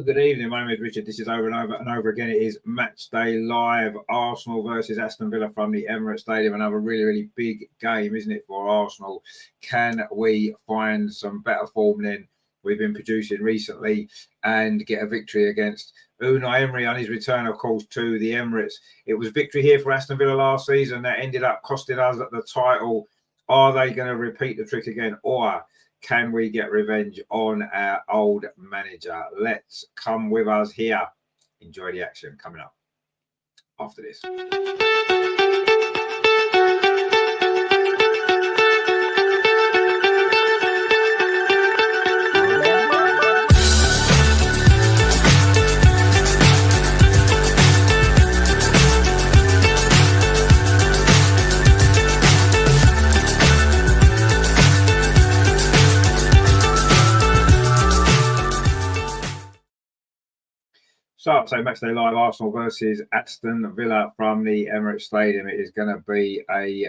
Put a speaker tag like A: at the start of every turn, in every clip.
A: good evening. My name is Richard. This is over and over again. It is Matchday Live. Arsenal versus Aston Villa from the Emirates Stadium. Another really big game, isn't it, for Arsenal? Can we find some better form than we've been producing recently and get a victory against Unai Emery on his return, of course, to the Emirates? It was victory here for Aston Villa last season that ended up costing us the title. Are they going to repeat the trick again, or can we get revenge on our old manager? Let's come with us here. Enjoy the action coming up after this. So Matchday Live, Arsenal versus Aston Villa from the Emirates Stadium. It is going to be a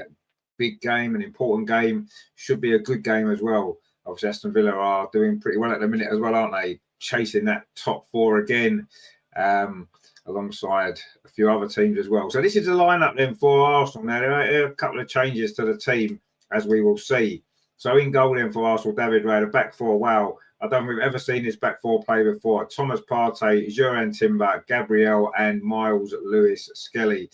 A: big game, an important game. Should be a good game as well. Obviously, Aston Villa are doing pretty well at the minute as well, aren't they? Chasing that top four again, alongside a few other teams as well. So this is the lineup then for Arsenal. Now, there are a couple of changes to the team, as we will see. So in goal then for Arsenal, David Raya, back four. Wow. I don't think we've ever seen this back four play before. Thomas Partey, Jurgen Timber, Gabriel and Miles Lewis-Skelly.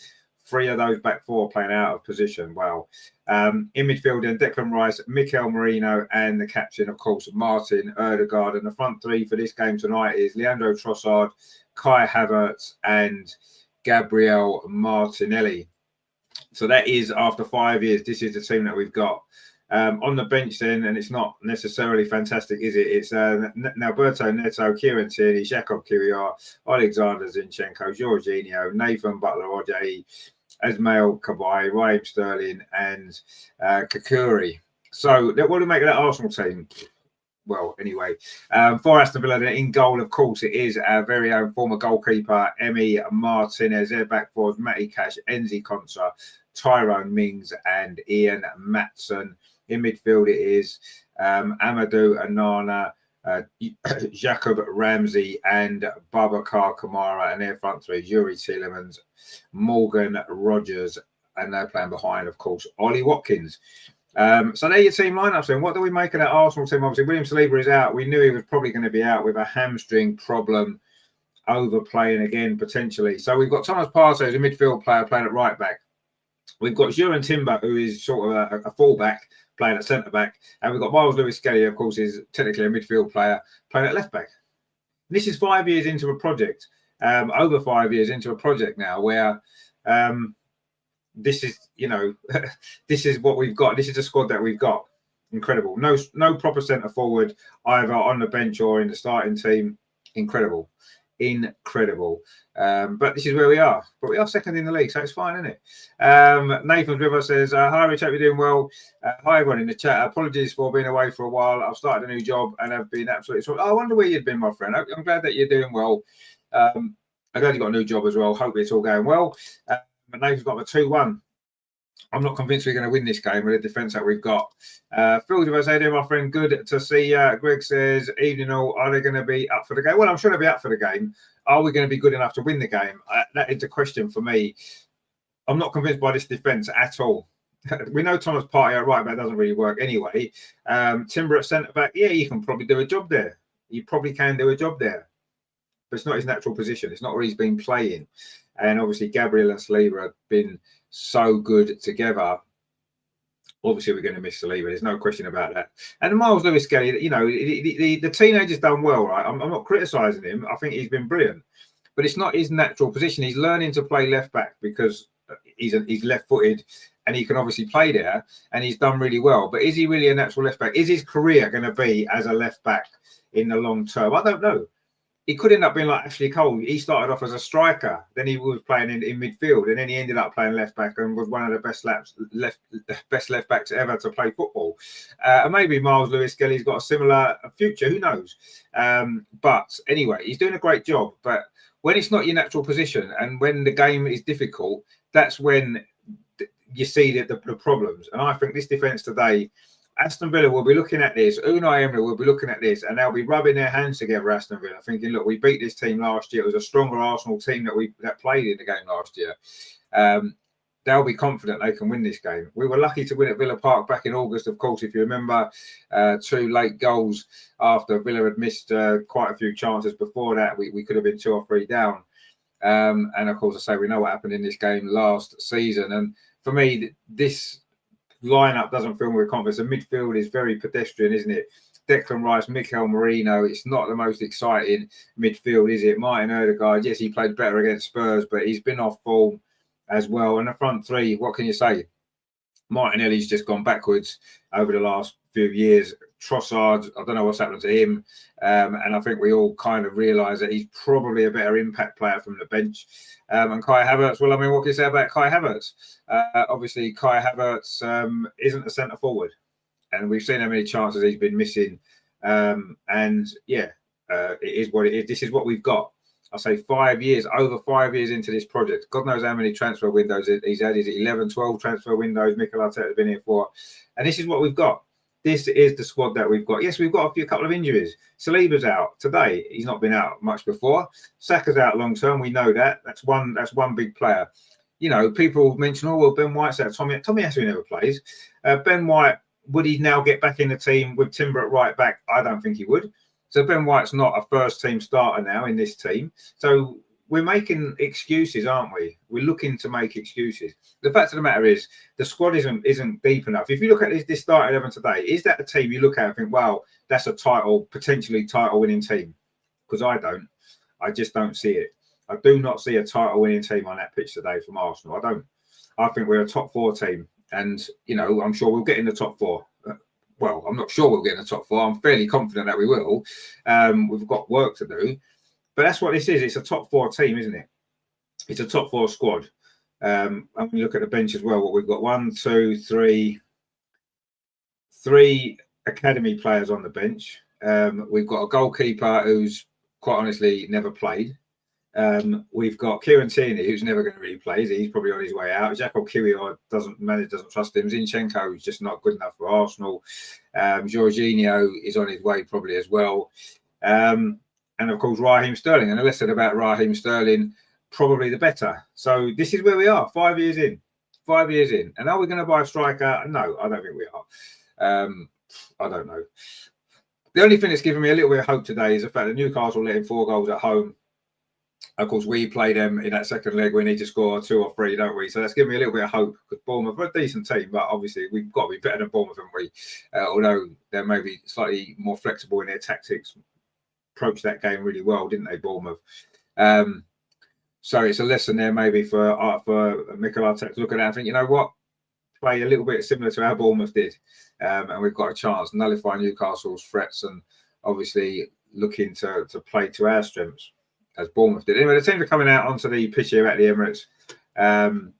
A: Three of those back four playing out of position. Wow. In midfield then, Declan Rice, Mikel Merino and the captain, of course, Martin Ødegaard. And the front three for this game tonight is Leandro Trossard, Kai Havertz and Gabriel Martinelli. So that is after 5 years. This is the team that we've got. On the bench then, and it's not necessarily fantastic, is it? It's Alberto Neto, Kieran Tierney, Jakob Kiwior, Alexander Zinchenko, Jorginho, Nathan Butler-Odoi, Ismail Kabay, Raheem Sterling and Kakuri. So what do we make of that Arsenal team? Well, anyway, for Aston Villa, in goal, of course, it is our very own former goalkeeper, Emi Martinez. Their back fours, Matty Cash, Enzi Konsa, Tyrone Mings and Ian Matson. In midfield, it is Amadou Onana, Jacob Ramsey and Babacar Kamara. And their front three, Yuri Tielemans, Morgan Rogers. And they're playing behind, of course, Ollie Watkins. So there your team lineups then. What do we make of that Arsenal team? Obviously, William Saliba is out. We knew he was probably going to be out with a hamstring problem, overplaying again, potentially. So we've got Thomas Partey as a midfield player playing at right back. We've got Jurgen Timber, who is sort of a fullback, playing at centre-back. And we've got Miles Lewis-Skelly, of course, is technically a midfield player, playing at left-back. This is 5 years into a project, over 5 years into a project now, where this is, this is what we've got. This is the squad that we've got. Incredible. No proper centre-forward, either on the bench or in the starting team. Incredible. But this is where we are. But we are second in the league, so it's fine, isn't it? Nathan River says, hi, Rich, hope you're doing well. Hi, everyone in the chat. Apologies for being away for a while. I've started a new job and have been absolutely sorry. I wonder where you'd been, my friend. I'm glad that you're doing well. I'm glad you got a new job as well. Hope it's all going well. But Nathan's got a 2-1. I'm not convinced we're going to win this game with the defence that we've got. Phil Devers, hey there, my friend. Good to see you. Greg says, evening all. Are they going to be up for the game? Well, I'm sure they'll be up for the game. Are we going to be good enough to win the game? That is the question for me. I'm not convinced by this defence at all. We know Thomas Partey at right back doesn't really work anyway. Timber at centre back, yeah, you can probably do a job there. You probably can do a job there. But it's not his natural position. It's not where he's been playing. And obviously, Gabriel and Saliba have been so good together. Obviously, we're going to miss Saliba. There's no question about that. And Miles Lewis-Skelly, the teenager's done well, right? I'm not criticising him. I think he's been brilliant. But it's not his natural position. He's learning to play left-back because he's left-footed and he can obviously play there. And he's done really well. But is he really a natural left-back? Is his career going to be as a left-back in the long term? I don't know. He could end up being like Ashley Cole. He started off as a striker, then he was playing in midfield, and then he ended up playing left back and was one of the best left backs ever to play football. And maybe Miles Lewis-Skelly's got a similar future. Who knows? But anyway, he's doing a great job. But when it's not your natural position and when the game is difficult, that's when you see the problems. And I think this defence today Aston Villa will be looking at this. Unai Emery will be looking at this, and they'll be rubbing their hands together. Aston Villa, thinking, "Look, we beat this team last year. It was a stronger Arsenal team that played in the game last year. They'll be confident they can win this game." We were lucky to win at Villa Park back in August, of course, if you remember. 2 late goals after Villa had missed quite a few chances before that. We could have been 2 or 3 down. And of course, I say we know what happened in this game last season. And for me, this lineup doesn't fill me with confidence. The midfield is very pedestrian, isn't it? Declan Rice, Mikel Merino. It's not the most exciting midfield, is it? Martin Odegaard, yes, he played better against Spurs, but he's been off form as well. And the front three, what can you say? Martinelli's just gone backwards over the last few years. Trossard, I don't know what's happened to him. And I think we all kind of realise that he's probably a better impact player from the bench. And Kai Havertz, well, I mean, what can you say about Kai Havertz? Obviously, Kai Havertz isn't a centre forward. And we've seen how many chances he's been missing. And yeah, it is what it is. This is what we've got. I say 5 years, over 5 years into this project. God knows how many transfer windows he's had. Is it 11, 12 transfer windows Mikel Arteta has been here for? And this is what we've got. This is the squad that we've got. Yes, we've got a couple of injuries. Saliba's out today. He's not been out much before. Saka's out long term. We know that. That's one big player. You know, people mention, oh, well, Ben White's out. Tommy Asu never plays. Ben White, would he now get back in the team with Timber at right back? I don't think he would. So Ben White's not a first team starter now in this team. So we're making excuses, aren't we? We're looking to make excuses. The fact of the matter is the squad isn't deep enough. If you look at this start 11 today, is that a team you look at and think, wow, that's a potentially title winning team? Because I don't. I just don't see it. I do not see a title winning team on that pitch today from Arsenal. I don't. I think we're a top 4 team. And, you know, I'm sure we'll get in the top 4. Well, I'm not sure we'll get in the top 4. I'm fairly confident that we will. We've got work to do. But that's what this is. It's a top 4 team, isn't it? It's a top 4 squad. And when you look at the bench as well, what we've got 1, 2, 3 academy players on the bench. We've got a goalkeeper who's quite honestly never played. We've got Kieran Tierney, who's never going to really play. He's probably on his way out. Jacob Kiwior doesn't trust him. Zinchenko is just not good enough for Arsenal. Jorginho is on his way probably as well. And of course, Raheem Sterling. And the less said about Raheem Sterling, probably the better. So this is where we are, 5 years in. 5 years in. And are we going to buy a striker? No, I don't think we are. I don't know. The only thing that's given me a little bit of hope today is the fact that Newcastle let in 4 goals at home. Of course, we play them in that second leg. We need to score 2 or 3, don't we? So that's given me a little bit of hope because Bournemouth are a decent team, but obviously we've got to be better than Bournemouth, haven't we? Although they're maybe slightly more flexible in their tactics. Approached that game really well, didn't they, Bournemouth? So it's a lesson there maybe for Mikel Arteta to look at that and think, you know what? Play a little bit similar to how Bournemouth did. And we've got a chance to nullify Newcastle's threats and obviously looking to play to our strengths, as Bournemouth did. Anyway, the teams are coming out onto the pitch here at the Emirates.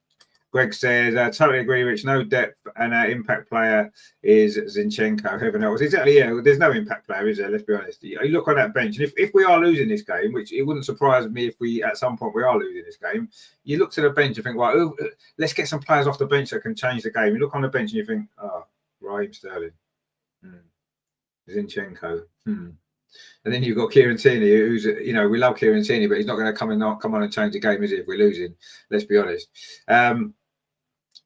A: Greg says, totally agree, Rich. No depth, and our impact player is Zinchenko. Heaven knows. Exactly, yeah. There's no impact player, is there? Let's be honest. You look on that bench, and if we are losing this game, which it wouldn't surprise me if we, at some point, we are losing this game, you look to the bench and think, well, let's get some players off the bench that can change the game. You look on the bench and you think, oh, Raheem Sterling. Zinchenko. And then you've got Kieran Tierney, who's, you know, we love Kieran Tierney, but he's not going to come on and change the game, is he, if we're losing? Let's be honest.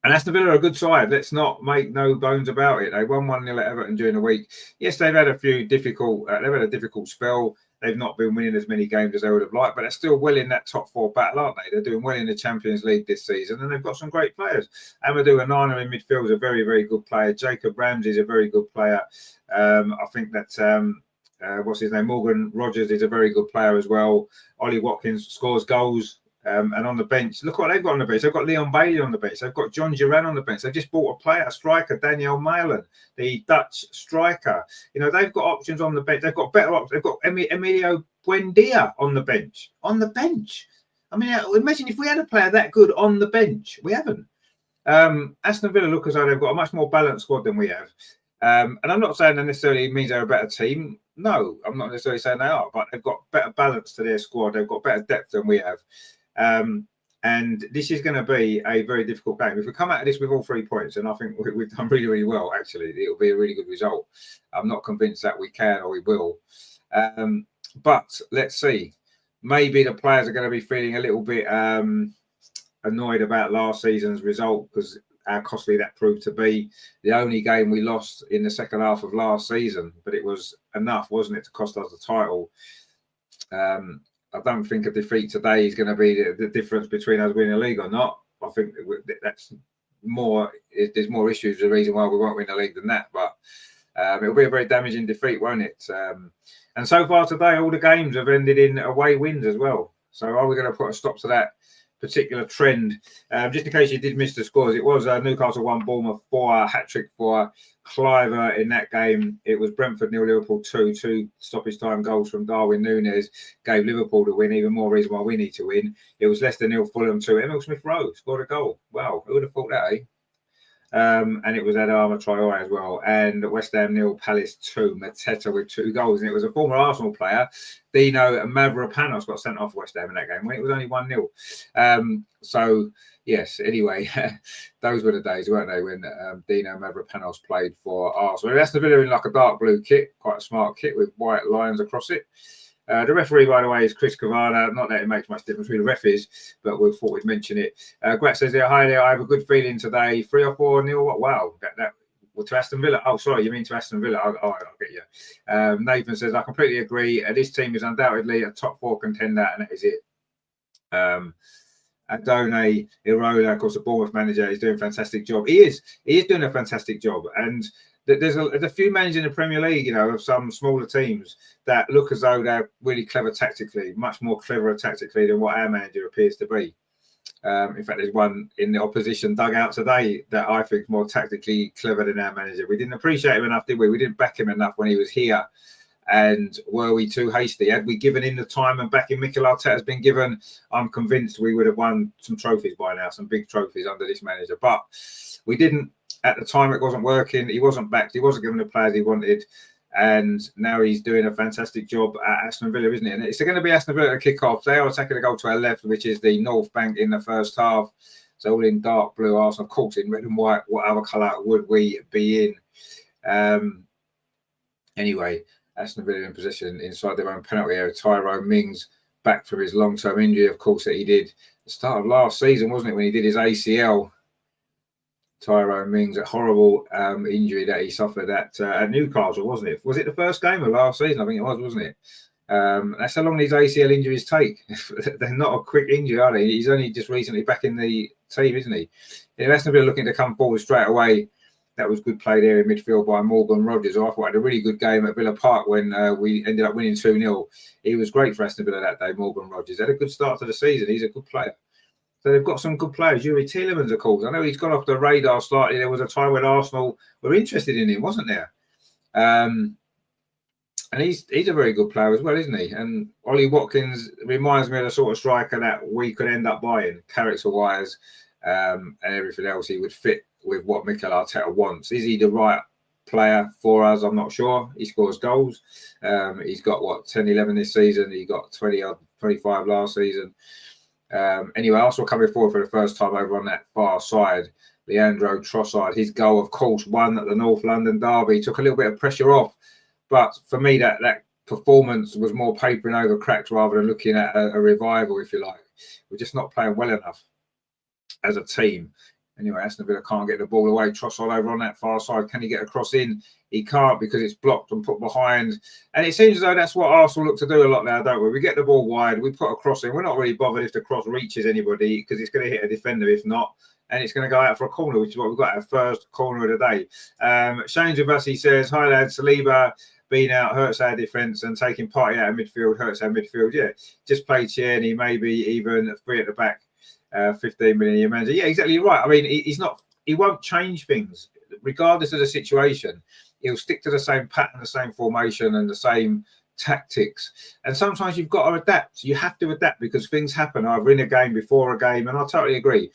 A: And Aston Villa are a good side. Let's not make no bones about it. They won 1-0 at Everton during the week. Yes, they've had a difficult spell. They've not been winning as many games as they would have liked, but they're still well in that top 4 battle, aren't they? They're doing well in the Champions League this season, and they've got some great players. Amadou Onana in midfield is a very, very good player. Jacob Ramsey is a very good player. I think that what's his name? Morgan Rogers is a very good player as well. Ollie Watkins scores goals. And on the bench, look what they've got on the bench. They've got Leon Bailey on the bench. They've got John Duran on the bench. They've just bought a striker, Daniel Malen, the Dutch striker. You know, they've got options on the bench. They've got better options. They've got Emilio Buendia on the bench. On the bench. I mean, imagine if we had a player that good on the bench. We haven't. Aston Villa look as though they've got a much more balanced squad than we have. And I'm not saying that necessarily means they're a better team. No, I'm not necessarily saying they are, but they've got better balance to their squad. They've got better depth than we have. And And this is going to be a very difficult game. If we come out of this with all 3 points, and I think we've done really, really well, actually, it'll be a really good result. I'm not convinced that we can or we will. But let's see. Maybe the players are going to be feeling a little bit annoyed about last season's result because how costly that proved to be. The only game we lost in the second half of last season, but it was enough, wasn't it, to cost us the title. I don't think a defeat today is going to be the difference between us winning the league or not. I think that's more. There's more issues. The reason why we won't win the league than that, but it'll be a very damaging defeat, won't it? And so far today, all the games have ended in away wins as well. So are we going to put a stop to that particular trend? Just in case you did miss the scores, it was Newcastle 1, Bournemouth 4, hat-trick for Cliver in that game. It was Brentford 0, Liverpool 2, 2 stoppage time goals from Darwin Núñez gave Liverpool the win, even more reason why we need to win. It was Leicester 0, Fulham 2, Emil Smith-Rowe scored a goal. Wow, who would have thought that, eh? And it was Adama Traore as well. And West Ham 0, Palace 2, Mateta with 2 goals. And it was a former Arsenal player, Dino Mavropanos, got sent off West Ham in that game when it was only 1-0. So, yes, anyway, those were the days, weren't they, when Dino Mavropanos played for Arsenal. Aston Villa in like a dark blue kit, quite a smart kit with white lines across it. The referee, by the way, is Chris Cavana. Not that it makes much difference who the ref is, but we thought we'd mention it. Grat says there, hi there, I have a good feeling today. 3 or 4-0. Wow, well, to Aston Villa. Oh, sorry, you mean to Aston Villa? I'll get you. Nathan says, I completely agree. This team is undoubtedly a top 4 contender, and that is it. Adone Irola, of course, the Bournemouth manager, is doing a fantastic job. He is doing a fantastic job. And there's a few managers in the Premier League, of some smaller teams that look as though they're really clever tactically, much more clever tactically than what our manager appears to be. In fact, there's one in the opposition dugout today that I think is more tactically clever than our manager. We didn't appreciate him enough, did we? We didn't back him enough when he was here. And were we too hasty? Had we given him the time and backing Mikel Arteta has been given, I'm convinced we would have won some trophies by now, some big trophies under this manager. But we didn't. At the time, it wasn't working. He wasn't backed. He wasn't given the players he wanted. And now he's doing a fantastic job at Aston Villa, isn't it? And it's going to be Aston Villa to kick off. They are attacking the goal to our left, which is the North Bank in the first half. So all in dark blue, Arsenal, of course, in red and white. What other colour would we be in? Anyway, Aston Villa in possession inside their own penalty area. Tyrone Mings back from his long-term injury, of course, that he did at the start of last season, wasn't it, when he did his ACL? Tyrone Mings, a horrible injury that he suffered at Newcastle, wasn't it? Was it the first game of last season? I think it was, wasn't it? That's how long these ACL injuries take. They're not a quick injury, are they? He's only just recently back in the team, isn't he? Aston Villa looking to come forward straight away. That was good play there in midfield by Morgan Rogers. I thought had a really good game at Villa Park when we ended up winning 2-0. He was great for Aston Villa that day, Morgan Rogers. Had a good start to the season. He's a good player. So they've got some good players. Yuri Tielemans, of course. I know he's gone off the radar slightly. There was a time when Arsenal were interested in him, wasn't there? And he's a very good player as well, isn't he? And Ollie Watkins reminds me of the sort of striker that we could end up buying, character-wise, and everything else. He would fit with what Mikel Arteta wants. Is he the right player for us? I'm not sure. He scores goals. He's got, 10, 11 this season. He got 20 or 25 last season. Anyway, Arsenal coming forward for the first time over on that far side. Leandro Trossard, his goal, of course, won at the North London derby, took a little bit of pressure off. But for me, that performance was more papering over cracks rather than looking at a revival, if you like. We're just not playing well enough as a team. Anyway, Aston Villa can't get the ball away. Trossard over on that far side. Can he get a cross in? He can't because it's blocked and put behind. And it seems as though that's what Arsenal look to do a lot now, don't we? We get the ball wide. We put a cross in. We're not really bothered if the cross reaches anybody because it's going to hit a defender if not. And it's going to go out for a corner, which is what we've got, our first corner of the day. Shane Javassi says, hi, lads. Saliba being out hurts our defence and taking Partey out of midfield hurts our midfield. Yeah, just play Tierney, maybe even 3 at the back. 15 million a year manager. Yeah, exactly right. I mean, he won't change things regardless of the situation. He'll stick to the same pattern, the same formation, and the same tactics. And sometimes you've got to adapt. You have to adapt because things happen either in a game, before a game. And I totally agree.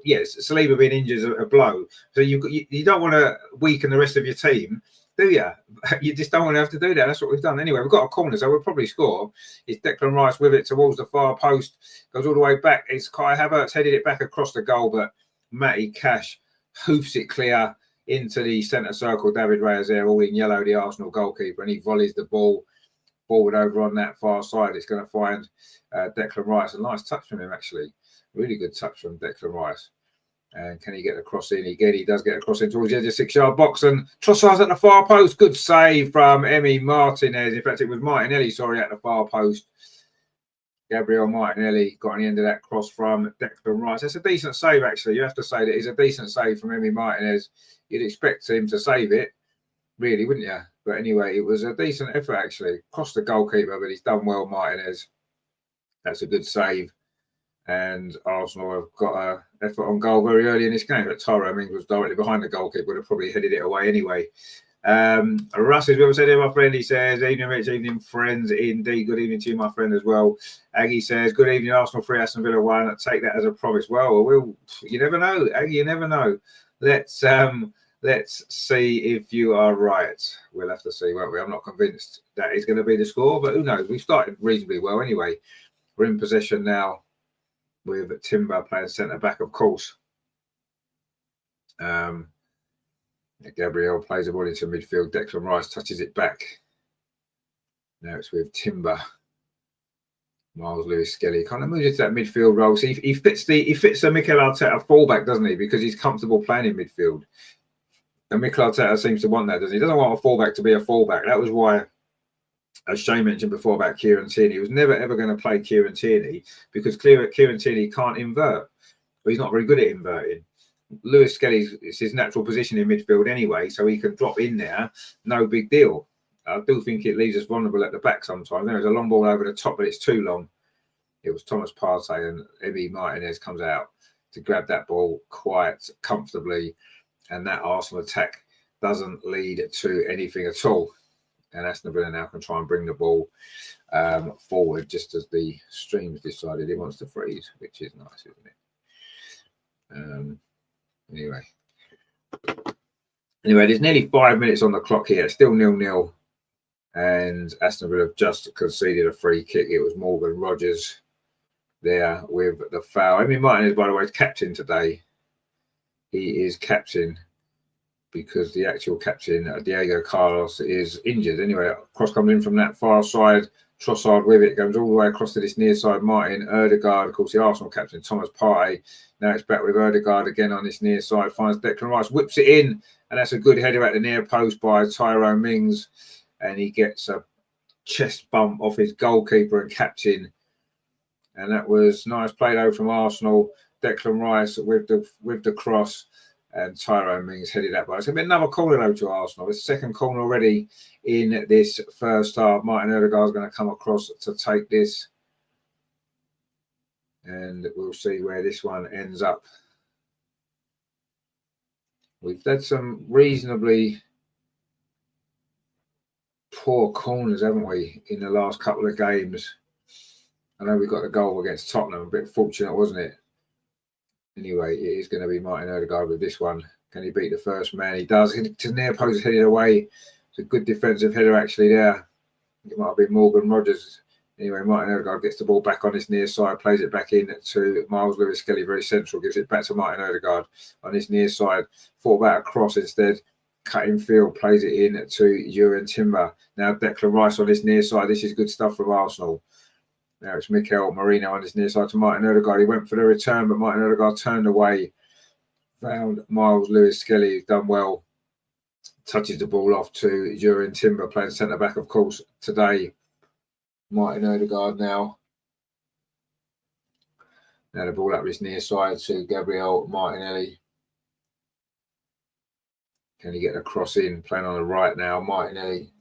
A: Yes, Saliba being injured is a blow. So you don't want to weaken the rest of your team. do you? You just don't want to have to do that. That's what we've done. Anyway, we've got a corner, so we'll probably score. It's Declan Rice with it towards the far post. Goes all the way back. It's Kai Havertz headed it back across the goal, but Matty Cash hoofs it clear into the centre circle. David Raya there, all in yellow, the Arsenal goalkeeper, and he volleys the ball forward over on that far side. It's going to find Declan Rice. A nice touch from him, actually. Really good touch from Declan Rice. And can he get the cross in? Again, he does get a cross in towards the edge of the 6-yard box. And Trossard's at the far post. Good save from Emi Martinez. In fact, it was Martinelli, sorry, at the far post. Gabriel Martinelli got on the end of that cross from Declan Rice. That's a decent save, actually. You have to say that it's a decent save from Emi Martinez. You'd expect him to save it, really, wouldn't you? But anyway, it was a decent effort, actually. Cost the goalkeeper, but he's done well, Martinez. That's a good save. And Arsenal have got an effort on goal very early in this game. But Tyrone Mings was directly behind the goalkeeper, would have probably headed it away anyway. Russ is well said here, my friend. He says, evening, Rich, evening, friends. Indeed, good evening to you, my friend, as well. Aggie says, good evening, Arsenal 3, Aston Villa 1. Take that as a promise. Well, you never know, Aggie, you never know. Let's see if you are right. We'll have to see, won't we? I'm not convinced that is going to be the score, but who knows? We've started reasonably well anyway. We're in possession now with Timber playing centre-back, of course. Gabriel plays the ball into midfield. Declan Rice touches it back. Now it's with Timber. Miles Lewis-Skelly kind of moves into that midfield role. So he fits the Mikel Arteta fullback, doesn't he? Because he's comfortable playing in midfield. And Mikel Arteta seems to want that, doesn't he? He doesn't want a fullback to be a fullback. That was why, as Shane mentioned before about Kieran Tierney, he was never ever going to play Kieran Tierney because Kieran Tierney can't invert. But he's not very good at inverting. Lewis Skelly is his natural position in midfield anyway, so he can drop in there, no big deal. I do think it leaves us vulnerable at the back sometimes. There's a long ball over the top, but it's too long. It was Thomas Partey, and Emi Martinez comes out to grab that ball quite comfortably, and that Arsenal attack doesn't lead to anything at all. And Aston Villa now can try and bring the ball forward, just as the stream's decided it wants to freeze, which is nice, isn't it? Anyway, there's nearly 5 minutes on the clock here. It's still 0-0. And Aston Villa have just conceded a free kick. It was Morgan Rogers there with the foul. Emi Martinez, by the way, is captain today. He is captain because the actual captain, Diego Carlos, is injured. Anyway, cross comes in from that far side. Trossard with it, goes all the way across to this near side. Martin Ødegaard, of course, the Arsenal captain, Thomas Partey. Now it's back with Ødegaard again on this near side. Finds Declan Rice, whips it in, and that's a good header at the near post by Tyrone Mings. And he gets a chest bump off his goalkeeper and captain. And that was nice play though from Arsenal. Declan Rice with the cross, and Tyrone Mings headed that by. It's going to be another corner though to Arsenal. It's the second corner already in this first half. Martin Ødegaard is going to come across to take this. And we'll see where this one ends up. We've had some reasonably poor corners, haven't we, in the last couple of games? I know we got the goal against Tottenham, a bit fortunate, wasn't it? Anyway, it is going to be Martin Ødegaard with this one. Can he beat the first man? He does. To near post, headed away. It's a good defensive header actually there. It might have been Morgan Rogers. Anyway, Martin Ødegaard gets the ball back on this near side, plays it back in to Miles Lewis-Skelly, very central, gives it back to Martin Ødegaard on this near side. Thought about a cross instead. Cutting field, plays it in to Jurgen Timber. Now Declan Rice on this near side. This is good stuff from Arsenal. Now it's Mikel Merino on this near side to Martin Ødegaard. He went for the return, but Martin Ødegaard turned away. Found Miles Lewis-Skelly, who's done well. Touches the ball off to Jurgen Timber, playing centre-back, of course, today. Martin Ødegaard now. Now the ball up this near side to Gabriel Martinelli. Can he get a cross in? Playing on the right now, Martinelli.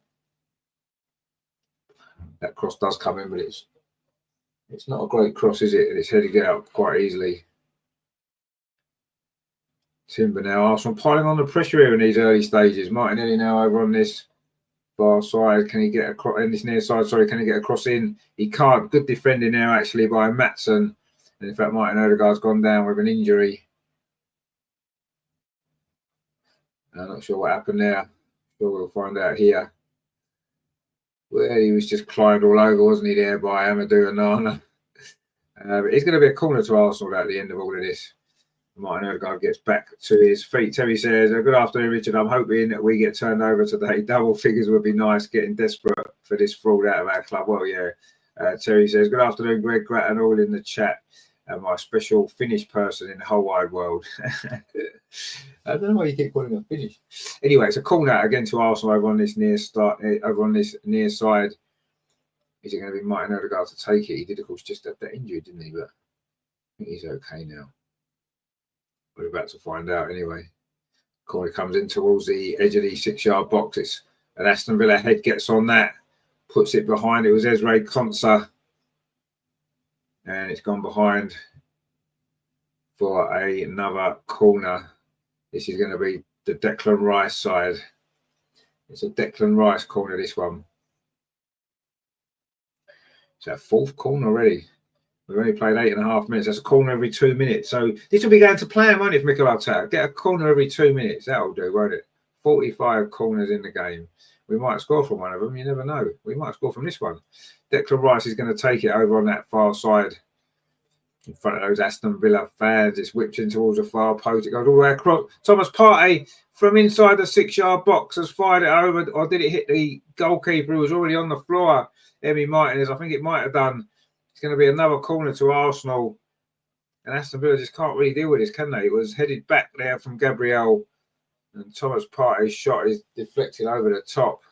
A: That cross does come in, but it's not a great cross, is it? And it's headed out quite easily. Timber now. Arsenal piling on the pressure here in these early stages. Martinelli now over on this far side. Can he get a cross in this near side? Sorry, can he get a cross in? He can't. Good defending now, actually, by Maatsen. And in fact, Martin Ødegaard's gone down with an injury. I'm not sure what happened there. Sure, we'll find out here. Well, he was just climbed all over, wasn't he, there by Amadou Onana? But it's going to be a corner to Arsenal at the end of all of this. Martin Odegaard gets back to his feet. Terry says, good afternoon, Richard. I'm hoping that we get turned over today. Double figures would be nice, getting desperate for this fraud out of our club. Well, yeah. Terry says, good afternoon, Greg, Grattan, all in the chat. My special Finnish person in the whole wide world. I don't know why you keep calling him Finnish. Anyway, it's a corner again to Arsenal over on this near side. Is it going to be Martin Odegaard to take it? He did, of course, just have that injury, didn't he? But I think he's okay now. We're about to find out anyway. Corner comes in towards the edge of the 6-yard box. It's an Aston Villa head gets on that, puts it behind. It was Ezra Konsa. And it's gone behind for another corner. This is going to be the Declan Rice side. It's a Declan Rice corner, this one. It's our 4th corner already. We've only played 8.5 minutes. That's a corner every 2 minutes. So this will be going to plan, won't it, for Mikel Arteta? Get a corner every 2 minutes. That'll do, won't it? 45 corners in the game. We might score from one of them. You never know. We might score from this one. Declan Rice is going to take it over on that far side in front of those Aston Villa fans. It's whipped in towards the far post. It goes all the way across. Thomas Partey from inside the 6-yard box has fired it over. Or did it hit the goalkeeper who was already on the floor? Emi Martinez, I think it might have done. It's going to be another corner to Arsenal. And Aston Villa just can't really deal with this, can they? It was headed back there from Gabriel. And Thomas Partey's shot is deflected over the top.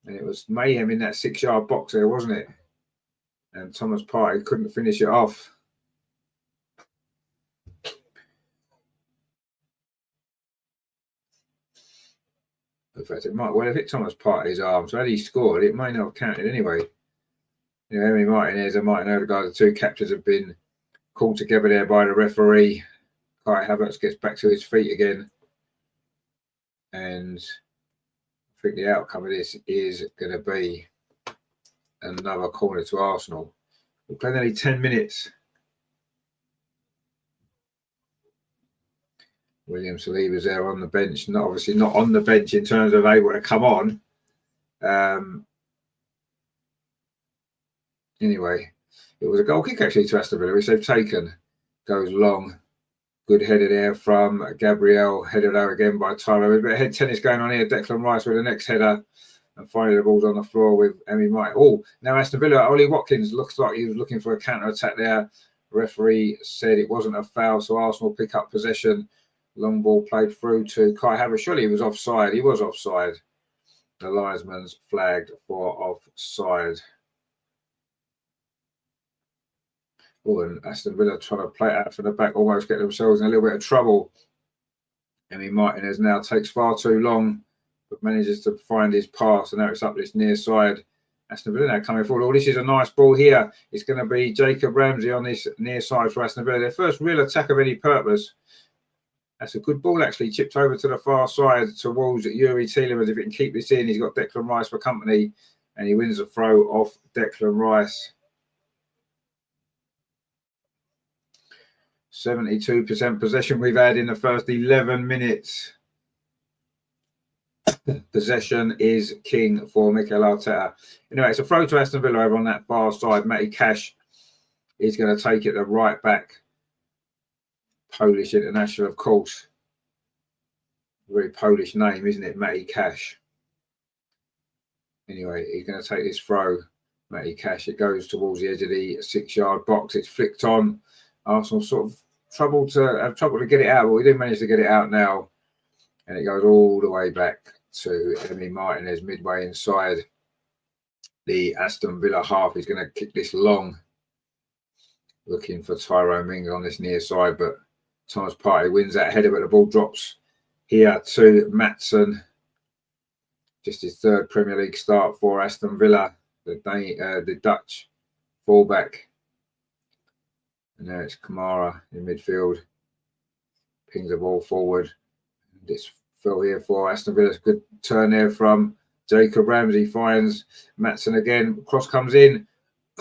A: And it was mayhem in that 6-yard box there, wasn't it? And Thomas Partey couldn't finish it off. In fact, it might well have hit Thomas Partey's arm. So had he scored, it may not have counted anyway. You know, Emi Martinez and Martin Odegaard, the 2 captains, have been called together there by the referee. Kai Havertz gets back to his feet again. And I think the outcome of this is going to be another corner to Arsenal. We've played only 10 minutes. William Saliba's there on the bench. Obviously not on the bench in terms of able to come on. Anyway, it was a goal kick actually to Aston Villa, which they've taken. Goes long. Good header there from Gabriel. Headed out again by Tyler. A bit of head tennis going on here. Declan Rice with the next header. And finally the ball's on the floor with Emi Martin. Oh, now Aston Villa. Ollie Watkins looks like he was looking for a counter-attack there. The referee said it wasn't a foul, so Arsenal pick up possession. Long ball played through to Kai Havertz. Surely he was offside. He was offside. The linesman's flagged for offside. Oh, and Aston Villa trying to play it out from the back, almost get themselves in a little bit of trouble. Emi Martinez now takes far too long, but manages to find his pass, and now it's up this near side. Aston Villa now coming forward. Oh, this is a nice ball here. It's going to be Jacob Ramsey on this near side for Aston Villa. Their first real attack of any purpose. That's a good ball, actually. Chipped over to the far side towards Yuri Tielemans. If he can keep this in, he's got Declan Rice for company, and he wins the throw off Declan Rice. 72% possession we've had in the first 11 minutes. Possession is king for Mikel Arteta. Anyway, it's a throw to Aston Villa over on that far side. Matty Cash is going to take it the right back. Polish international, of course. Very Polish name, isn't it? Matty Cash. Anyway, he's going to take this throw. Matty Cash. It goes towards the edge of the 6-yard box. It's flicked on. Arsenal sort of have trouble to get it out, but we did manage to get it out now. And it goes all the way back to Emi Martinez midway inside the Aston Villa half. He's going to kick this long. Looking for Tyrone Mings on this near side, but Thomas Partey wins that header, but the ball drops here to Maatsen. Just his 3rd Premier League start for Aston Villa, the Dutch fullback. And now it's Kamara in midfield. Pings the ball forward. This fell here for Aston Villa. Good turn there from Jacob Ramsey. Finds Maatsen again. Cross comes in.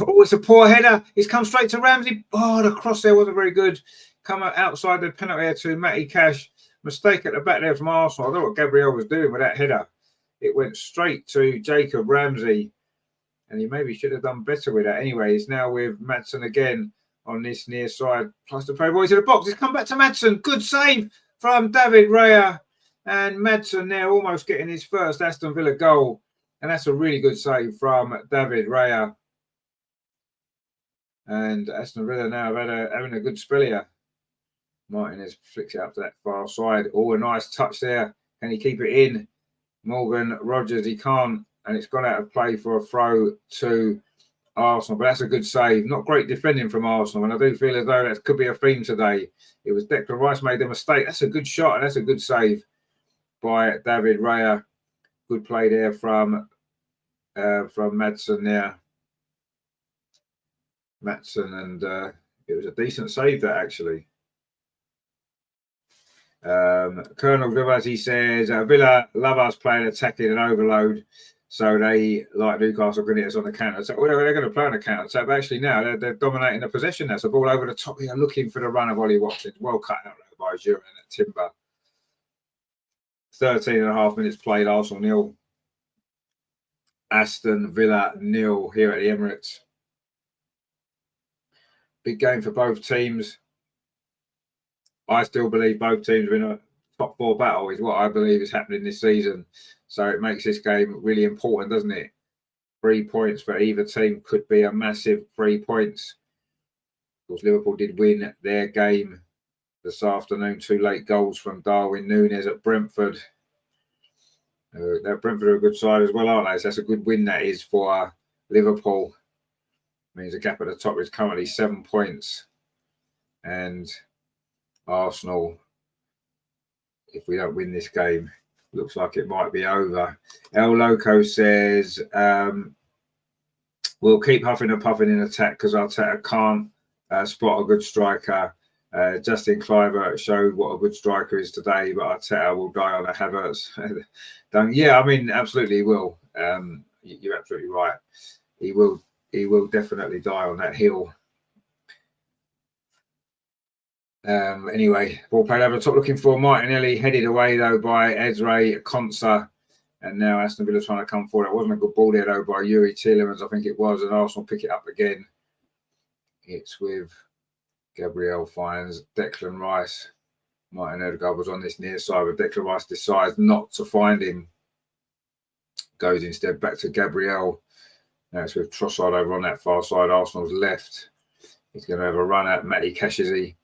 A: Oh, it's a poor header. He's come straight to Ramsey. Oh, the cross there wasn't very good. Come outside the penalty area to Matty Cash. Mistake at the back there from Arsenal. I don't know what Gabriel was doing with that header. It went straight to Jacob Ramsey. And he maybe should have done better with that. Anyway, he's now with Maatsen again on this near side. Plus the play boy to the box. He's come back to Maatsen. Good save from David Raya. And Maatsen there almost getting his first Aston Villa goal. And that's a really good save from David Raya. And Aston Villa now having a good spell here. Martinez flicks it up to that far side. Oh, a nice touch there. Can he keep it in? Morgan Rogers, he can't. And it's gone out of play for a throw to Arsenal. But that's a good save. Not great defending from Arsenal. And I do feel as though that could be a theme today. It was Declan Rice made the mistake. That's a good shot. And that's a good save by David Raya. Good play there from Maatsen there. Maatsen, and it was a decent save that actually. Colonel Vivas, he says Villa love us playing attacking and overload, so they like Newcastle going to hit us on the counter. So they're going to play on the counter. So actually now they're dominating the possession. That's a ball over the top here, looking for the run of Ollie Watkins. Well cut out by Giroud and Timber. 13.5 minutes played. Arsenal 0, Aston Villa 0 here at the Emirates. Big game for both teams. I still believe both teams are in a top 4 battle is what I believe is happening this season. So it makes this game really important, doesn't it? 3 points for either team could be a massive 3 points. Of course, Liverpool did win their game this afternoon. 2 late goals from Darwin Núñez at Brentford. Brentford are a good side as well, aren't they? So that's a good win that is for Liverpool. Means the gap at the top is currently 7 points. And Arsenal, if we don't win this game, looks like it might be over. El Loco says, we'll keep huffing and puffing in attack because Arteta can't spot a good striker. Justin Kluivert showed what a good striker is today, but Arteta will die on a Havertz. Yeah, I mean, absolutely he will. You're absolutely right. He will definitely die on that hill. Anyway, ball played over the top looking for Martinelli, headed away though by Ezra Konsa, and now Aston Villa trying to come forward. It wasn't a good ball there though by Yuri Tielemans, I think it was, and Arsenal pick it up again. It's with Gabriel finds Declan Rice. Martin Odegaard was on this near side, but Declan Rice decides not to find him. Goes instead back to Gabriel. Now it's with Trossard over on that far side. Arsenal's left. He's going to have a run at Matty Cash, is he?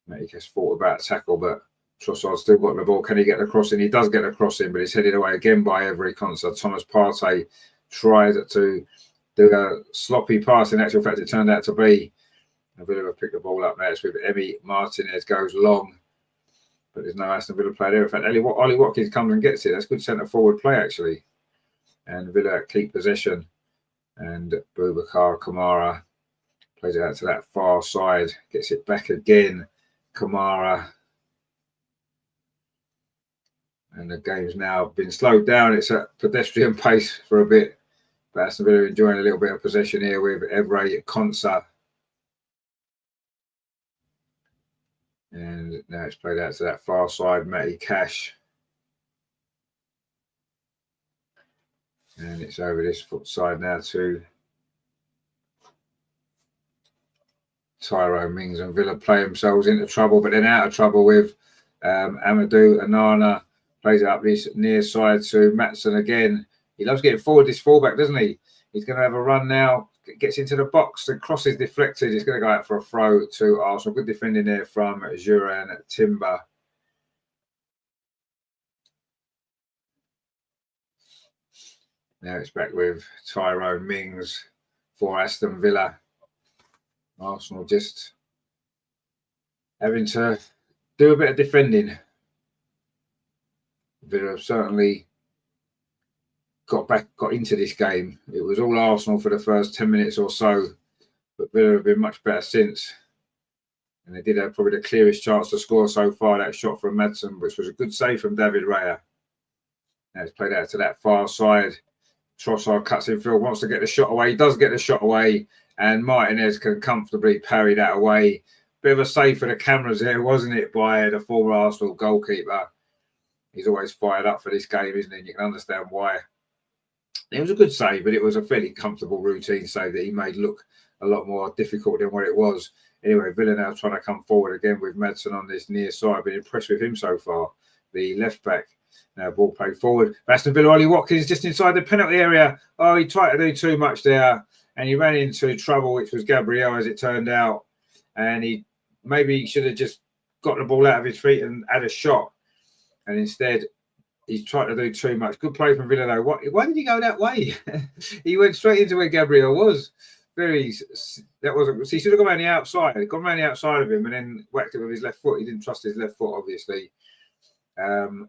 A: Matty Cash thought about a tackle, but Trossard still got the ball. Can he get the crossing? He does get the crossing, but he's headed away again by every concert. Thomas Partey tried to do a sloppy pass. In actual fact, it turned out to be a bit of a pick the ball up there. It's with Emi Martinez goes long, but there's no Aston Villa player there. In fact, Ollie Watkins comes and gets it. That's good centre forward play, actually. And Villa keep possession. And Boubacar Kamara plays it out to that far side, gets it back again. Kamara. And the game's now been slowed down. It's at pedestrian pace for a bit. But Aston Villa enjoying a little bit of possession here with Evra Konsa. And now it's played out to that far side, Matty Cash. And it's over this foot side now to Tyrone Mings, and Villa play themselves into trouble, but then out of trouble with Amadou Onana. Plays it up this near side to Maatsen again. He loves getting forward, this fullback, doesn't he? He's going to have a run now. Gets into the box. The cross is deflected. He's going to go out for a throw to Arsenal. Good defending there from Giroud Timber. Now it's back with Tyrone Mings for Aston Villa. Arsenal just having to do a bit of defending. Villa have certainly got into this game. It was all Arsenal for the first 10 minutes or so, but Villa have been much better since. And they did have probably the clearest chance to score so far, that shot from Maatsen, which was a good save from David Raya. Now it's played out to that far side. Trossard cuts in field, wants to get the shot away. He does get the shot away, and Martinez can comfortably parry that away. Bit of a save for the cameras there, wasn't it, by the former Arsenal goalkeeper? He's always fired up for this game, isn't he? And you can understand why. It was a good save, but it was a fairly comfortable routine save that he made look a lot more difficult than what it was. Anyway, Villa now trying to come forward again with Madsen on this near side. I've been impressed with him so far, the left back. Now ball played forward. Aston Villa, Ollie Watkins just inside the penalty area. Oh, he tried to do too much there, and he ran into trouble, which was Gabriel, as it turned out. And he should have just got the ball out of his feet and had a shot. And instead, he's tried to do too much. Good play from Villa, though. Why did he go that way? He went straight into where Gabriel was. He should have gone around the outside. Gone around the outside of him and then whacked it with his left foot. He didn't trust his left foot, obviously,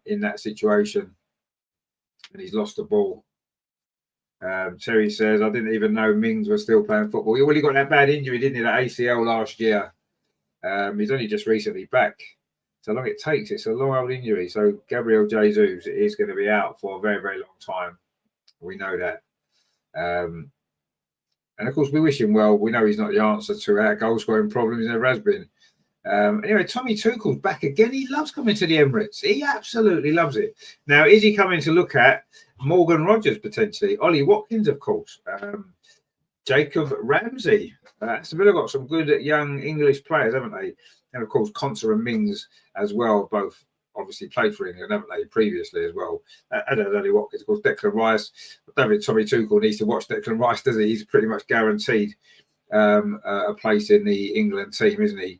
A: in that situation. And he's lost the ball. Terry says, I didn't even know Mings was still playing football. Well, he got that bad injury, didn't he? That ACL last year. He's only just recently back. So long it takes. It's a long old injury. So Gabriel Jesus is going to be out for a very, very long time. We know that. And of course, we wish him well. We know he's not the answer to our goal scoring problems. He never has been. Anyway, Tommy Tuchel's back again. He loves coming to the Emirates. He absolutely loves it. Now, is he coming to look at Morgan Rogers potentially? Ollie Watkins, of course. Jacob Ramsey. Aston Villa got some good young English players, haven't they? And of course, Konsa and Mings as well, both obviously played for England, haven't they, previously as well? Ollie Watkins, of course, Declan Rice. I don't think Tommy Tuchel needs to watch Declan Rice, does he? He's pretty much guaranteed a place in the England team, isn't he?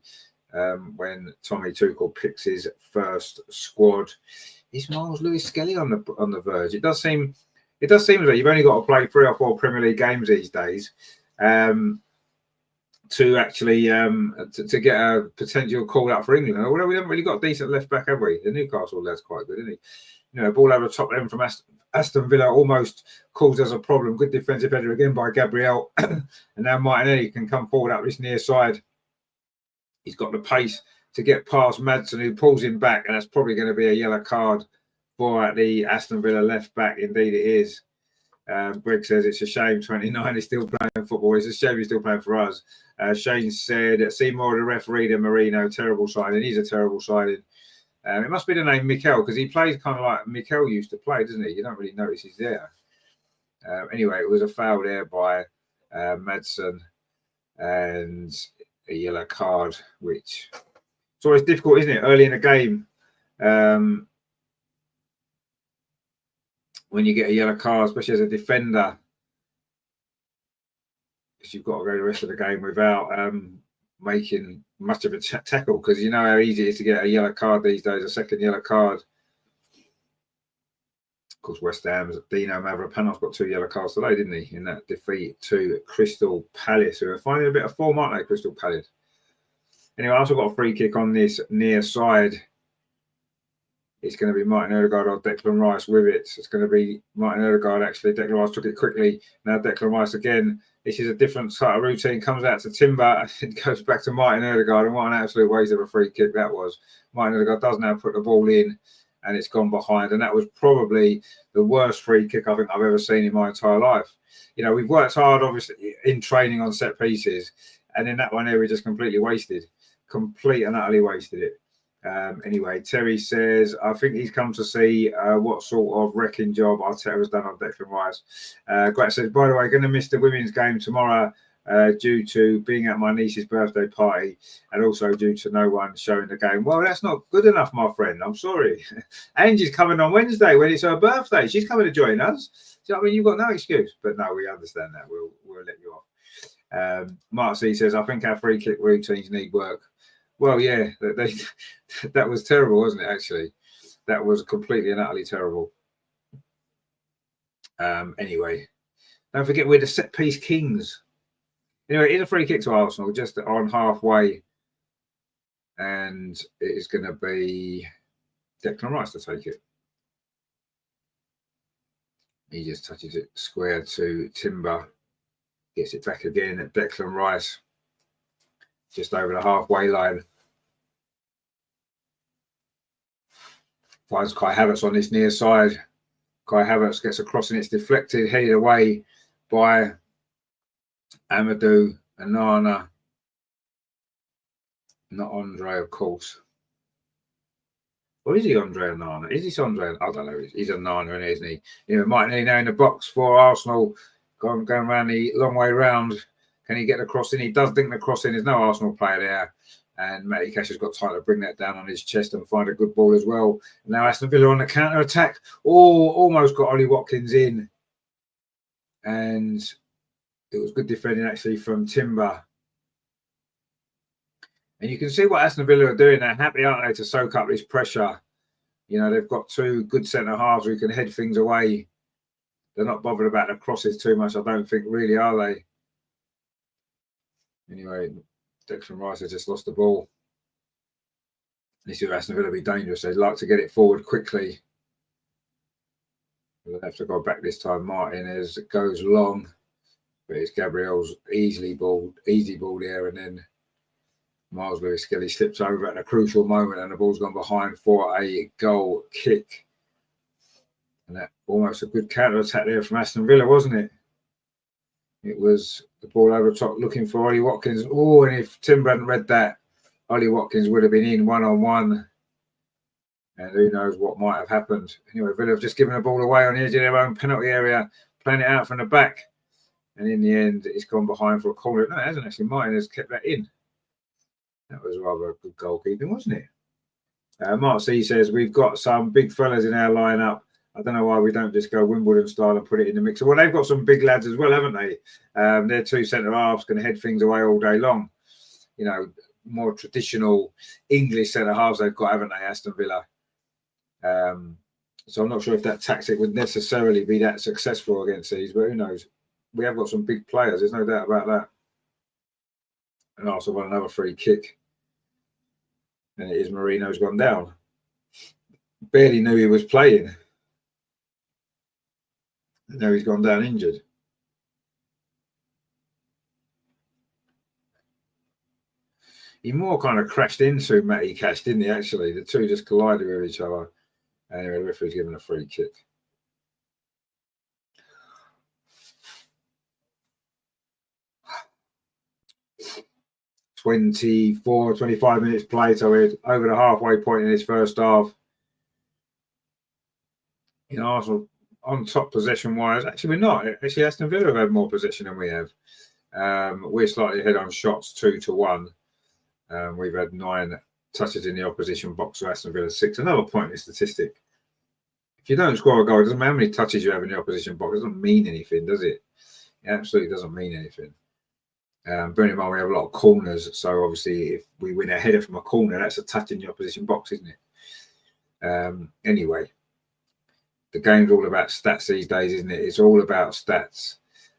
A: When Tommy Tuchel picks his first squad. Is Miles Lewis-Skelly on the verge? It does seem as though you've only got to play 3 or 4 Premier League games these days to actually to get a potential call out for England. Although we haven't really got a decent left back, have we? The Newcastle lad's quite good, isn't he? You know, ball over the top end from Aston Villa almost caused us a problem. Good defensive header again by Gabriel, and now Martinelli can come forward up this near side. He's got the pace to get past Madsen, who pulls him back, and that's probably going to be a yellow card for the Aston Villa left back. Indeed, it is. Greg says it's a shame 29 is still playing football. It's a shame he's still playing for us. Shane said, see more of the referee than Marino. Terrible signing. He's a terrible signing. It must be the name Mikel, because he plays kind of like Mikel used to play, doesn't he? You don't really notice he's there. Anyway, it was a foul there by Madsen and a yellow card, which it's always difficult, isn't it, early in the game, when you get a yellow card, especially as a defender, because you've got to go the rest of the game without making much of a tackle, because you know how easy it is to get a yellow card these days, a second yellow card. Of course, West Ham's Dino Mavropanos got 2 yellow cards today, didn't he, in that defeat to Crystal Palace, who are finding a bit of form, aren't they, Crystal Palace? Anyway, I also got a free kick on this near side. It's going to be Martin Odegaard or Declan Rice with it. It's going to be Martin Odegaard, actually. Declan Rice took it quickly. Now Declan Rice again. This is a different sort of routine. Comes out to Timber. It goes back to Martin Odegaard. And what an absolute waste of a free kick that was. Martin Odegaard does now put the ball in, and it's gone behind. And that was probably the worst free kick I think I've ever seen in my entire life. You know, we've worked hard, obviously, in training on set pieces. And in that one there, we just completely wasted. Complete and utterly wasted it. Anyway, Terry says, I think he's come to see what sort of wrecking job Arteta has done on Declan Rice. Grant says, by the way, going to miss the women's game tomorrow due to being at my niece's birthday party and also due to no one showing the game. Well, that's not good enough, my friend. I'm sorry. Angie's coming on Wednesday when it's her birthday. She's coming to join us. So, I mean, you've got no excuse. But no, we understand that. We'll let you off. Mark C says, I think our free kick routines need work. Well, yeah, that was terrible, wasn't it, actually? That was completely and utterly terrible. Anyway, don't forget we're the set-piece kings. Anyway, it's a free kick to Arsenal, just on halfway. And it is going to be Declan Rice to take it. He just touches it square to Timber. Gets it back again at Declan Rice. Just over the halfway line. Finds Kai Havertz on this near side. Kai Havertz gets a cross and it's deflected, headed away by Amadou Onana. Not Andre, of course. Or is he Andre Onana? Is he Andre? I don't know. He's Onana, isn't he? You know, Martinelli now in the box for Arsenal, going around the long way round. Can he get the cross in? He does think the cross in. There's no Arsenal player there. And Matty Cash has got time to bring that down on his chest and find a good ball as well. And now Aston Villa on the counter attack. Oh, almost got Ollie Watkins in. And it was good defending actually from Timber. And you can see what Aston Villa are doing. They're happy, aren't they, to soak up this pressure. You know, they've got two good centre halves who can head things away. They're not bothered about the crosses too much, I don't think, really, are they? Anyway, Declan Rice has just lost the ball. This is Aston Villa be dangerous. They'd like to get it forward quickly. They'll have to go back this time. Martinez goes long, but it's Gabriel's easy ball there, and then Miles Lewis-Skelly slips over at a crucial moment, and the ball's gone behind for a goal kick. And that almost a good counter attack there from Aston Villa, wasn't it? It was the ball over the top looking for Ollie Watkins. Oh, and if Timber hadn't read that, Ollie Watkins would have been in one-on-one. And who knows what might have happened. Anyway, Villa have just given the ball away on the edge of their own penalty area, playing it out from the back. And in the end, it's gone behind for a corner. No, it hasn't actually. Martinez kept that in. That was rather a good goalkeeping, wasn't it? Mark C says, we've got some big fellas in our lineup. I don't know why we don't just go Wimbledon style and put it in the mixer. Well, they've got some big lads as well, haven't they? Their two centre halves can head things away all day long. You know, more traditional English centre halves they've got, haven't they, Aston Villa? So I'm not sure if that tactic would necessarily be that successful against these, but who knows? We have got some big players. There's no doubt about that. And also won another free kick. And it is Marino's gone down. Barely knew he was playing. And now he's gone down injured. He more kind of crashed into Matty Cash, didn't he, actually? The two just collided with each other. Anyway, the referee's given a free kick. $25 minutes played, so we're over the halfway point in this first half. You know, Arsenal on top possession-wise. Actually, we're not. Actually, Aston Villa have had more possession than we have. We're slightly ahead on shots, 2-1. We've had 9 touches in the opposition box, so Aston Villa 6. Another pointless statistic. If you don't score a goal, it doesn't matter how many touches you have in the opposition box. It doesn't mean anything, does it? It absolutely doesn't mean anything. Bearing in mind, we have a lot of corners, so obviously if we win a header from a corner, that's a touch in the opposition box, isn't it? Anyway, the game's all about stats these days, isn't it? It's all about stats,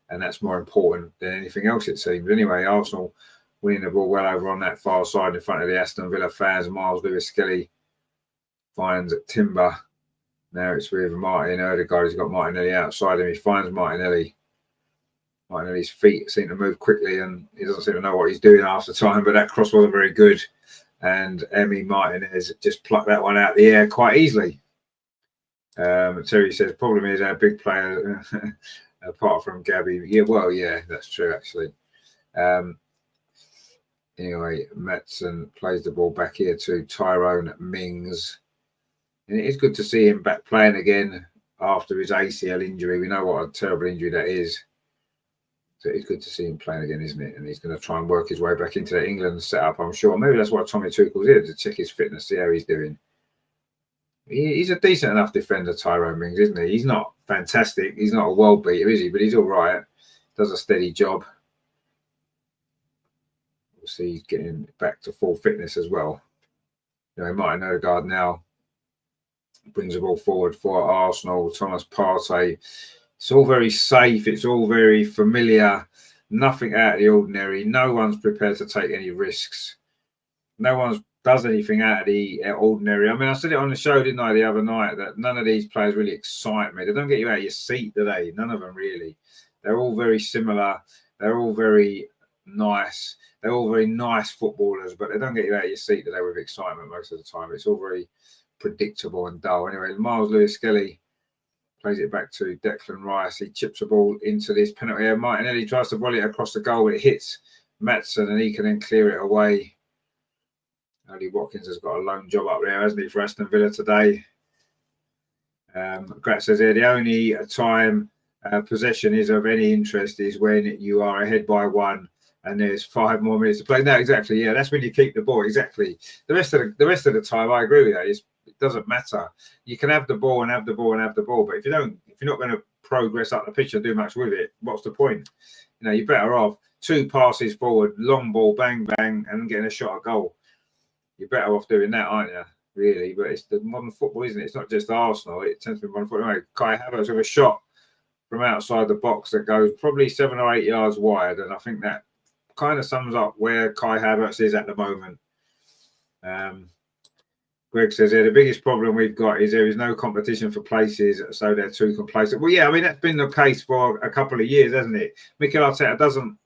A: and that's more important than anything else, it seems. Anyway, Arsenal winning the ball well over on that far side in front of the Aston Villa fans. Miles Lewis-Skelly finds Timber. Now it's with Martin Odegaard. He's got Martinelli outside him. He finds Martinelli. Martinelli's feet seem to move quickly, and he doesn't seem to know what he's doing half the time, but that cross wasn't very good. And Emi Martinez just plucked that one out of the air quite easily. Terry says, problem is our big player, apart from Gabby. Yeah, well, yeah, that's true, actually. Anyway, Matson plays the ball back here to Tyrone Mings. And it is good to see him back playing again after his ACL injury. We know what a terrible injury that is. So it's good to see him playing again, isn't it? And he's going to try and work his way back into the England setup, I'm sure. Maybe that's why Tommy Tuchel's here, to check his fitness, see how he's doing. He's a decent enough defender, Tyrone Mings, isn't he? He's not fantastic. He's not a world beater, is he? But he's all right. Does a steady job. We'll see he's getting back to full fitness as well. You know, Martin Odegaard now brings the ball forward for Arsenal. Thomas Partey. It's all very safe. It's all very familiar. Nothing out of the ordinary. No one's prepared to take any risks. No one does anything out of the ordinary. I mean, I said it on the show, didn't I, the other night, that none of these players really excite me. They don't get you out of your seat, do they? None of them really. They're all very similar. They're all very nice. They're all very nice footballers, but they don't get you out of your seat, do they, with excitement most of the time. It's all very predictable and dull. Anyway, Miles Lewis-Skelly Plays it back to Declan Rice. He chips the ball into this penalty area. Martinelli tries to volley it across the goal. It hits Maatsen and he can then clear it away. Ollie Watkins has got a lone job up there, hasn't he, for Aston Villa today? Grat says here, the only time possession is of any interest is when you are ahead by 1 and there's 5 more minutes to play. No, exactly. Yeah, that's when you keep the ball. Exactly. The rest of the time, I agree with that. It doesn't matter. You can have the ball and have the ball and have the ball, but if you're not going to progress up the pitch and do much with it, what's the point? You know, you're better off 2 passes forward, long ball, bang bang, and getting a shot at goal. You're better off doing that, aren't you? Really, but it's the modern football, isn't it? It's not just Arsenal. It tends to be modern football. Anyway, Kai Havertz with a shot from outside the box that goes probably 7 or 8 yards wide, and I think that kind of sums up where Kai Havertz is at the moment. Greg says here, the biggest problem we've got is there is no competition for places, so they're too complacent. Well, yeah, I mean, that's been the case for a couple of years, hasn't it? Mikel Arteta doesn't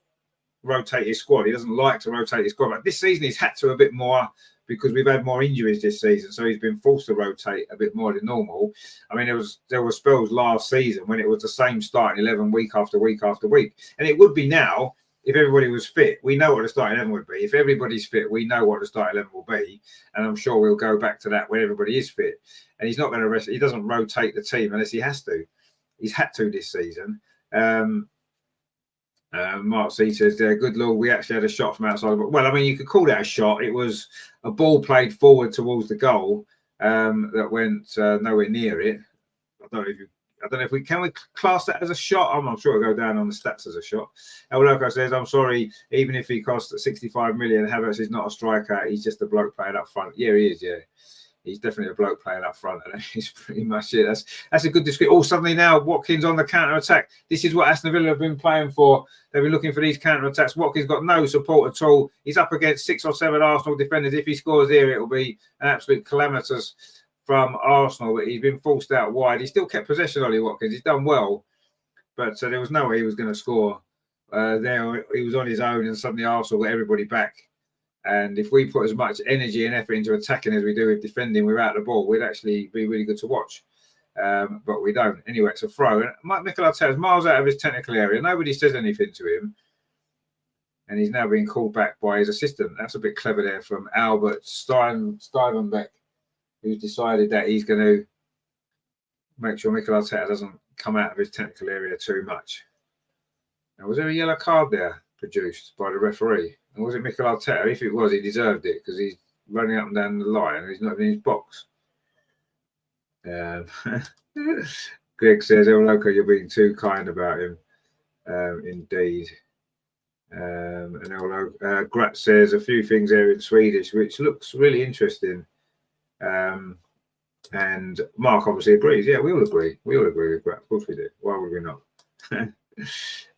A: rotate his squad. He doesn't like to rotate his squad. But this season, he's had to a bit more because we've had more injuries this season, so he's been forced to rotate a bit more than normal. I mean, there were spells last season when it was the same starting 11 week after week after week, and it would be now if everybody was fit. We know what the starting 11 would be. If everybody's fit, we know what the starting 11 will be, and I'm sure we'll go back to that when everybody is fit. And he's not going to rest. He doesn't rotate the team unless he has to. He's had to this season. Mark C says there, good lord, we actually had a shot from outside. Well, I mean, you could call that a shot. It was a ball played forward towards the goal that went nowhere near it. I don't know if we can class that as a shot. I'm not sure it'll go down on the stats as a shot. El Loco says, I'm sorry, even if he cost 65 million, Havertz is not a striker. He's just a bloke playing up front. Yeah, he is. Yeah. He's definitely a bloke playing up front, and he's pretty much it. That's a good description. Oh, suddenly now Watkins on the counter attack. This is what Aston Villa have been playing for. They've been looking for these counter attacks. Watkins got no support at all. He's up against 6 or 7 Arsenal defenders. If he scores here, it will be an absolute calamitous from Arsenal. But he's been forced out wide. He still kept possession, Ollie Watkins. He's done well, but there was no way he was going to score. There he was on his own, and suddenly Arsenal got everybody back. And if we put as much energy and effort into attacking as we do with defending without the ball, we'd actually be really good to watch. But we don't. Anyway, it's a throw. And Mikel Arteta is miles out of his technical area. Nobody says anything to him. And he's now being called back by his assistant. That's a bit clever there from Albert Stuyvenbeck, who's decided that he's going to make sure Mikel Arteta doesn't come out of his technical area too much. Now, was there a yellow card there produced by the referee? And was it Mikel Arteta? If it was, he deserved it because he's running up and down the line and he's not in his box. Greg says, El Loco, you're being too kind about him. Indeed. And El Loco, Grat says a few things there in Swedish, which looks really interesting. And Mark obviously agrees. Yeah, we all agree. We all agree with Grat. Of course we do. Why would we not?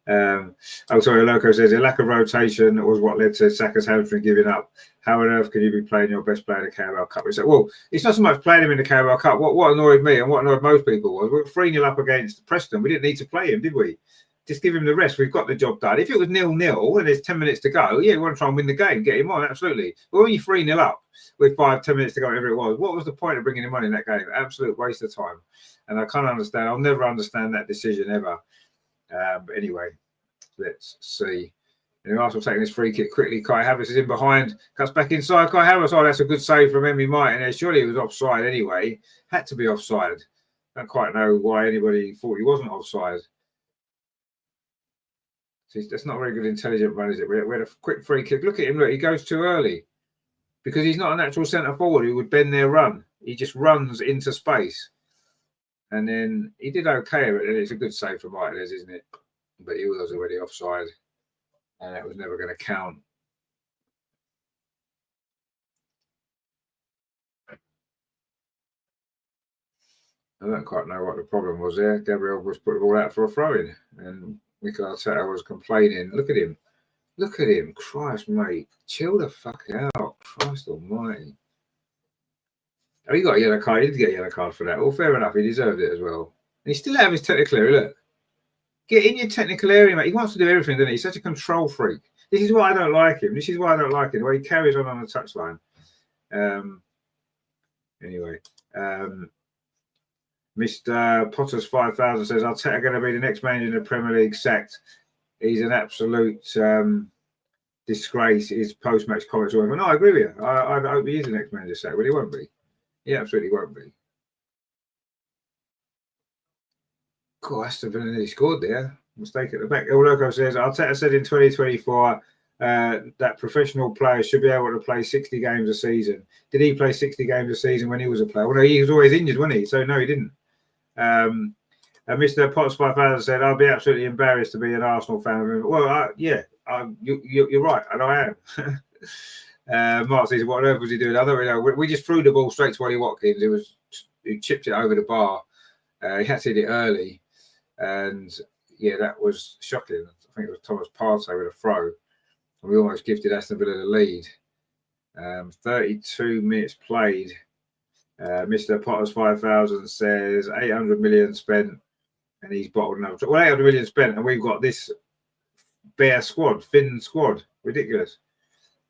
A: Loco says a lack of rotation was what led to Saka's hamstring giving up. How on earth can you be playing your best player in the Carabao Cup? Well, it's not so much playing him in the Carabao Cup. What annoyed me and what annoyed most people was we were 3-0 up against Preston. We didn't need to play him, did we? Just give him the rest. We've got the job done. If it was 0-0 and there's 10 minutes to go, yeah, we want to try and win the game, get him on, absolutely. But when you're 3-0 up with 5-10 minutes to go, whatever it was, what was the point of bringing him on in that game? Absolute waste of time. And I can't understand. I'll never understand that decision ever. But anyway, let's see. And Arsenal taking this free kick quickly. Kai Havertz is in behind, cuts back inside. Kai Havertz, that's a good save from Emmy Martin. Surely he was offside anyway. Had to be offside. Don't quite know why anybody thought he wasn't offside. That's not a very good intelligent run, is it? We had a quick free kick. Look at him. Look, he goes too early because he's not a natural centre forward who would bend their run. He just runs into space. And then he did okay, but it's a good save from Martinez, isn't it? But he was already offside, and that was never going to count. I don't quite know what the problem was there. Gabriel was putting the ball out for a throw-in, and Mikel Arteta was complaining. Look at him. Look at him. Christ, mate. Chill the fuck out. Christ almighty. Oh, he got a yellow card. He did get a yellow card for that. Well, fair enough. He deserved it as well. And he still out of his technical area. Look. Get in your technical area, mate. He wants to do everything, doesn't he? He's such a control freak. This is why I don't like him. This is why I don't like him. The way he carries on the touchline. Anyway. Mr. Potter's 5000 says, Arteta going to be the next manager in the Premier League sacked. He's an absolute disgrace. His post-match comments were, no, I agree with you. I hope he is the next manager sacked, but he won't be. He absolutely won't be. Cool, Aston Villa nearly scored there. Mistake at the back. El Loco says, Arteta said in 2024 that professional players should be able to play 60 games a season. Did he play 60 games a season when he was a player? Well, no, he was always injured, wasn't he? So, no, he didn't. Mr. Potts 5000 said, I'll be absolutely embarrassed to be an Arsenal fan. Well, you're right, and I am. Mark says, what on earth was he doing? I don't know. We just threw the ball straight to Ollie Watkins. He chipped it over the bar. He had to hit it early. And yeah, that was shocking. I think it was Thomas Partey with a throw. And we almost gifted Aston Villa the lead. 32 minutes played. Mr. Potters 5000 says 800 million spent, and he's bottled another. Well, 800 million spent, and we've got this bare squad, thin squad, ridiculous.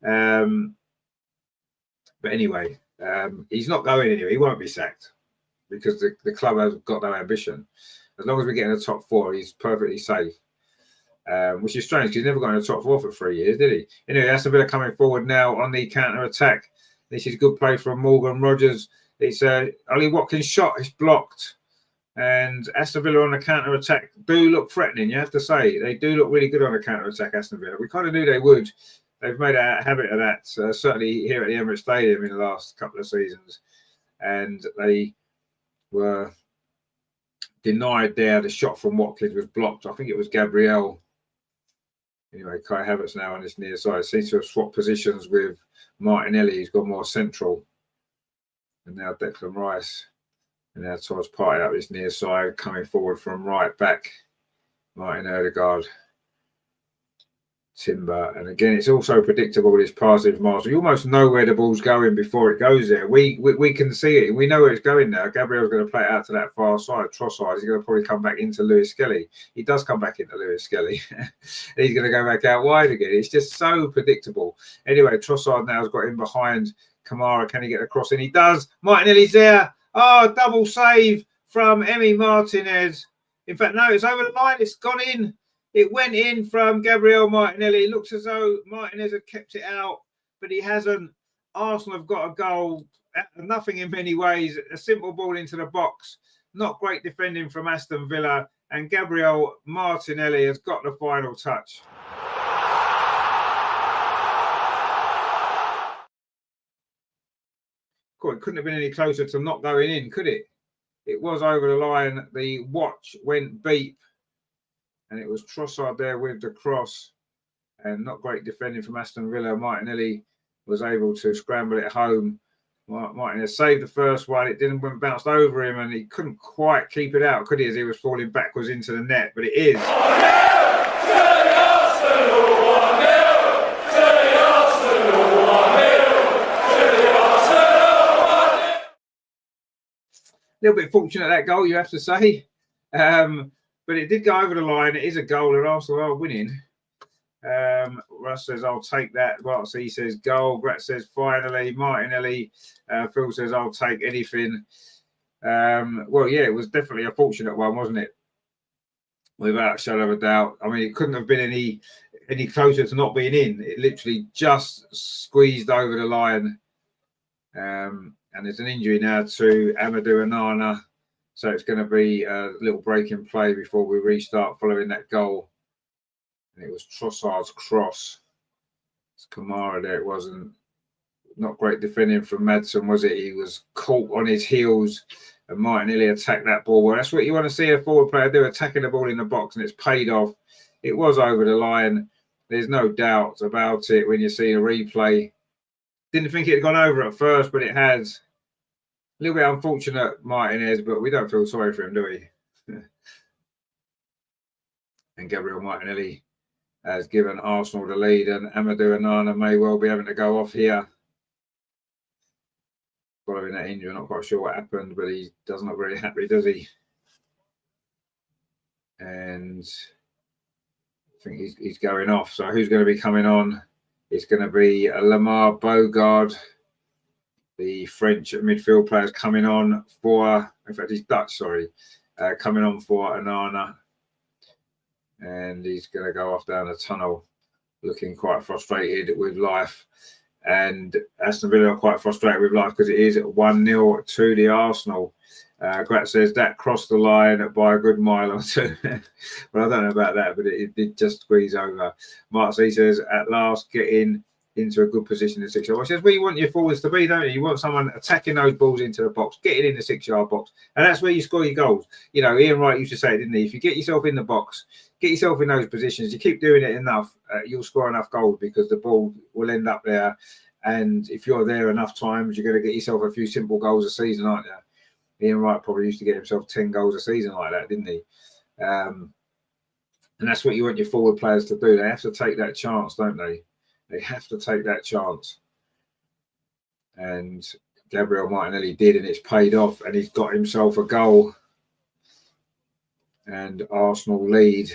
A: But anyway, he's not going anywhere. He won't be sacked because the club has got no ambition. As long as we get in the top four, he's perfectly safe. Which is strange because he's never got in the top four for 3 years, did he? Anyway, Aston Villa coming forward now on the counter attack. This is good play from Morgan Rogers. It's Ollie Watkins' shot is blocked, and Aston Villa on the counter attack do look threatening. You have to say they do look really good on the counter attack. Aston Villa. We kind of knew they would. They've made a habit of that. Certainly here at the Emirates Stadium in the last couple of seasons, and they were denied there. The shot from Watkins was blocked. I think it was Gabriel. Anyway, Kai Havertz now on this near side. Seems to have swapped positions with Martinelli. He's gone more central. And now Declan Rice. And now Thomas Partey up this near side, coming forward from right back. Martin Odegaard. Timber. And again, it's also predictable, this passing from Arsenal. You almost know where the ball's going before it goes there. We can see it. We know where it's going now. Gabriel's going to play it out to that far side. Trossard is going to probably come back into Lewis Skelly. He does come back into Lewis Skelly. He's going to go back out wide again. It's just so predictable. Anyway, Trossard now has got in behind Kamara. Can he get across? And he does. Martinelli's there. Oh, double save from Emi Martinez. In fact, no, it's over the line. It's gone in. It went in from Gabriel Martinelli. It looks as though Martinez had kept it out, but he hasn't. Arsenal have got a goal. Nothing in many ways. A simple ball into the box. Not great defending from Aston Villa. And Gabriel Martinelli has got the final touch. God, it couldn't have been any closer to not going in, could it? It was over the line. The watch went beep. And it was Trossard there with the cross, and not great defending from Aston Villa. Martinelli was able to scramble it home. Martinez saved the first one. It didn't bounce over him, and he couldn't quite keep it out, could he, as he was falling backwards into the net? But it is. A little bit fortunate that goal, you have to say. But it did go over the line. It is a goal, and Arsenal are winning. Russ says, I'll take that. Bartley says, goal. Grat says, finally. Martinelli. Phil says, I'll take anything. Well, yeah, it was definitely a fortunate one, wasn't it? Without a shadow of a doubt. I mean, it couldn't have been any closer to not being in. It literally just squeezed over the line. And there's an injury now to Amadou Onana. So it's going to be a little break in play before we restart following that goal. And it was Trossard's cross. It's Kamara there. It wasn't. Not great defending from Madsen, was it? He was caught on his heels, and Martinelli attacked that ball. Well, that's what you want to see a forward player do, attacking the ball in the box, and it's paid off. It was over the line. There's no doubt about it when you see a replay. Didn't think it had gone over at first, but it has. A little bit unfortunate, Martinez, but we don't feel sorry for him, do we? And Gabriel Martinelli has given Arsenal the lead, and Amadou Onana may well be having to go off here. Following that injury, not quite sure what happened, but he doesn't look very happy, does he? And I think he's going off. So who's going to be coming on? It's going to be Lamar Bogard. the French midfield players coming on for, in fact, he's Dutch, sorry, coming on for Onana. And he's going to go off down the tunnel looking quite frustrated with life. And Aston Villa are quite frustrated with life because it is 1-0 to the Arsenal. Grat says that crossed the line by a good mile or two. Well, I don't know about that, but it did just squeeze over. Mark C says, at last getting into a good position in the 6-yard box. That's where you want your forwards to be, don't you? You want someone attacking those balls into the box, getting in the 6-yard box. And that's where you score your goals. You know, Ian Wright used to say, didn't he? If you get yourself in the box, get yourself in those positions, you keep doing it enough, you'll score enough goals because the ball will end up there. And if you're there enough times, you're going to get yourself a few simple goals a season, aren't you? Ian Wright probably used to get himself 10 goals a season like that, didn't he? And that's what you want your forward players to do. They have to take that chance, don't they? They have to take that chance. And Gabriel Martinelli did, and it's paid off, and he's got himself a goal. And Arsenal lead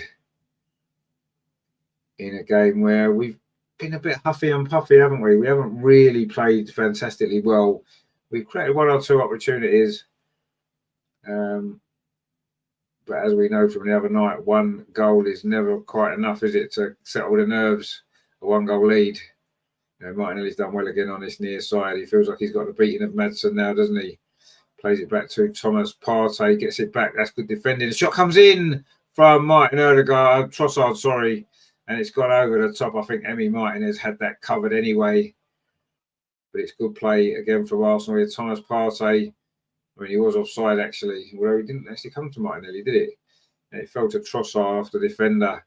A: in a game where we've been a bit huffy and puffy, haven't we? We haven't really played fantastically well. We've created 1 or 2 opportunities. But as we know from the other night, 1 goal is never quite enough, is it, to settle the nerves? A 1-goal lead. You know, Martinelli's done well again on this near side. He feels like he's got the beating of Madsen now, doesn't he? Plays it back to Thomas Partey, gets it back. That's good defending. The shot comes in from Martin Trossard, sorry. And it's gone over the top. I think Emi Martinez had that covered anyway. But it's good play again from Arsenal here. Thomas Partey. I mean, he was offside, actually. Although he didn't actually come to Martinelli, did it? And it fell to Trossard after defender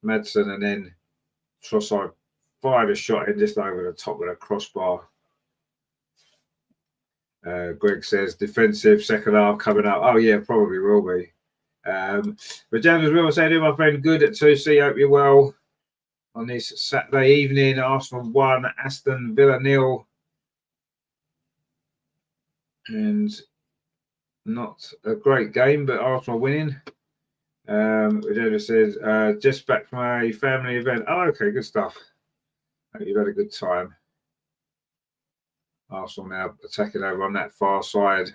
A: Madsen. And then Trossard fired a shot in just over the top of the crossbar. Greg says defensive second half coming up. Oh yeah, probably will be. But James will say to my friend, good to see. Hope you're well on this Saturday evening. Arsenal 1, Aston Villa 0, and not a great game, but Arsenal winning. James says just back from a family event. Oh, okay, good stuff. Hope you've had a good time. Arsenal now attacking over on that far side.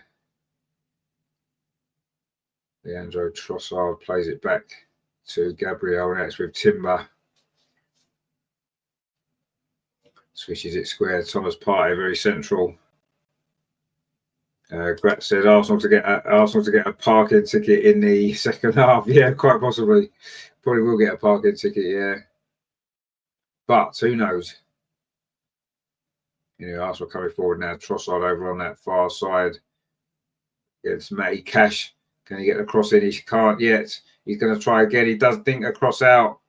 A: Leandro Trossard plays it back to Gabriel. Now it's with Timber. Swishes it square. Thomas Partey very central. Grat says Arsenal to get a parking ticket in the second half. Yeah, quite possibly. Probably will get a parking ticket. Yeah, but who knows? You know, Arsenal coming forward now. Trossard over on that far side against Matty Cash. Can he get the cross in? He can't yet. He's going to try again. He does think a cross out.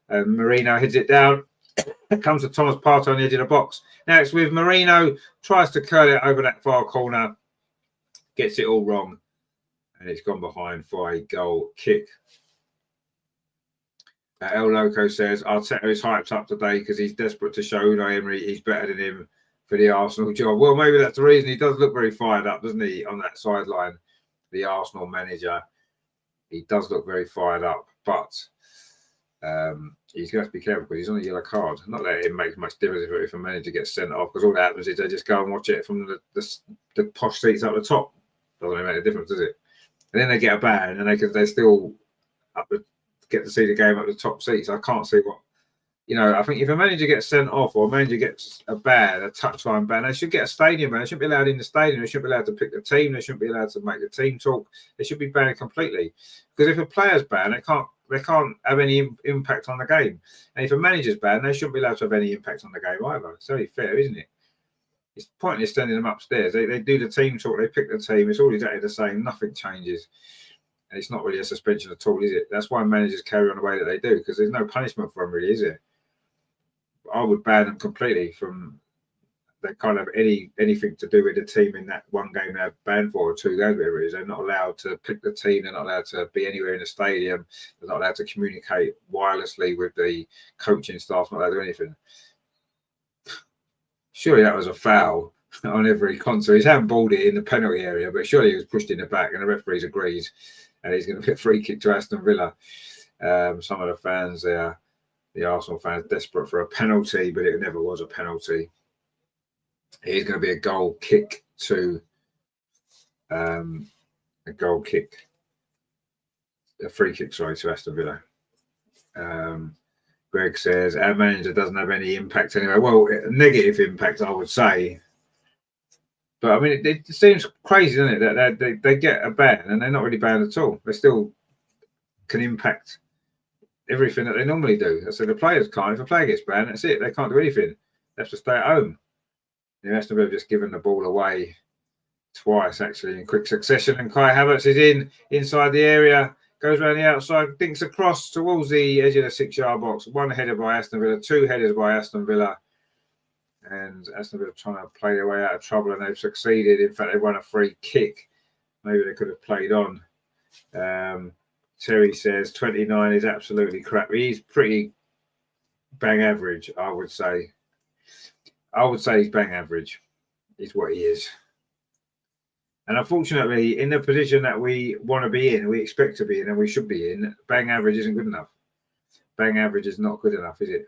A: Marino hits it down. It comes to Thomas Partey on the edge of the box. Now it's with Marino. Tries to curl it over that far corner. Gets it all wrong. And it's gone behind for a goal kick. El Loco says, Arteta is hyped up today because he's desperate to show Unai Emery he's better than him for the Arsenal job. Well, maybe that's the reason. He does look very fired up, doesn't he, on that sideline? The Arsenal manager, he does look very fired up, but he's going to have to be careful because he's on a yellow card. Not that it makes much difference if a manager gets sent off, because all that happens is they just go and watch it from the posh seats up the top. Doesn't really make a difference, does it? And then they get a ban, and they still get to see the game at the top seats. I can't see what. You know, I think if a manager gets sent off or a manager gets a ban, a touchline ban, they should get a stadium ban. They shouldn't be allowed in the stadium. They shouldn't be allowed to pick the team. They shouldn't be allowed to make the team talk. They should be banned completely. Because if a player's banned, they can't have any impact on the game. And if a manager's banned, they shouldn't be allowed to have any impact on the game either. It's only fair, isn't it? It's pointless sending them upstairs. They do the team talk. They pick the team. It's all exactly the same. Nothing changes. And it's not really a suspension at all, is it? That's why managers carry on the way that they do, because there's no punishment for them, really, is there? I would ban them completely from that kind of anything to do with the team in that one game they're banned for, or 2 games, whatever it is. They're not allowed to pick the team. They're not allowed to be anywhere in the stadium. They're not allowed to communicate wirelessly with the coaching staff. Not allowed to do anything. Surely that was a foul on every concert. He's handballed it in the penalty area, but surely he was pushed in the back, and the referees agrees, and he's going to get a free kick to Aston Villa. Some of the fans there. The Arsenal fans desperate for a penalty, but it never was a penalty. It is going to be a goal kick to a free kick, sorry, to Aston Villa. Greg says our manager doesn't have any impact anyway. Well, negative impact, I would say. But I mean, it seems crazy, doesn't it, that they get a ban and they're not really banned at all. They still can impact everything that they normally do. So the players can't. If a player gets banned, that's it. They can't do anything. They have to stay at home. Aston Villa have just given the ball away twice, actually, in quick succession. And Kai Havertz is inside the area, goes around the outside, dinks across towards the edge of the 6-yard box. One header by Aston Villa, 2 headers by Aston Villa. And Aston Villa trying to play their way out of trouble, and they've succeeded. In fact, they've won a free kick. Maybe they could have played on. Terry says 29 is absolutely crap. He's pretty bang average, I would say. I would say he's bang average, is what he is. And unfortunately, in the position that we want to be in, we expect to be in, and we should be in, bang average isn't good enough. Bang average is not good enough, is it?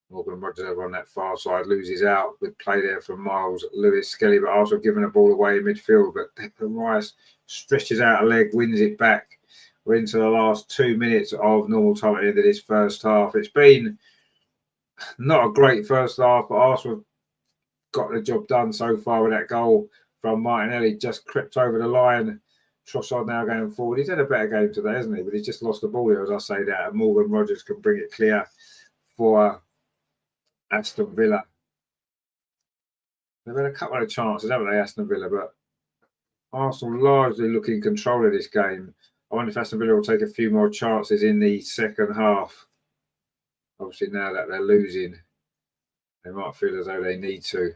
A: Morgan Rogers over on that far side loses out with play there from Miles Lewis Skelly, but also giving the ball away in midfield. But Declan Rice stretches out a leg, wins it back. We're into the last 2 minutes of normal time at the end of this first half. It's been not a great first half, but Arsenal got the job done so far with that goal from Martinelli. Just crept over the line. Trossard now going forward. He's had a better game today, hasn't he? But he's just lost the ball here, as I say that. And Morgan Rogers can bring it clear for Aston Villa. They've had a couple of chances, haven't they, Aston Villa? But Arsenal largely look in control of this game. I wonder if Aston Villa will take a few more chances in the second half. Obviously, now that they're losing, they might feel as though they need to.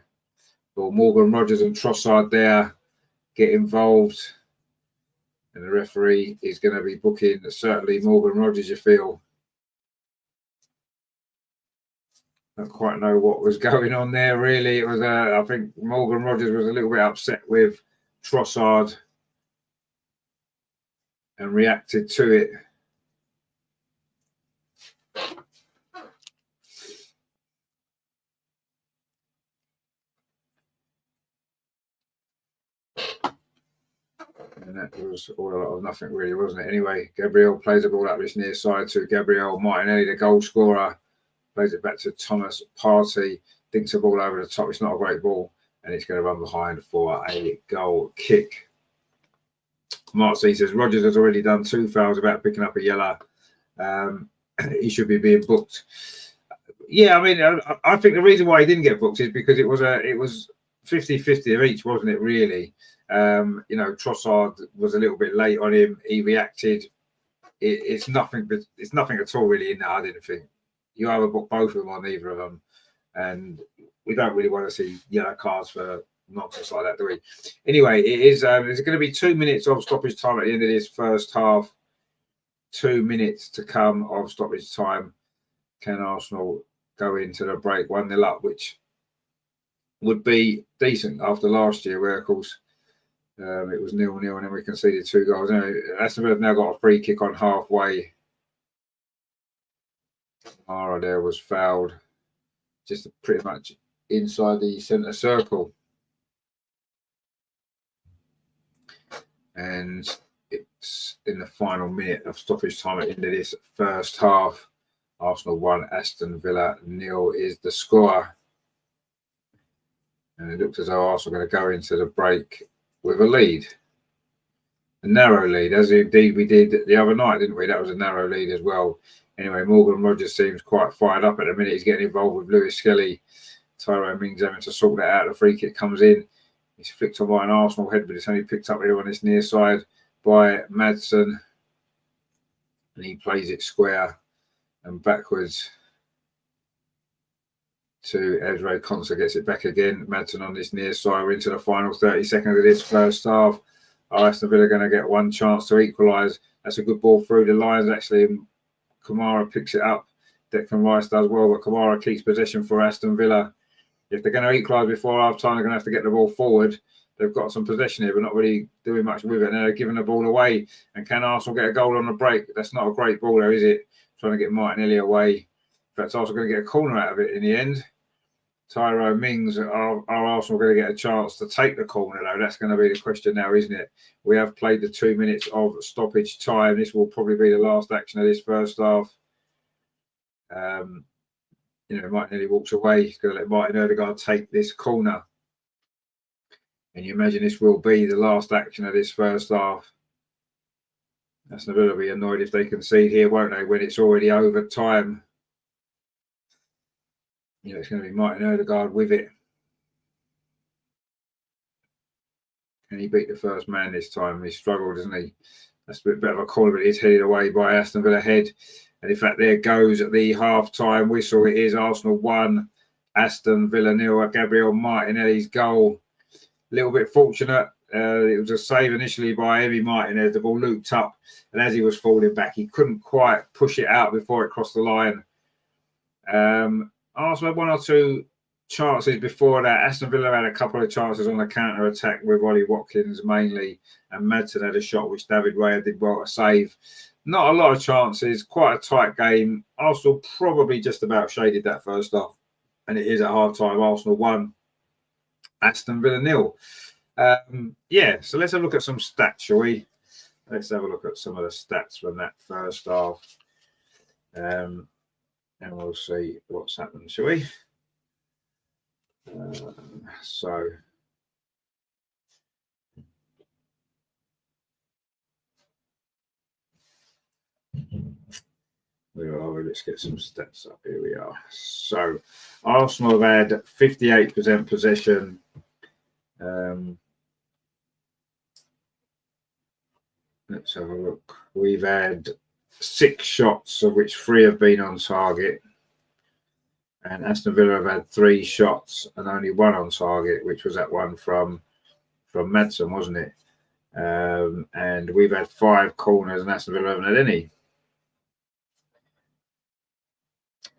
A: Well, Morgan Rogers and Trossard there get involved. And the referee is going to be booking, certainly Morgan Rogers, you feel. Don't quite know what was going on there, really. It was, I think Morgan Rogers was a little bit upset with Trossard and reacted to it. And that was all a lot of nothing, really, wasn't it? Anyway, Gabriel plays the ball up this near side to Gabriel Martinelli, the goal scorer. Plays it back to Thomas Partey. Dinks the ball over the top. It's not a great ball. And it's going to run behind for a goal kick. Mark C says, Rogers has already done 2 fouls about picking up a yellow. He should be being booked. Yeah, I mean, I think the reason why he didn't get booked is because it was 50-50 of each, wasn't it, really? Trossard was a little bit late on him. He reacted. It's nothing at all, really, in that, I didn't think. You either book both of them or neither of them. And we don't really want to see yellow cards for nonsense like that, do we? Anyway, there's going to be 2 minutes of stoppage time at the end of this first half. 2 minutes to come of stoppage time. Can Arsenal go into the break 1-0 up, which would be decent after last year, where, of course, it was 0-0 and then we conceded 2 goals. Aston Villa have now got a free kick on halfway. Mara there was fouled just pretty much inside the centre circle. And it's in the final minute of stoppage time at the end of this first half. Arsenal 1, Aston Villa 0 is the score. And it looks as though Arsenal are going to go into the break with a lead. A narrow lead, as indeed we did the other night, didn't we? That was a narrow lead as well. Anyway, Morgan Rogers seems quite fired up at the minute. He's getting involved with Lewis Skelly. Tyrone Mings having to sort that out. The free kick comes in. He's flicked on by an Arsenal head, but it's only picked up here on this near side by Madsen. And he plays it square and backwards to Ezra Konsa, gets it back again. Madsen on this near side. We're into the final 30 seconds of this first half. Aston Villa are going to get one chance to equalise. That's a good ball through the lines, actually. Kamara picks it up. Declan Rice does well, but Kamara keeps possession for Aston Villa. If they're going to equalise before half-time, they're going to have to get the ball forward. They've got some possession here, but not really doing much with it. Now they're giving the ball away. And can Arsenal get a goal on the break? That's not a great ball there, is it? Trying to get Martinelli away. In fact, Arsenal going to get a corner out of it in the end. Tyrone Mings, are Arsenal going to get a chance to take the corner, though? That's going to be the question now, isn't it? We have played the 2 minutes of stoppage time. This will probably be the last action of this first half. Martinelli walks away. He's going to let Martin Ødegaard take this corner. And you imagine this will be the last action of this first half. Aston Villa will be annoyed if they concede here, won't they, when it's already over time. It's going to be Martin Ødegaard with it. And he beat the first man this time. He struggled, isn't he? That's a bit of a corner, but it is headed away by Aston Villa head. And in fact, there goes the half-time whistle. It is Arsenal 1, Aston Villa 0. Gabriel Martinelli's goal. A little bit fortunate. It was a save initially by Emi Martinez. The ball looped up, and as he was falling back, he couldn't quite push it out before it crossed the line. Arsenal had one or two chances before that. Aston Villa had a couple of chances on the counter-attack with Ollie Watkins mainly, and Madsen had a shot which David Raya did well to save. Not a lot of chances, quite a tight game. Arsenal probably just about shaded that first half, and it is at half-time. Arsenal 1, Aston Villa 0. So let's have a look at some stats, shall we? Let's have a look at some of the stats from that first half. And we'll see what's happened, shall we? Where are we? Let's get some stats up. Here we are. So Arsenal have had 58% possession. Let's have a look. We've had 6 shots, of which 3 have been on target. And Aston Villa have had 3 shots and only 1 on target, which was that one from Madsen, wasn't it? And we've had 5 corners and Aston Villa haven't had any.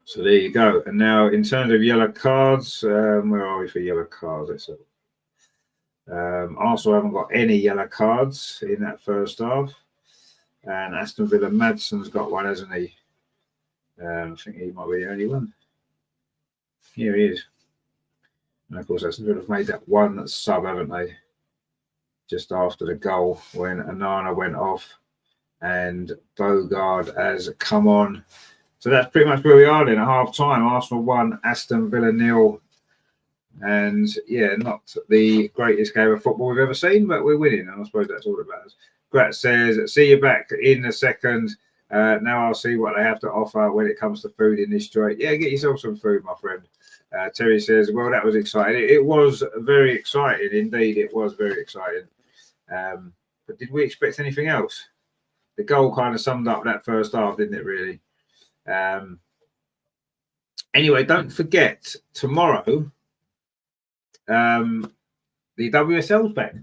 A: So there you go. And now in terms of yellow cards, where are we for yellow cards? Let's have Arsenal haven't got any yellow cards in that first half. And Aston Villa, Madsen's got one, hasn't he? I think he might be the only one. Here he is. And of course, Aston Villa have made that one sub, haven't they? Just after the goal when Anana went off and Bogard has come on. So that's pretty much where we are then at half time. Arsenal 1, Aston Villa 0. And yeah, not the greatest game of football we've ever seen, but we're winning. And I suppose that's all that matters. Grat says, see you back in a second. Now I'll see what they have to offer when it comes to food in this joint. Yeah, get yourself some food, my friend. Terry says, well, that was exciting. It was very exciting. Indeed, it was very exciting. But did we expect anything else? The goal kind of summed up that first half, didn't it, really? Anyway, don't forget, tomorrow, the WSL's back.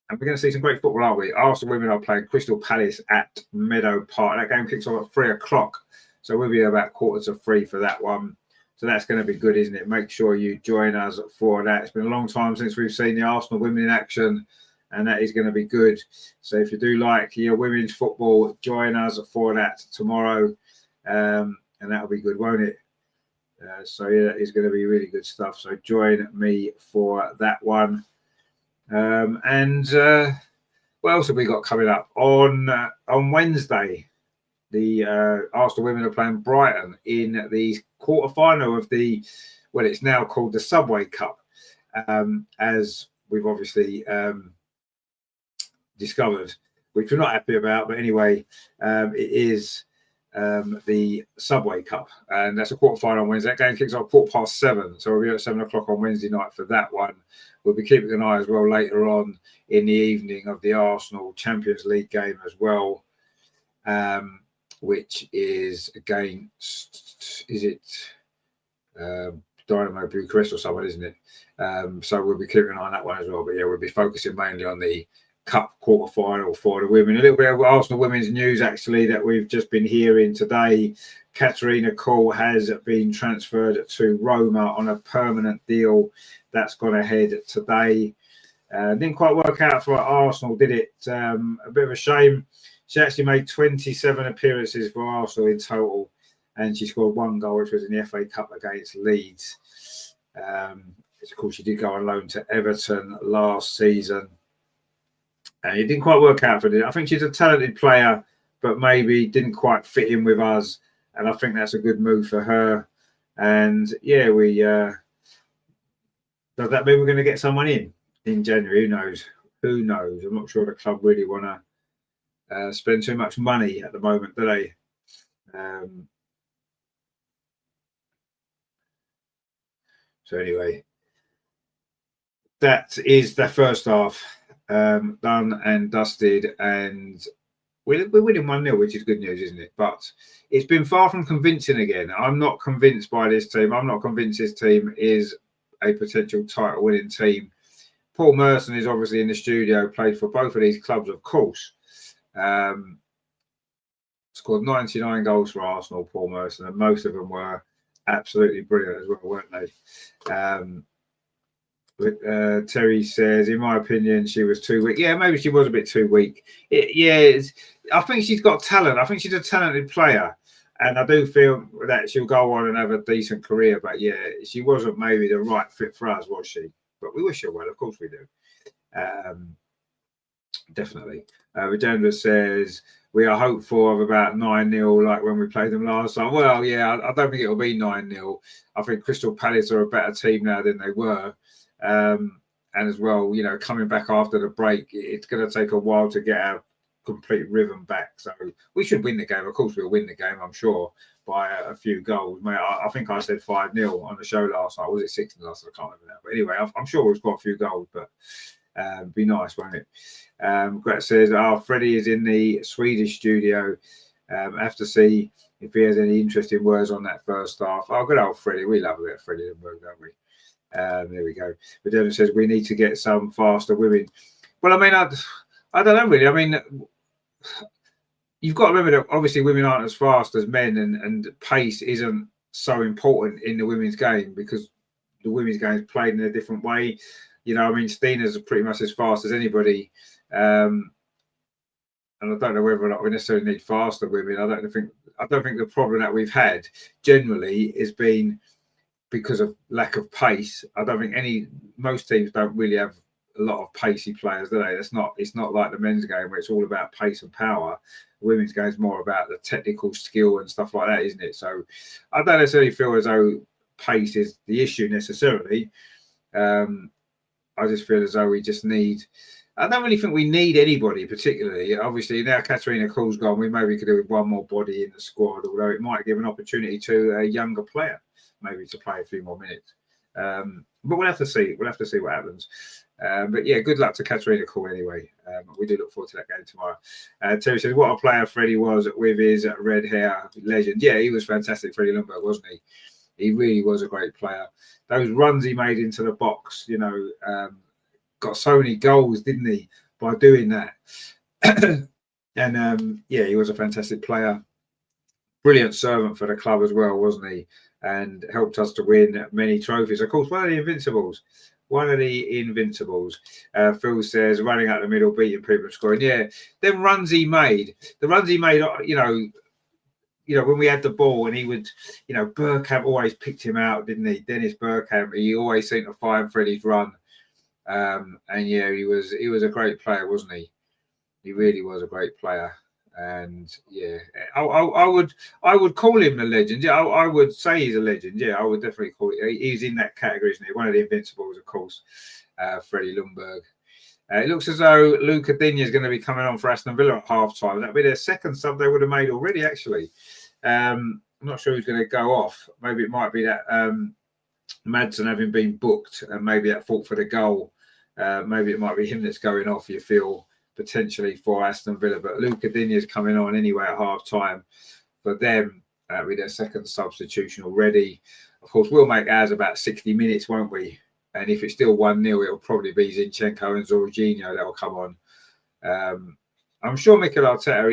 A: And we're going to see some great football, aren't we? Arsenal women are playing Crystal Palace at Meadow Park. That game kicks off at 3 o'clock. So we'll be about 2:45 for that one. So that's going to be good, isn't it? Make sure you join us for that. It's been a long time since we've seen the Arsenal women in action, and that is going to be good. So if you do like your women's football, join us for that tomorrow. And that'll be good, won't it? So yeah, that is going to be really good stuff. So join me for that one. What else have we got coming up on Wednesday? The Arsenal women are playing Brighton in the quarter-final of it's now called the Subway Cup, as we've obviously discovered, which we're not happy about. But anyway, it is the Subway Cup, and that's a quarter-final on Wednesday. That game kicks off 7:15, so we'll be at 7 o'clock on Wednesday night for that one. We'll be keeping an eye as well later on in the evening of the Arsenal Champions League game as well, which is against, Dynamo Bucharest or someone, isn't it? So we'll be keeping an eye on that one as well. But yeah, we'll be focusing mainly on the Cup quarter-final for the women. A little bit of Arsenal women's news, actually, that we've just been hearing today. Katarina Kohl has been transferred to Roma on a permanent deal. That's gone ahead today. Didn't quite work out for Arsenal, did it? A bit of a shame. She actually made 27 appearances for Arsenal in total, and she scored 1 goal, which was in the FA Cup against Leeds. Of course, she did go on loan to Everton last season. And it didn't quite work out for her. I think she's a talented player, but maybe didn't quite fit in with us. And I think that's a good move for her. And yeah, does that mean we're going to get someone in January? Who knows? Who knows? I'm not sure the club really want to spend too much money at the moment, do they? So anyway, that is the first half done and dusted, and we're winning 1-0, which is good news, isn't it? But it's been far from convincing again. I'm not convinced by this team. I'm not convinced this team is a potential title-winning team. Paul Merson is obviously in the studio, played for both of these clubs, of course. Scored 99 goals for Arsenal, Paul Merson, and most of them were absolutely brilliant as well, weren't they? Terry says, in my opinion, she was too weak. Yeah, maybe she was a bit too weak. I think she's got talent. I think she's a talented player. And I do feel that she'll go on and have a decent career. But yeah, she wasn't maybe the right fit for us, was she? But we wish her well. Of course we do. Definitely. Regenda says, we are hopeful of about 9-0, like when we played them last time. Well, yeah, I don't think it'll be 9-0. I think Crystal Palace are a better team now than they were. And as well, you know, coming back after the break, it's going to take a while to get our complete rhythm back. So we should win the game. Of course, we'll win the game, I'm sure, by a few goals. Mate, I think I said 5-0 on the show last night. Was it 6 last night? I can't remember now. But anyway, I'm sure we'll score a few goals, but be nice, won't it? Gret says, Freddie is in the Swedish studio. Have to see if he has any interesting words on that first half. Oh, good old Freddie. We love a bit of Freddie, don't we? There we go. But Devon says we need to get some faster women. Well, I mean, I don't know really. I mean, you've got to remember that obviously women aren't as fast as men, and pace isn't so important in the women's game because the women's game is played in a different way. You know, I mean, Stina's pretty much as fast as anybody. And I don't know whether or not we necessarily need faster women. I don't think the problem that we've had generally has been because of lack of pace. I don't think most teams don't really have a lot of pacey players, do they? It's not like the men's game where it's all about pace and power. The women's game is more about the technical skill and stuff like that, isn't it? So I don't necessarily feel as though pace is the issue necessarily. I just feel as though we just need. I don't really think we need anybody particularly. Obviously, now Katarina Kuhl's gone, we maybe could do with one more body in the squad, although it might give an opportunity to a younger player, maybe to play a few more minutes. But we'll have to see. We'll have to see what happens. But yeah, good luck to Katarina Kuhl anyway. We do look forward to that game tomorrow. Terry says, what a player Freddie was with his red hair, legend. Yeah, he was fantastic, Freddie Lundberg, wasn't he? He really was a great player. Those runs he made into the box, you know, got so many goals, didn't he, by doing that? And yeah, he was a fantastic player. Brilliant servant for the club as well, wasn't he? And helped us to win many trophies. Of course, one of the Invincibles. Phil says, running out the middle, beating people and scoring. Yeah, them runs he made, you know, when we had the ball and he would, you know, Bergkamp always picked him out, didn't he? Dennis Bergkamp, he always seemed to find Freddie's run. And yeah, he was a great player, wasn't he? He really was a great player. And yeah, I would call him a legend. Yeah, I would say he's a legend. Yeah, I would definitely call it. He's in that category, isn't he? One of the Invincibles, of course, Freddie Lundberg. It looks as though Luca Digne is going to be coming on for Aston Villa at half time. That'd be their second sub they would have made already, actually. I'm not sure who's going to go off. Maybe it might be that Madsen having been booked and maybe at fault for the goal. Maybe it might be him that's going off, you feel, potentially for Aston Villa. But Luca Digne is coming on anyway at half time for them with their second substitution already. Of course, we'll make ours about 60 minutes, won't we? And if it's still 1-0, it'll probably be Zinchenko and Jorginho that will come on. I'm sure Mikel Arteta,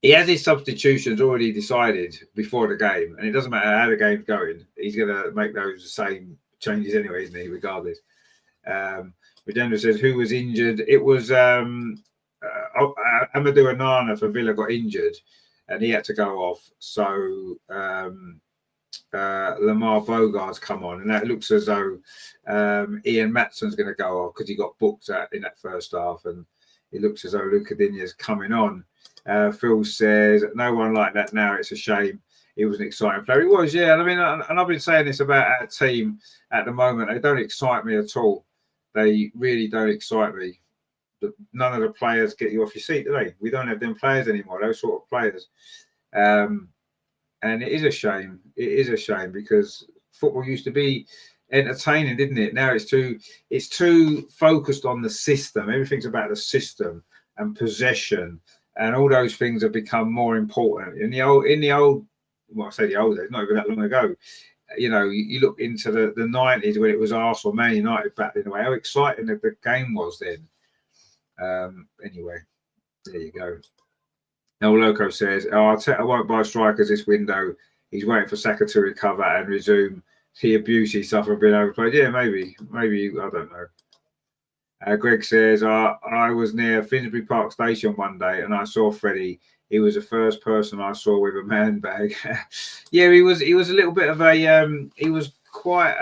A: he has his substitutions already decided before the game. And it doesn't matter how the game's going. He's going to make those same changes anyway, isn't he, regardless. Redendo says, who was injured? It was Amadou Onana for Villa got injured and he had to go off. So Lamar Bogart's come on, and that looks as though Ian Matson's going to go off because he got booked in that first half, and it looks as though Luca Digne's coming on. Phil says, no one like that now. It's a shame. He was an exciting player. He was, yeah. And I mean, and I've been saying this about our team at the moment. They don't excite me at all. They really don't excite me. None of the players get you off your seat, do they? We don't have them players anymore, those sort of players. And it is a shame. It is a shame because football used to be entertaining, didn't it? Now it's too focused on the system. Everything's about the system and possession, and all those things have become more important. In the old, well, I say the old days, not even that long ago. You know, you look into the 90s when it was Arsenal, Man United battling away. How exciting the game was then. Anyway, there you go. El Loco says, Arteta won't buy strikers this window. He's waiting for Saka to recover and resume the abuse he suffered being overplayed. Yeah, maybe, I don't know. Greg says, I was near Finsbury Park Station one day and I saw Freddie. He was the first person I saw with a man bag. Yeah, he was a little bit of a he was quite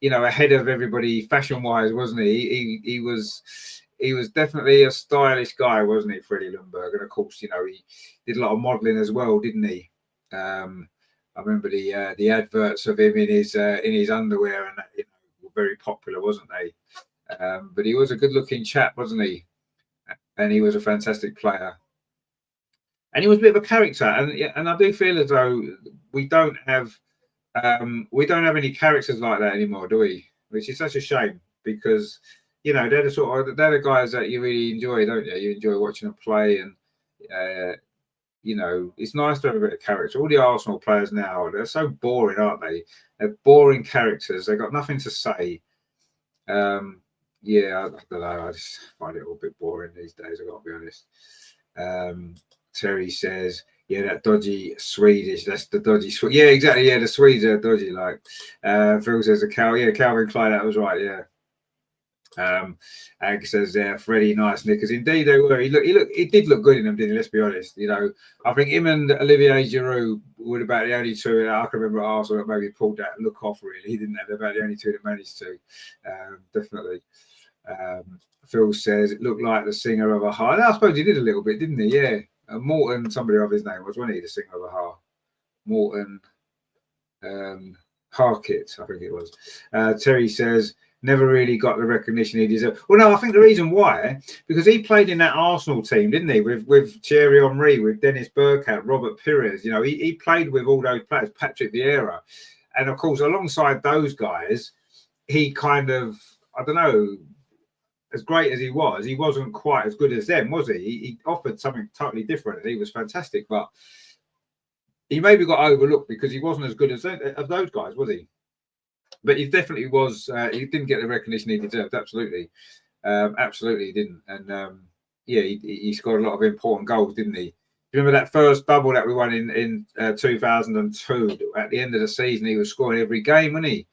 A: ahead of everybody fashion wise, wasn't he? He was definitely a stylish guy, wasn't he, Freddie Ljungberg? And of course, he did a lot of modelling as well, didn't he? I remember the adverts of him in his underwear, and were very popular, wasn't they? But he was a good-looking chap, wasn't he? And he was a fantastic player. And he was a bit of a character, and I do feel as though we don't have any characters like that anymore, do we? Which is such a shame because they're the guys that you really enjoy, don't you? You enjoy watching them play, and it's nice to have a bit of character. All the Arsenal players now, they're so boring, aren't they? They're boring characters. They've got nothing to say. I don't know. I just find it all a bit boring these days. I've got to be honest. Terry says, yeah, that dodgy Swedish. That's the dodgy Swede. Yeah, exactly. Yeah, the Swedes are dodgy. Like Phil says, Calvin Klein. That was right. Yeah. Ag says, Freddie, nice knickers. Indeed, they were. He did look good in them, didn't he? Let's be honest. I think him and Olivier Giroud were about the only two that I can remember at Arsenal that maybe pulled that look off. Really, he didn't have about the only two that managed to. Definitely. Phil says it looked like the singer of a heart. I suppose he did a little bit, didn't he? Yeah. Morton, somebody of his name wasn't he? The singer of a heart. Morton Harkett, I think it was. Terry says, never really got the recognition he deserved. Well, no, I think the reason why, because he played in that Arsenal team, didn't he? With Thierry Henry, with Dennis Bergkamp, Robert Pires. He played with all those players, Patrick Vieira. And of course, alongside those guys, he kind of, I don't know, as great as he wasn't quite as good as them, was he? He offered something totally different, and he was fantastic. But he maybe got overlooked because he wasn't as good as those guys, was he? But he definitely was. He didn't get the recognition he deserved. Absolutely, absolutely he didn't. And he scored a lot of important goals, didn't he? Remember that first double that we won in 2002? At the end of the season, he was scoring every game, wasn't he?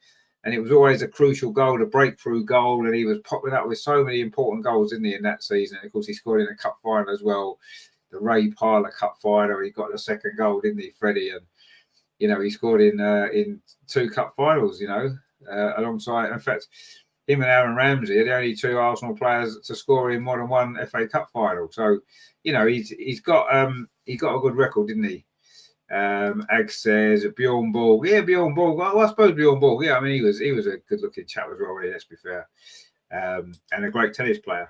A: And it was always a crucial goal, a breakthrough goal, and he was popping up with so many important goals, didn't he, in that season? And of course, he scored in a cup final as well, the Ray Parlour Cup final. He got the second goal, didn't he, Freddie? And he scored in 2 cup finals. Alongside, in fact, him and Aaron Ramsey are the only 2 Arsenal players to score in more than 1 FA Cup final. So, he's got a good record, didn't he? Ag says Bjorn Borg. Yeah, Bjorn Borg. Well, I suppose Bjorn Borg. Yeah, I mean, he was a good-looking chap as well, really, let's be fair. And a great tennis player.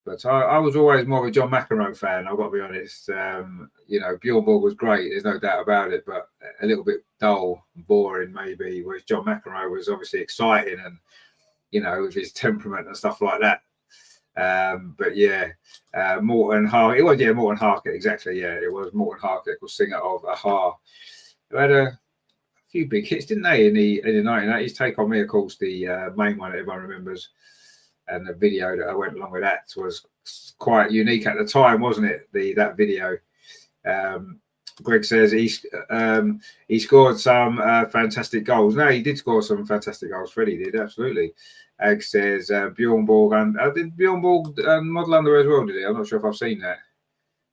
A: But I was always more of a John McEnroe fan, I've got to be honest. Bjorn Borg was great, there's no doubt about it, but a little bit dull and boring maybe, whereas John McEnroe was obviously exciting and, with his temperament and stuff like that. Morton Harkett. It was, Morton Harkett, exactly. Yeah, it was Morton Harkett, singer of Aha. Who had a few big hits, didn't they, in the 1980s? Take On Me, of course, the main one that everyone remembers. And the video that I went along with that was quite unique at the time, wasn't it? That video. Greg says he scored some fantastic goals. No, he did score some fantastic goals. Freddie did, absolutely. Ag says Bjorn Borg, and did Bjorn Borg model underwear as well, did he? I'm not sure if I've seen that.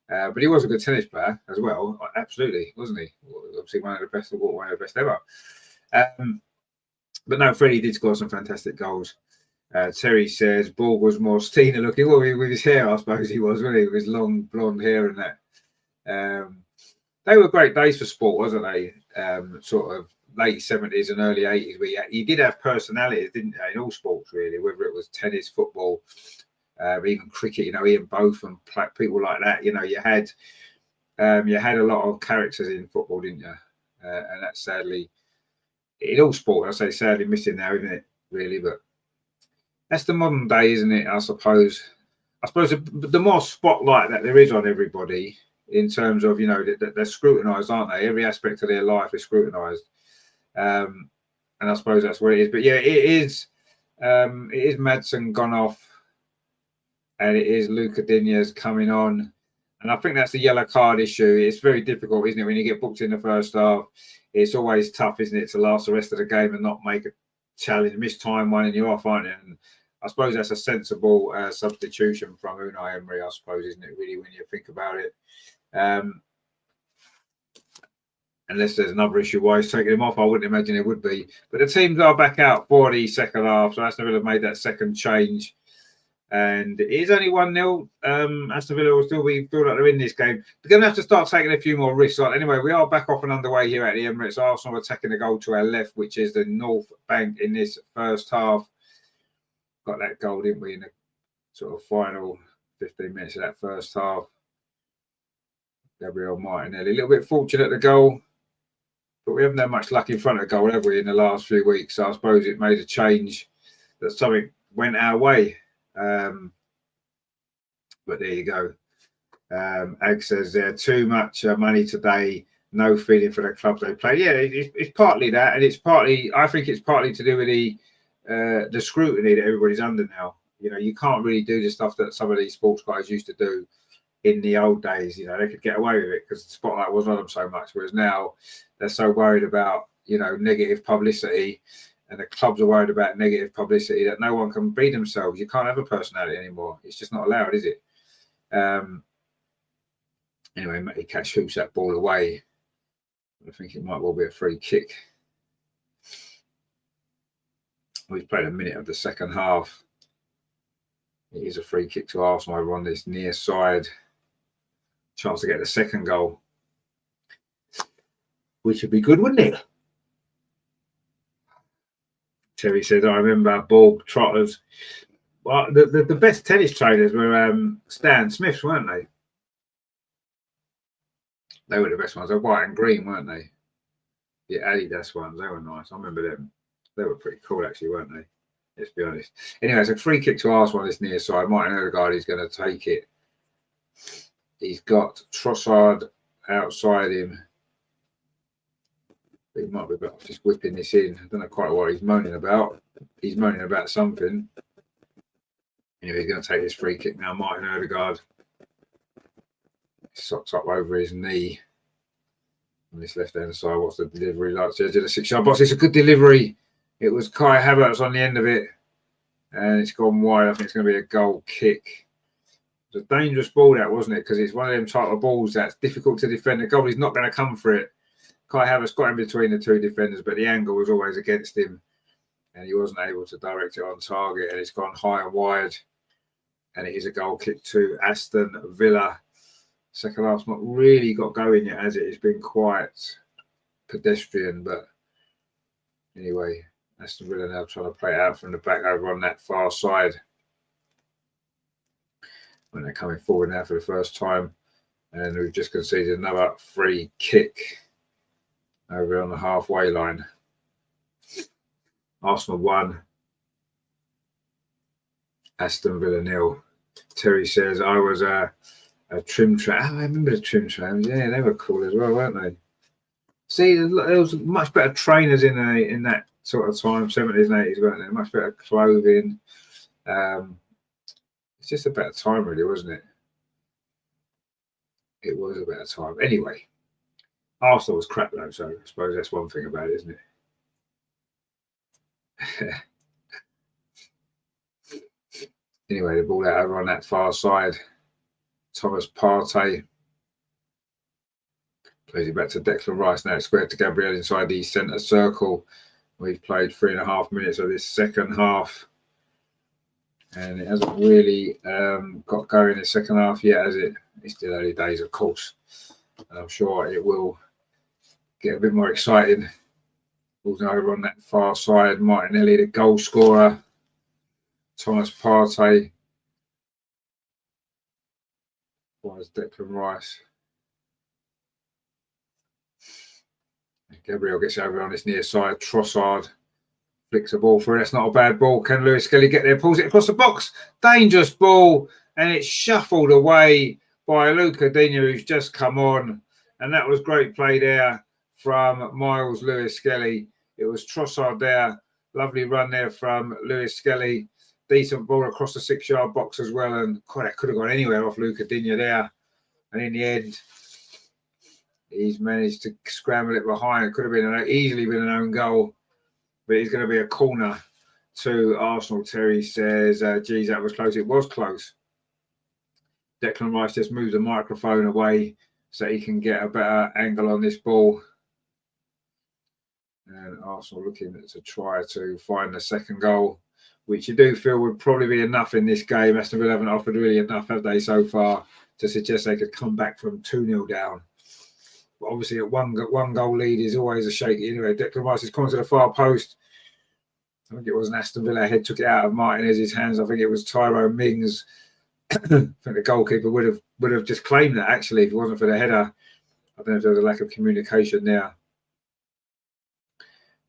A: But he was a good tennis player as well, absolutely, wasn't he? Obviously one of the best ever. But no, Freddie did score some fantastic goals. Terry says Borg was more Stina looking. Well, with his hair, I suppose he was, wasn't he? With his long blonde hair and that. They were great days for sport, wasn't they? Sort of late 70s and early 80s. You did have personalities, didn't you, in all sports, really, whether it was tennis, football, even cricket, Ian Both and people like that. You had a lot of characters in football, didn't you? And that's sadly, in all sport, I say sadly missing now, isn't it, really? But that's the modern day, isn't it? I suppose the more spotlight that there is on everybody, in terms of, they're scrutinised, aren't they? Every aspect of their life is scrutinised. And I suppose that's what it is. But yeah, it is Madsen gone off, and it is Luca Digne's coming on. And I think that's the yellow card issue. It's very difficult, isn't it? When you get booked in the first half, it's always tough, isn't it, to last the rest of the game and not make a challenge, miss time one, and you're off, aren't you? And I suppose that's a sensible substitution from Unai Emery, I suppose, isn't it, really, when you think about it? Unless there's another issue why he's taking him off, I wouldn't imagine it would be. But the teams are back out for the second half, so Aston Villa have made that second change. And it is only 1-0. Aston Villa will still feel like they're in this game. They're going to have to start taking a few more risks. Anyway, we are back off and underway here at the Emirates. Arsenal attacking the goal to our left, which is the North Bank in this first half. Got that goal, didn't we, in the sort of final 15 minutes of that first half. Gabriel Martinelli, a little bit fortunate at the goal, but we haven't had much luck in front of the goal, have we, in the last few weeks? So I suppose it made a change that something went our way. But there you go. Ag says there too much money today, no feeling for the clubs they play. Yeah, it's partly that, and I think it's partly to do with the scrutiny that everybody's under now. You can't really do the stuff that some of these sports guys used to do in the old days. They could get away with it because the spotlight was on them so much, whereas now they're so worried about negative publicity, and the clubs are worried about negative publicity, that no one can be themselves. You can't have a personality anymore. It's just not allowed, is it? Anyway, Matty Cash hoops that ball away. I think it might well be a free kick. We've played a minute of the second half. It is a free kick to Arsenal over on this near side. Chance to get the second goal, which would be good, wouldn't it? Terry says, I remember Borg trotters. Well, the best tennis trainers were Stan Smiths, weren't they? They were the best ones. They're white and green, weren't they? The Adidas ones, they were nice. I remember them. They were pretty cool, actually, weren't they? Let's be honest. Anyway, it's a free kick to Arsenal on this near side. Martin Odegaard is going to take it. He's got Trossard outside him. He might be better just whipping this in. I don't know quite what he's moaning about. He's moaning about something. Anyway, he's going to take this free kick now. Martin Odegaard. Socks up over his knee. On this left-hand side, what's the delivery like? So the 6-yard box. It's a good delivery. It was Kai Havertz on the end of it. And it's gone wide. I think it's going to be a goal kick. It was a dangerous ball, that, wasn't it? Because it's one of them type of balls that's difficult to defend. The goalie's not going to come for it. Kai Havertz got in between the two defenders, but the angle was always against him. And he wasn't able to direct it on target. And it's gone high and wide. And it is a goal kick to Aston Villa. Second half's not really got going yet, has it? It's been quite pedestrian, but anyway, Aston Villa now trying to play it out from the back over on that far side. When they're coming forward now for the first time. And we've just conceded another free kick over on the halfway line. Arsenal 1. Aston Villa 0. Terry says, I was a trim tram. I remember the trim trams. Yeah, they were cool as well, weren't they? See, there was much better trainers in that sort of time, 70s and 80s, weren't there? Much better clothing. It's just a better time, really, wasn't it? It was a better time. Anyway, Arsenal was crap, though, so I suppose that's one thing about it, isn't it? Anyway, the ball out over on that far side. Thomas Partey Plays it back to Declan Rice now. Squared to Gabriel inside the centre circle. We've played 3.5 minutes of this second half. And it hasn't really got going in the second half yet, has it? It's still early days, of course. And I'm sure it will get a bit more exciting. Balls over on that far side. Martinelli, the goal scorer. Thomas Partey. Why is Declan Rice? Gabriel gets over on this near side. Trossard flicks the ball through. That's not a bad ball. Can Lewis Skelly get there? Pulls it across the box. Dangerous ball. And it's shuffled away by Luca Digne, who's just come on. And that was great play there from Miles Lewis Skelly. It was Trossard there. Lovely run there from Lewis Skelly. Decent ball across the 6-yard box as well. And that could have gone anywhere off Luca Digne there. And in the end, he's managed to scramble it behind. It could have been easily been an own goal. But it's going to be a corner to Arsenal. Terry says, geez, that was close. It was close. Declan Rice just moved the microphone away so he can get a better angle on this ball. And Arsenal looking to try to find the second goal, which you do feel would probably be enough in this game. Aston Villa haven't offered really enough, have they, so far, to suggest they could come back from 2-0 down. But obviously, a one goal lead is always a shaky. Anyway, Declan Rice has come to the far post. I think it was an Aston Villa head, took it out of Martinez's hands. I think it was Tyrone Mings. I think the goalkeeper would have just claimed that, actually, if it wasn't for the header. I don't know if there was a lack of communication there.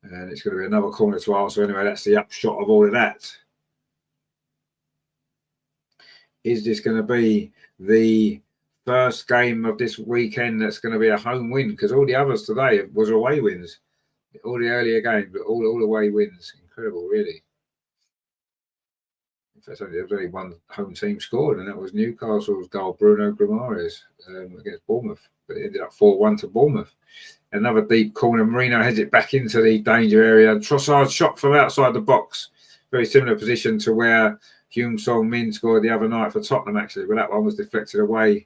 A: And it's going to be another corner to Arsenal. Anyway, that's the upshot of all of that. Is this going to be the first game of this weekend that's going to be a home win? Because all the others today was away wins. All the earlier games, but all away wins. Incredible, really. In fact, there was only one home team scored, and that was Newcastle's goal, Bruno Guimaraes, against Bournemouth. But it ended up 4-1 to Bournemouth. Another deep corner. Marino heads it back into the danger area. Trossard shot from outside the box. Very similar position to where Heung Song Min scored the other night for Tottenham, actually, but that one was deflected away.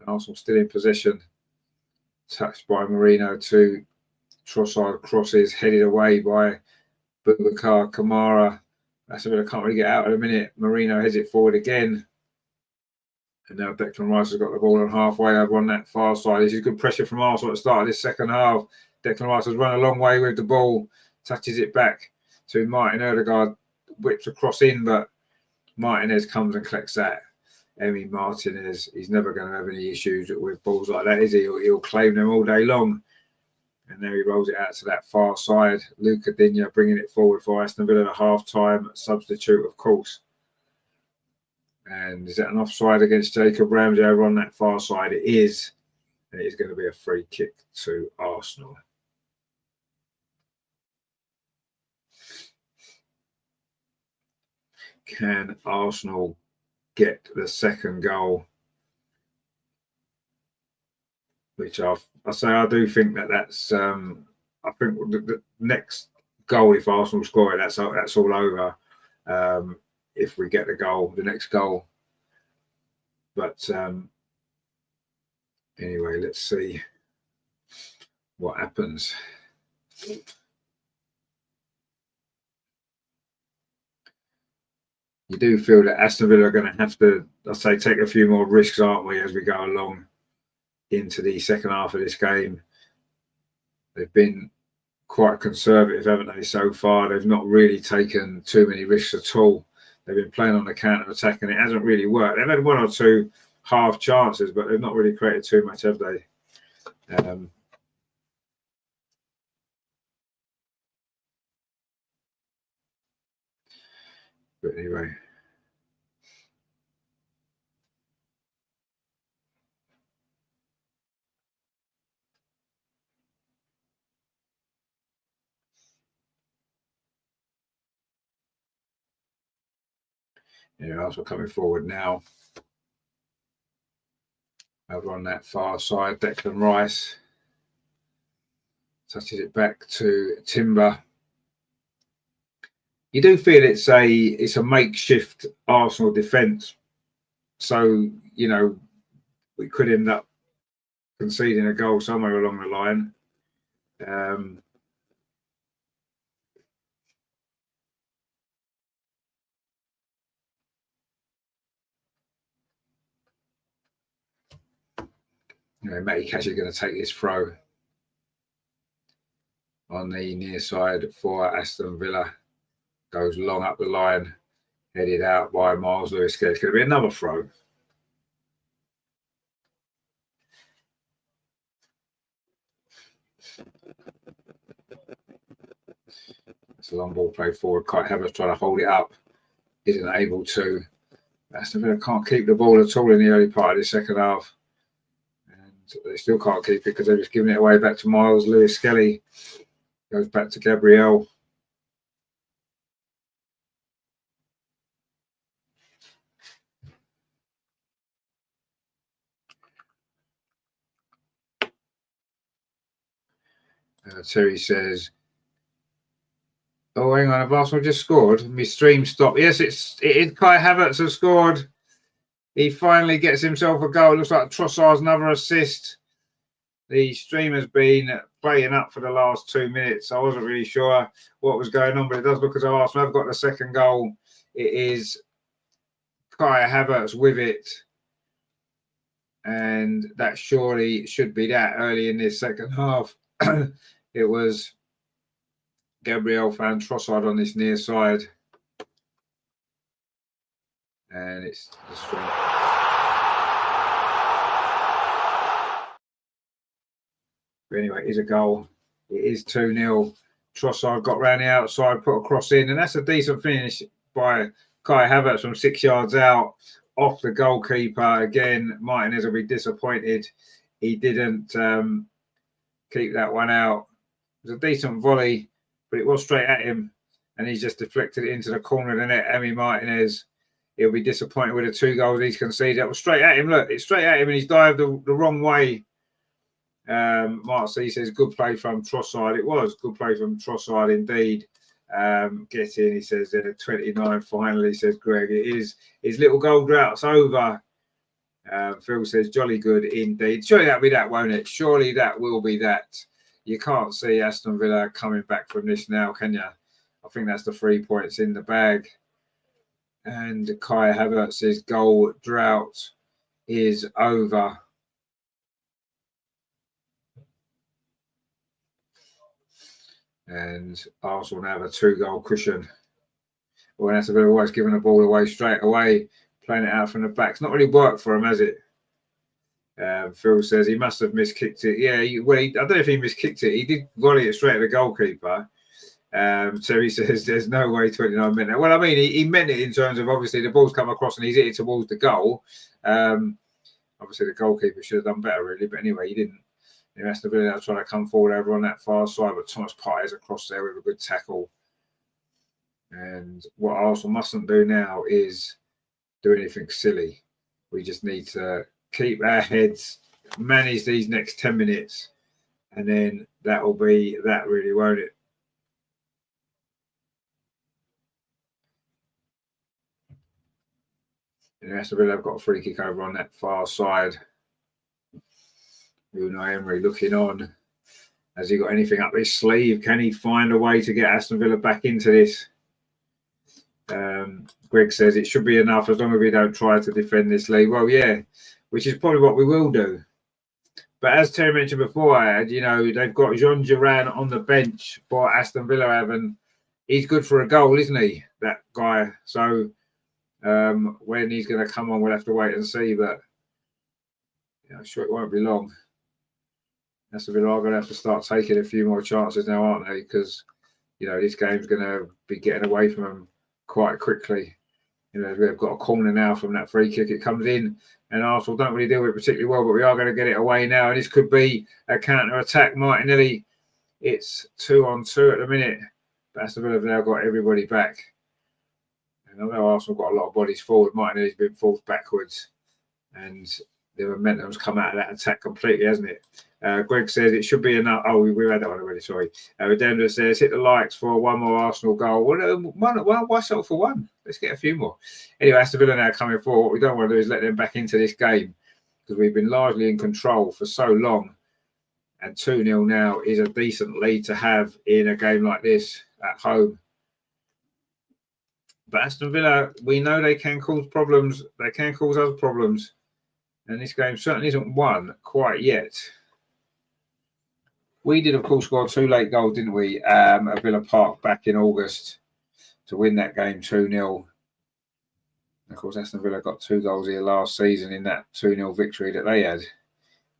A: Arsenal still in possession. Touched by Marino to Trossard, crosses headed away by Boubacar Kamara. That's a bit I can't really get out in a minute. Marino heads it forward again. And now Declan Rice has got the ball on halfway over on that far side. This is good pressure from Arsenal at the start of this second half. Declan Rice has run a long way with the ball. Touches it back to Martin Odegaard. Whips across in, but Martinez comes and collects that. Emi Martinez, he's never going to have any issues with balls like that, is he? He'll claim them all day long. And there he rolls it out to that far side. Luca Digne bringing it forward for Aston Villa, a half-time substitute, of course. And is that an offside against Jacob Ramsey over on that far side? It is. And it is going to be a free kick to Arsenal. Can Arsenal get the second goal? Which I do think that's I think the next goal, if Arsenal score it, that's all over. If we get the next goal. But anyway, let's see what happens. You do feel that Aston Villa are going to have to, take a few more risks, aren't we, as we go along into the second half of this game. They've been quite conservative, haven't they, so far? They've not really taken too many risks at all. They've been playing on the counter-attack, and it hasn't really worked. They've had one or two half chances, but they've not really created too much, have they? But anyway. Arsenal coming forward now. Over on that far side, Declan Rice touches it back to Timber. You do feel it's a makeshift Arsenal defence. So, we could end up conceding a goal somewhere along the line. Matty Cash is going to take this throw on the near side for Aston Villa. Goes long up the line, headed out by Miles Lewis. It's going to be another throw. It's a long ball played forward. Kai Havertz trying to hold it up. Isn't able to. Aston Villa can't keep the ball at all in the early part of the second half. And they still can't keep it because they're just giving it away back to Miles Lewis. Skelly goes back to Gabriel. Terry says, "Oh, hang on, have Arsenal just scored? My stream stopped." Yes, it is. Kai Havertz has scored. He finally gets himself a goal. It looks like Trossard's another assist. The stream has been playing up for the last 2 minutes. I wasn't really sure what was going on, but it does look as though Arsenal have got the second goal. It is Kai Havertz with it. And that surely should be that early in this second half. It was Gabriel found Trossard on this near side. And it's the stream. But anyway, it is a goal. It is 2-0. Trossard got round the outside, put a cross in, and that's a decent finish by Kai Havertz from 6 yards out, off the goalkeeper. Again, Martinez will be disappointed. He didn't keep that one out. It was a decent volley, but it was straight at him, and he's just deflected it into the corner of the net. Emi Martinez, he'll be disappointed with the 2 goals he's conceded. That was straight at him. Look, it's straight at him, and he's dived the wrong way. Mark C says, good play from Trossard. It was good play from Trossard indeed. Get in, he says, then at 29 finally, says Greg. It is his little goal drought's over. Phil says, jolly good indeed. Surely that'll be that, won't it? Surely that will be that. You can't see Aston Villa coming back from this now, can you? I think that's the 3 points in the bag. And Kai Havertz's goal drought is over. And Arsenal now have a 2-goal cushion. Well, Aston Villa always giving the ball away straight away, playing it out from the back. It's not really worked for him, has it? Phil says he must have miskicked it. Yeah, I don't know if he miskicked it. He did volley it straight at the goalkeeper. Terry says there's no way 29 meant that. Well, I mean, he meant it in terms of obviously the ball's come across and he's hit it towards the goal. Obviously, the goalkeeper should have done better, really. But anyway, he didn't. Aston Villa now trying to come forward over on that far side, but Thomas Partey is across there with a good tackle. And what Arsenal mustn't do now is do anything silly. We just need to keep our heads, manage these next 10 minutes, and then that will be that, really, won't it? And Aston Villa have got a free kick over on that far side. Unai Emery looking on. Has he got anything up his sleeve? Can he find a way to get Aston Villa back into this? Greg says it should be enough as long as we don't try to defend this lead. Well, yeah, which is probably what we will do. But as Terry mentioned before, they've got Jean Duran on the bench for Aston Villa, and he's good for a goal, isn't he, that guy? So when he's going to come on, we'll have to wait and see. But I'm sure it won't be long. Aston Villa are going to have to start taking a few more chances now, aren't they? Because, this game's going to be getting away from them quite quickly. We've got a corner now from that free kick. It comes in, and Arsenal don't really deal with it particularly well, but we are going to get it away now. And this could be a counter-attack. Martinelli, it's 2-on-2 at the minute. But Aston Villa have now got everybody back. And I know Arsenal got a lot of bodies forward. Martinelli's been forced backwards. And the momentum's come out of that attack completely, hasn't it? Greg says it should be enough. Oh, we've had that one already, sorry. Redemptor says, hit the likes for one more Arsenal goal. Well, why settle for one? Let's get a few more. Anyway, Aston Villa now coming forward. What we don't want to do is let them back into this game. because we've been largely in control for so long. And 2-0 now is a decent lead to have in a game like this at home. But Aston Villa, we know they can cause problems. They can cause other problems. And this game certainly isn't won quite yet. We did, of course, score 2 late goals, didn't we, at Villa Park back in August to win that game 2-0. Of course, Aston Villa got 2 goals here last season in that 2-0 victory that they had.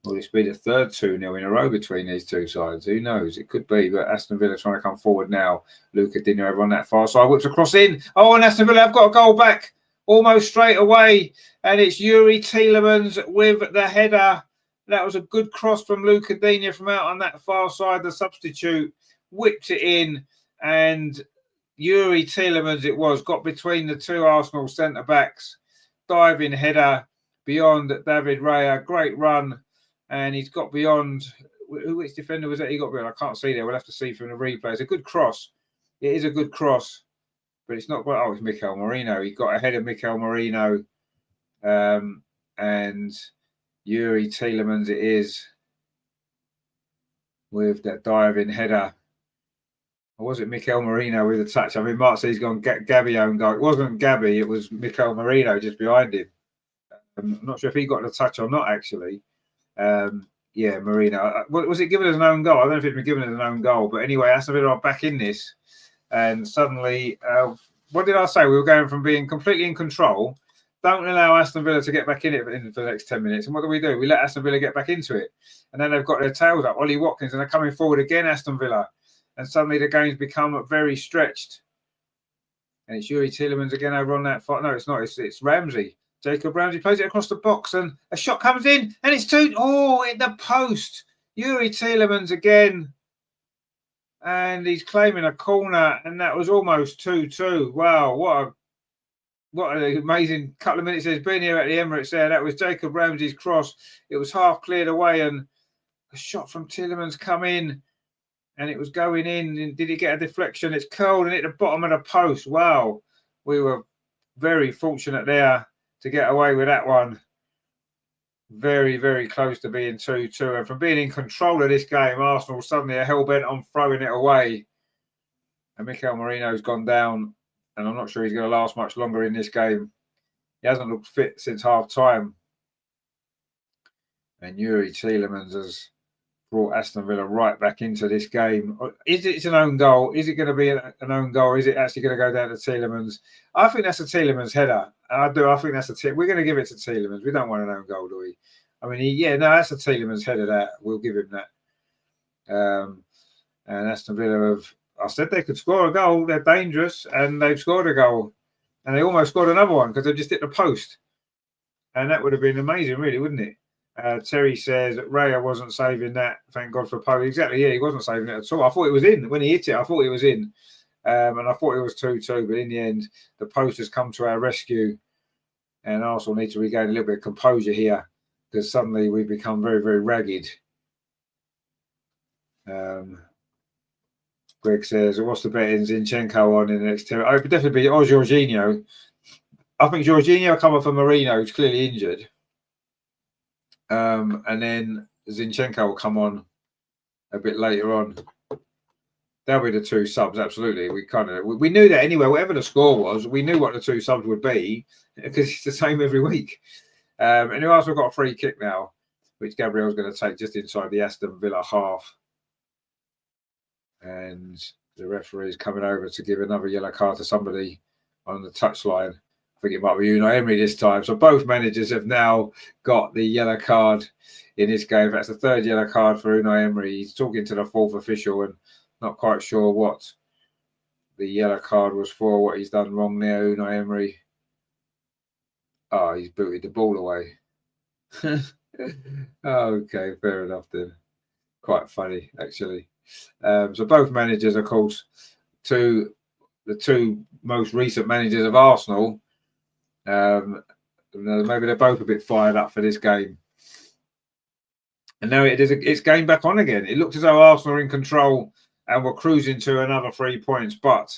A: Will this be the third 2-0 in a row between these two sides? Who knows? It could be, but Aston Villa trying to come forward now. Luca Digne over on that far side, whips across in. Oh, and Aston Villa have got a goal back almost straight away. And it's Youri Tielemans with the header. That was a good cross from Luca Digne from out on that far side. The substitute whipped it in, and Youri Tielemans it was, got between the 2 Arsenal centre-backs. Diving header beyond David Raya. Great run. And he's got beyond, which defender was that he got beyond? I can't see there. We'll have to see from the replay. It's a good cross. It is a good cross, but it's not quite. Oh, it's Mikel Merino. He got ahead of Mikel Merino. And Youri Tielemans it is with that diving header. Or was it Mikel Merino with the touch? I mean, Mark says he's gone Gabby own goal. It wasn't Gabby. It was Mikel Merino just behind him. I'm not sure if he got the touch or not, actually. Yeah, Marino. Was it given as an own goal? I don't know if it's been given as an own goal, but anyway, Aston Villa are back in this, and suddenly, what did I say? We were going from being completely in control. Don't allow Aston Villa to get back in it for the next 10 minutes. And what do? We let Aston Villa get back into it, and then they've got their tails up. Ollie Watkins, and they're coming forward again, Aston Villa, and suddenly the game's become very stretched. And it's Youri Tielemans again over on that. No, it's not. It's Ramsey. Jacob Ramsey plays it across the box, and a shot comes in, and it's 2. Oh, in the post. Youri Tielemans again. And he's claiming a corner, and that was almost 2-2. Wow, what an amazing couple of minutes there's been here at the Emirates there. That was Jacob Ramsey's cross. It was half cleared away, and a shot from Tielemans come in, and it was going in. And did he get a deflection? It's curled and hit the bottom of the post. Wow, we were very fortunate there to get away with that one. Very, very close to being 2-2. And from being in control of this game, Arsenal suddenly are hell-bent on throwing it away. And Mikel Merino's gone down, and I'm not sure he's going to last much longer in this game. He hasn't looked fit since half-time. And Youri Tielemans has brought Aston Villa right back into this game. Is it an own goal? Is it going to be an own goal? Is it actually going to go down to Tielemans? I think that's a Tielemans header. I do. I think that's we're going to give it to Tielemans. We don't want an own goal, do we? I mean, that's a Tielemans header. That we'll give him that. And Aston Villa have. I said they could score a goal. They're dangerous, and they've scored a goal, and they almost scored another one because they just hit the post, and that would have been amazing, really, wouldn't it? Terry says Raya wasn't saving that. Thank God for Poe. Exactly, yeah, he wasn't saving it at all. I thought it was in when he hit it. I thought it was in. And I thought it was 2-2, but in the end, the post has come to our rescue, and Arsenal need to regain a little bit of composure here because suddenly we've become very, very ragged. Greg says, what's the betting Zinchenko on in the next 10? Oh, it would definitely be Jorginho. I think Jorginho will come off for Marino, who's clearly injured. And then Zinchenko will come on a bit later on. They'll be the 2 subs, absolutely. We knew that anyway. Whatever the score was, we knew what the 2 subs would be because it's the same every week. And who else? We've got a free kick now, which Gabriel's going to take just inside the Aston Villa half. And the referee is coming over to give another yellow card to somebody on the touchline. I think it might be Unai Emery this time. So both managers have now got the yellow card in this game. That's the 3rd yellow card for Unai Emery. He's talking to the 4th official and not quite sure what the yellow card was for, what he's done wrong there, Unai Emery. Oh, he's booted the ball away. Okay, fair enough then. Quite funny, actually. So both managers, of course, the 2 most recent managers of Arsenal, maybe they're both a bit fired up for this game. And now it's game back on again. It looked as though Arsenal are in control and we're cruising to another 3 points, but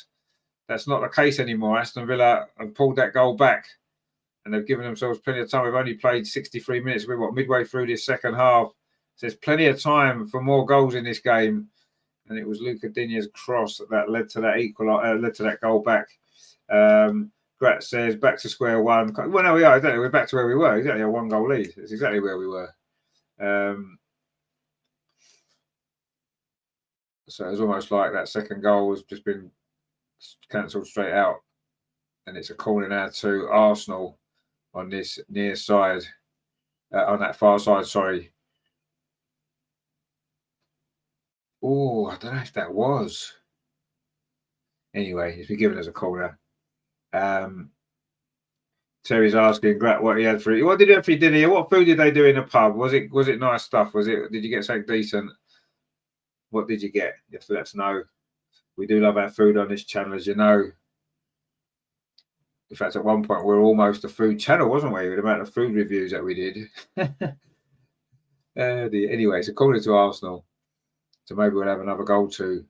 A: that's not the case anymore. Aston Villa have pulled that goal back, and they've given themselves plenty of time. We've only played 63 minutes. We're midway through this second half. So there's plenty of time for more goals in this game. And it was Luca Digne's cross that led to that led to that goal back. Grat says back to square one. Well, no, we are. We're back to where we were. Exactly a 1-goal lead. It's exactly where we were. So it's almost like that second goal has just been cancelled straight out, and it's a corner now to Arsenal on this near side, on that far side. Sorry. Oh, I don't know if that was. Anyway, it's been given as a corner. Terry's asking Grat what he had for it. What did he have for dinner? What food did they do in the pub? Was it nice stuff? Did you get something decent? What did you get? You have to let us know. We do love our food on this channel, as you know. In fact, at one point we were almost a food channel, wasn't we? With the amount of food reviews that we did. Anyway, it's a corner to Arsenal. So maybe we'll have another goal to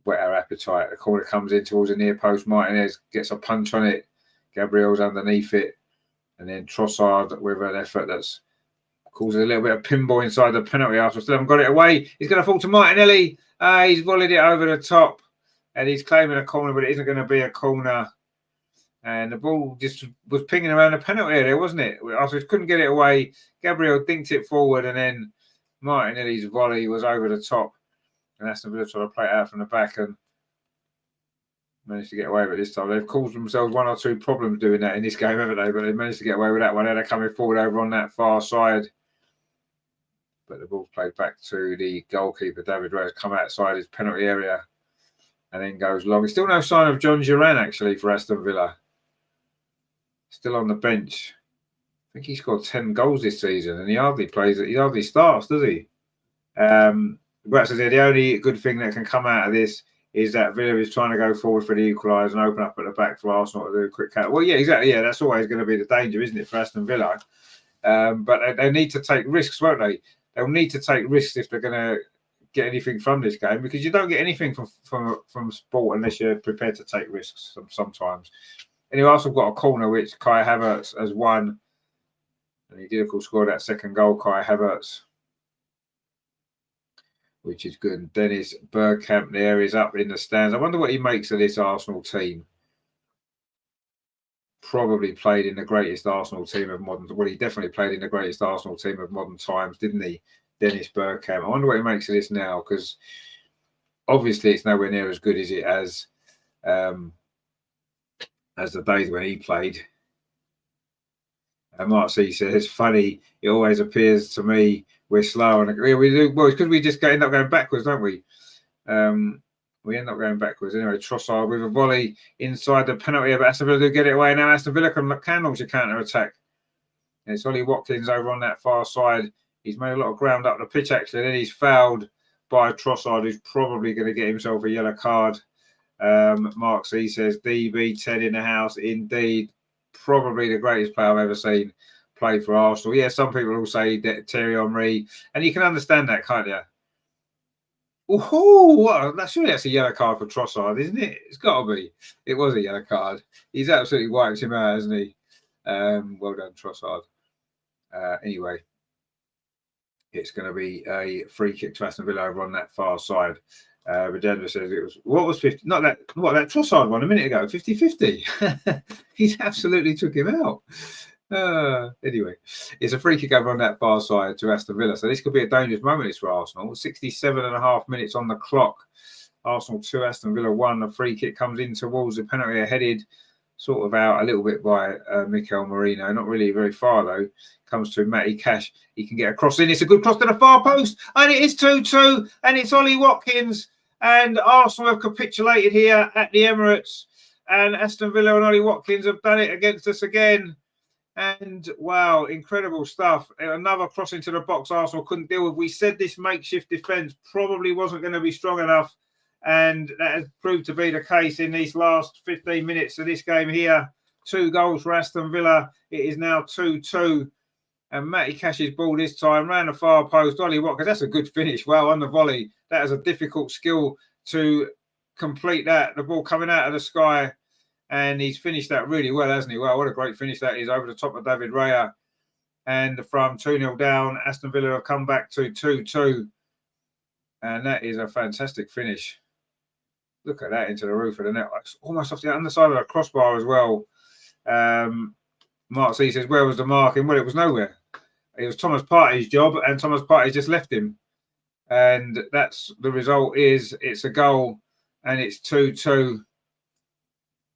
A: whet our appetite. The corner comes in towards the near post. Martinez gets a punch on it. Gabriel's underneath it. And then Trossard with an effort that's causes a little bit of pinball inside the penalty. Arsenal still haven't got it away. He's going to fall to Martinelli. He's volleyed it over the top. And he's claiming a corner, but it isn't going to be a corner. And the ball just was pinging around the penalty area, wasn't it? Arsenal couldn't get it away. Gabriel dinked it forward, and then Martinelli's volley was over the top. And Aston Villa trying to play it out from the back and managed to get away with it this time. They've caused themselves 1 or 2 problems doing that in this game, haven't they? But they managed to get away with that one. Now they're coming forward over on that far side. But the ball played back to the goalkeeper. David Raya has come outside his penalty area and then goes long. There's still no sign of John Duran, actually, for Aston Villa. Still on the bench. I think he scored 10 goals this season and he hardly starts, does he? Grat says the only good thing that can come out of this is that Villa is trying to go forward for the equaliser and open up at the back for Arsenal to do a quick cut. Well, yeah, exactly. Yeah, that's always going to be the danger, isn't it, for Aston Villa? But they need to take risks, won't they? They'll need to take risks if they're going to get anything from this game, because you don't get anything from sport unless you're prepared to take risks sometimes. Anyway, Arsenal got a corner which Kai Havertz has won. And he did, of course, score that second goal, Kai Havertz, which is good. Dennis Bergkamp there is up in the stands. I wonder what he makes of this Arsenal team. Probably played in the greatest Arsenal team of modern... Well, he definitely played in the greatest Arsenal team of modern times, didn't he? Dennis Bergkamp. I wonder what he makes of this now, because obviously it's nowhere near as good as it as the days when he played. And Mark C says, funny, it always appears to me we're slow. And we do, well, it's because we just end up going backwards, don't we? We end up going backwards. Anyway, Trossard with a volley inside the penalty of Aston Villa to get it away. Now Aston Villa can launch a counter-attack. And it's Ollie Watkins over on that far side. He's made a lot of ground up the pitch, actually. And then he's fouled by Trossard, who's probably going to get himself a yellow card. Mark C says, DB 10 in the house. Indeed, probably the greatest player I've ever seen play for Arsenal. Yeah, some people will say that Thierry Henry. And you can understand that, can't you? Oh, surely that's a yellow card for Trossard, isn't it? It's got to be. It was a yellow card. He's absolutely wiped him out, hasn't he? Well done, Trossard. Anyway, it's going to be a free kick to Aston Villa over on that far side. Regenda says it was, what was 50? Not that, what, that Trossard one a minute ago, 50-50. He's absolutely took him out. Anyway, it's a free kick over on that far side to Aston Villa. So this could be a dangerous moment for Arsenal. 67.5 minutes on the clock. Arsenal 2, Aston Villa 1. The free kick comes in towards the penalty, headed sort of out a little bit by Mikel Merino. Not really very far, though. Comes to Matty Cash. He can get a cross in. It's a good cross to the far post. And it is 2-2. And it's Ollie Watkins. And Arsenal have capitulated here at the Emirates. And Aston Villa and Ollie Watkins have done it against us again. And wow, incredible stuff. Another cross into the box Arsenal couldn't deal with. We said this makeshift defence probably wasn't going to be strong enough. And that has proved to be the case in these last 15 minutes of this game here. 2 goals for Aston Villa. It is now 2-2. And Matty Cash's ball this time round the far post. Ollie Watkins, that's a good finish. Well, on the volley. That is a difficult skill to complete that. The ball coming out of the sky. And he's finished that really well, hasn't he? Well, what a great finish that is, over the top of David Raya. And from 2-0 down, Aston Villa have come back to 2-2. And that is a fantastic finish. Look at that, into the roof of the net. It's almost off the underside of the crossbar as well. Mark C says, where was the marking? Well, it was nowhere. It was Thomas Partey's job, and Thomas Partey just left him. And that's the result. Is it's a goal, and it's 2-2.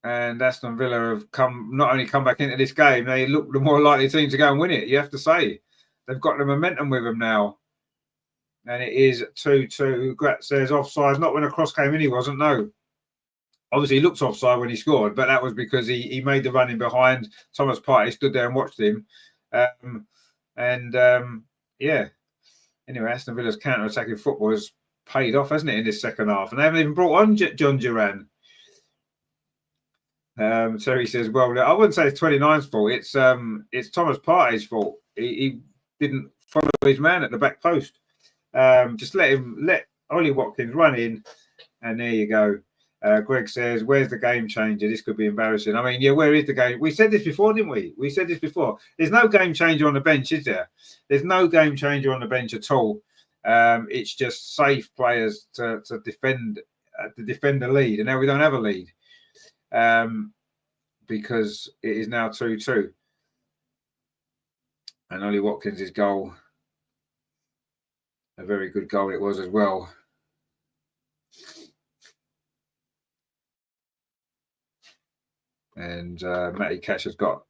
A: And Aston Villa have not only come back into this game, they look the more likely team to go and win it. You have to say, they've got the momentum with them now. And it is 2-2. Grat says offside. Not when a cross came in, he wasn't. No. Obviously, he looked offside when he scored, but that was because he made the run in behind. Thomas Partey stood there and watched him. Yeah. Anyway, Aston Villa's counter-attacking football has paid off, hasn't it, in this second half? And they haven't even brought on John Duran. Terry says, well, I wouldn't say it's 29's fault. It's Thomas Partey's fault. He didn't follow his man at the back post. Just let Ollie Watkins run in, and there you go. Greg says, where's the game changer? This could be embarrassing. I mean, yeah, where is the game? We said this before, didn't we? We said this before. There's no game changer on the bench, is there? There's no game changer on the bench at all. It's just safe players to defend the lead. And now we don't have a lead because it is now 2-2. And Ollie Watkins' goal, a very good goal it was as well. And Matty Cash has got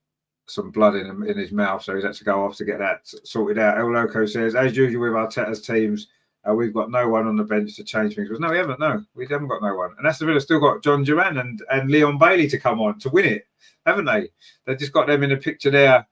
A: some blood in his mouth, so he's had to go off to get that sorted out. El Loco says, as usual with Arteta's teams, we've got no one on the bench to change things. No, we haven't. No, we haven't got no one. And Aston Villa still got John Duran and Leon Bailey to come on to win it, haven't they? They've just got them in the picture there.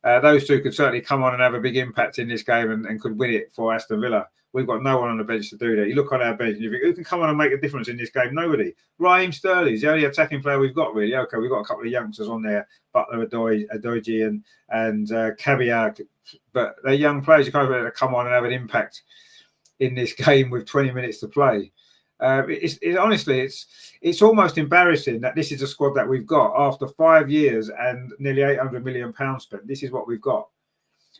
A: Those two could certainly come on and have a big impact in this game and could win it for Aston Villa. We've got no one on the bench to do that. You look on our bench and you think, who can come on and make a difference in this game? Nobody. Raheem Sterling's the only attacking player we've got, really. Okay, we've got a couple of youngsters on there, Butler, Adoji and Caviar. But they're young players. You can't really come on and have an impact in this game with 20 minutes to play. Honestly, it's almost embarrassing that this is a squad that we've got after 5 years and nearly £800 million spent. This is what we've got.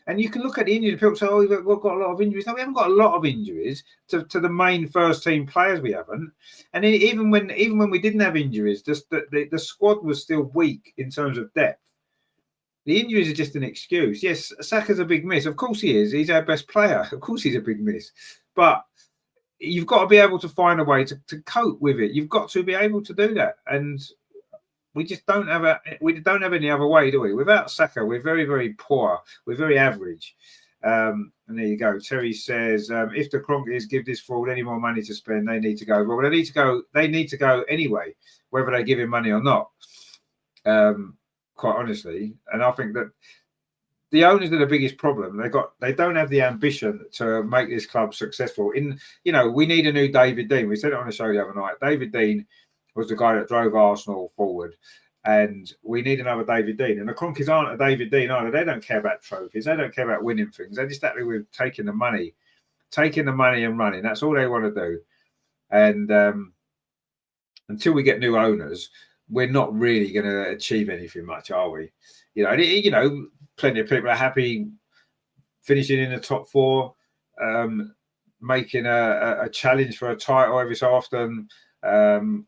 A: And you can look at the injuries. People say, oh, we've got a lot of injuries. No, we haven't got a lot of injuries to the main first team players. We haven't. And even when we didn't have injuries, just the squad was still weak in terms of depth. The injuries are just an excuse. Yes, Saka's a big miss. Of course he is. He's our best player. Of course he's a big miss. But you've got to be able to find a way to cope with it. You've got to be able to do that. And we just don't have any other way, do we? Without Saka, we're very, very poor. We're very average. And there you go. Terry says, if the Kroenkes give this fraud any more money to spend, they need to go. Well, they need to go. They need to go anyway, whether they give him money or not. Quite honestly, and I think that the owners are the biggest problem. They don't have the ambition to make this club successful. We need a new David Dean. We said it on the show the other night. David Dean was the guy that drove Arsenal forward, and we need another David Dean. And the Kroenkes aren't a David Dean either. They don't care about trophies. They don't care about winning things. They're just happy with taking the money and running. That's all they want to do. And until we get new owners, we're not really going to achieve anything much, are we? Plenty of people are happy finishing in the top four, making a challenge for a title every so often,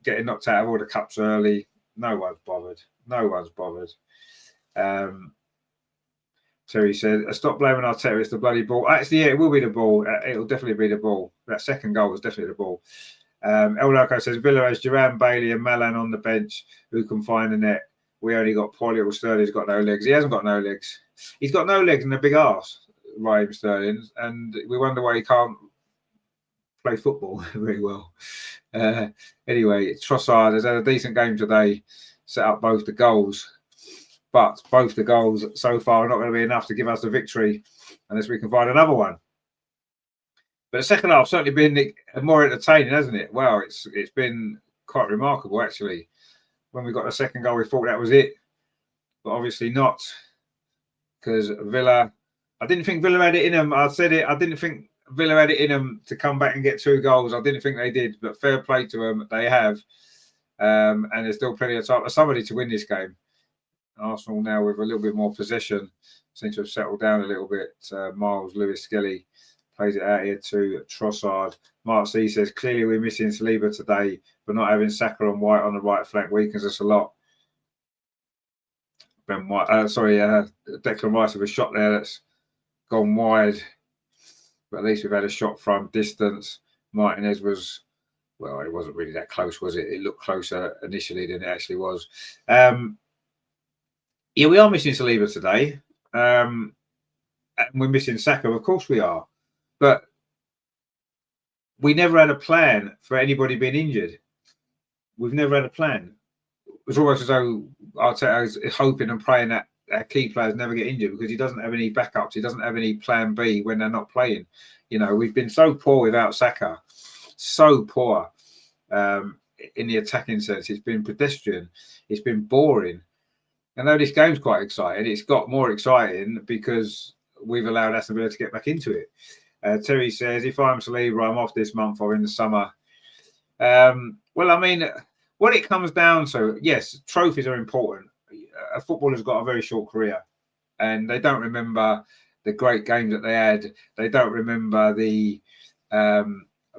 A: getting knocked out of all the cups early. No one's bothered. Terry said, stop blaming Arteta, it's the bloody ball. Actually, yeah, it will be the ball. It'll definitely be the ball. That second goal was definitely the ball. El Loco says, Villa has Duran, Bailey and Malan on the bench who can find the net. We only got poor little Sterling. He's got no legs. He hasn't got no legs. He's got no legs and a big arse, Raheem Sterling. And we wonder why he can't play football very well. Anyway, Trossard has had a decent game today, set up both the goals. But both the goals so far are not going to be enough to give us the victory unless we can find another one. But the second half certainly been more entertaining, hasn't it? Wow, it's been quite remarkable, actually. When we got the second goal, we thought that was it. But obviously not. Because Villa, I didn't think Villa had it in them. I said it. I didn't think Villa had it in them to come back and get 2 goals. I didn't think they did. But fair play to them. They have. and there's still plenty of time for somebody to win this game. Arsenal now with a little bit more possession seem to have settled down a little bit. Miles Lewis-Skelly plays it out here to Trossard. Mark C says, clearly we're missing Saliba today, but not having Saka and White on the right flank weakens us a lot. Declan Rice with a shot there that's gone wide, but at least we've had a shot from distance. Martinez was, well, it wasn't really that close, was it? It looked closer initially than it actually was. Yeah, we are missing Saliba today. And we're missing Saka, of course we are. But we never had a plan for anybody being injured. We've never had a plan. It's almost as though Arteta is hoping and praying that our key players never get injured because he doesn't have any backups. He doesn't have any plan B when they're not playing. You know, we've been so poor without Saka. So poor in the attacking sense. It's been pedestrian. It's been boring. I know this game's quite exciting. It's got more exciting because we've allowed Aston Villa to get back into it. Terry says, if I'm Saliba, I'm off this month or in the summer. Well, I mean, what it comes down to, yes, trophies are important. A footballer's got a very short career and they don't remember the great games that they had. They don't remember the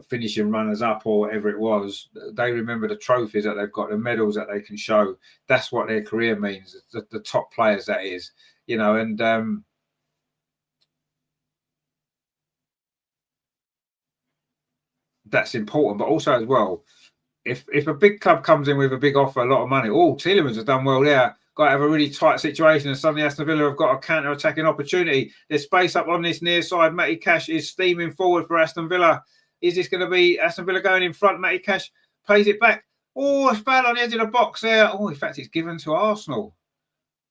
A: finishing runners up or whatever it was. They remember the trophies that they've got, the medals that they can show. That's what their career means. The top players, that is, you know, and that's important. But also as well, if a big club comes in with a big offer, a lot of money, Tielemans has done well there. Got to have a really tight situation, and suddenly Aston Villa have got a counter-attacking opportunity. There's space up on this near side. Matty Cash is steaming forward for Aston Villa. Is this going to be Aston Villa going in front? Matty Cash plays it back. Oh, it's foul on the edge of the box there. Oh, in fact, it's given to Arsenal.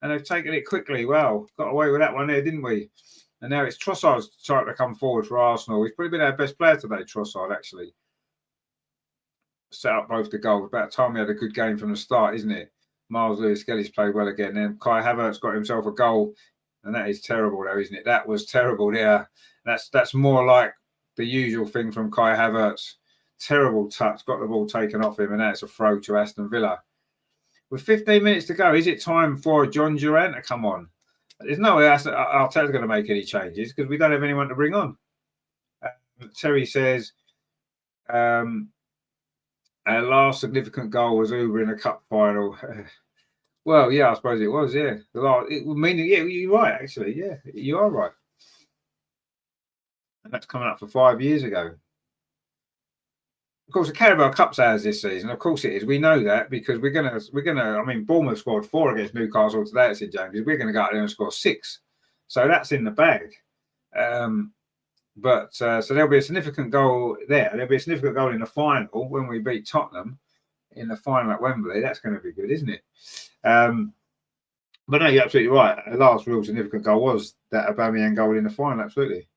A: And they've taken it quickly. Wow, got away with that one there, didn't we? And now it's Trossard's trying to come forward for Arsenal. He's probably been our best player today, Trossard, actually. Set up both the goals. About time we had a good game from the start, isn't it? Miles Lewis-Skelly's played well again. Then Kai Havertz got himself a goal. And that is terrible, though, isn't it? That was terrible there. That's more like the usual thing from Kai Havertz. Terrible touch. Got the ball taken off him. And that's a throw to Aston Villa. With 15 minutes to go, is it time for John Durant to come on? There's no way Arteta's going to make any changes because we don't have anyone to bring on. Terry says, our last significant goal was Uber in a cup final. Well, yeah, I suppose it was, yeah. Yeah, you're right, actually. Yeah, you are right. And that's coming up for 5 years ago. Of course, the Carabao Cup's ours this season. Of course it is. We know that because we're gonna. I mean, Bournemouth scored 4 against Newcastle today at St James's. We're going to go out there and score 6, so that's in the bag. So there'll be a significant goal there. There'll be a significant goal in the final when we beat Tottenham in the final at Wembley. That's going to be good, isn't it? But no, you're absolutely right. The last real significant goal was that Aubameyang goal in the final, absolutely.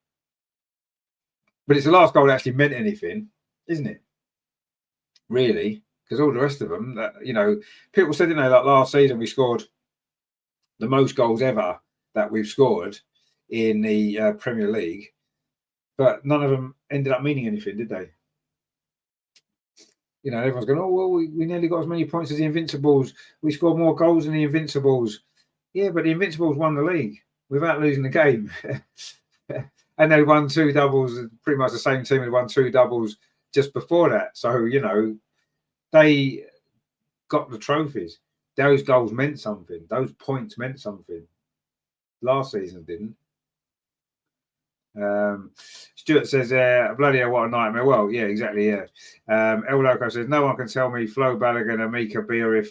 A: But it's the last goal that actually meant anything, isn't it? Really, because all the rest of them, you know, people said, you know, like last season we scored the most goals ever that we've scored in the Premier League, but none of them ended up meaning anything, did they? You know, everyone's going, oh, well, we nearly got as many points as the Invincibles. We scored more goals than the Invincibles. Yeah, but the Invincibles won the league without losing the game. And they won 2 doubles, pretty much the same team had won 2 doubles just before that. So, you know, they got the trophies. Those goals meant something. Those points meant something. Last season didn't. Stuart says, bloody hell, what a nightmare. Well, yeah, exactly, yeah. El Loco says, no one can tell me Flo Balogun and Mika Beerif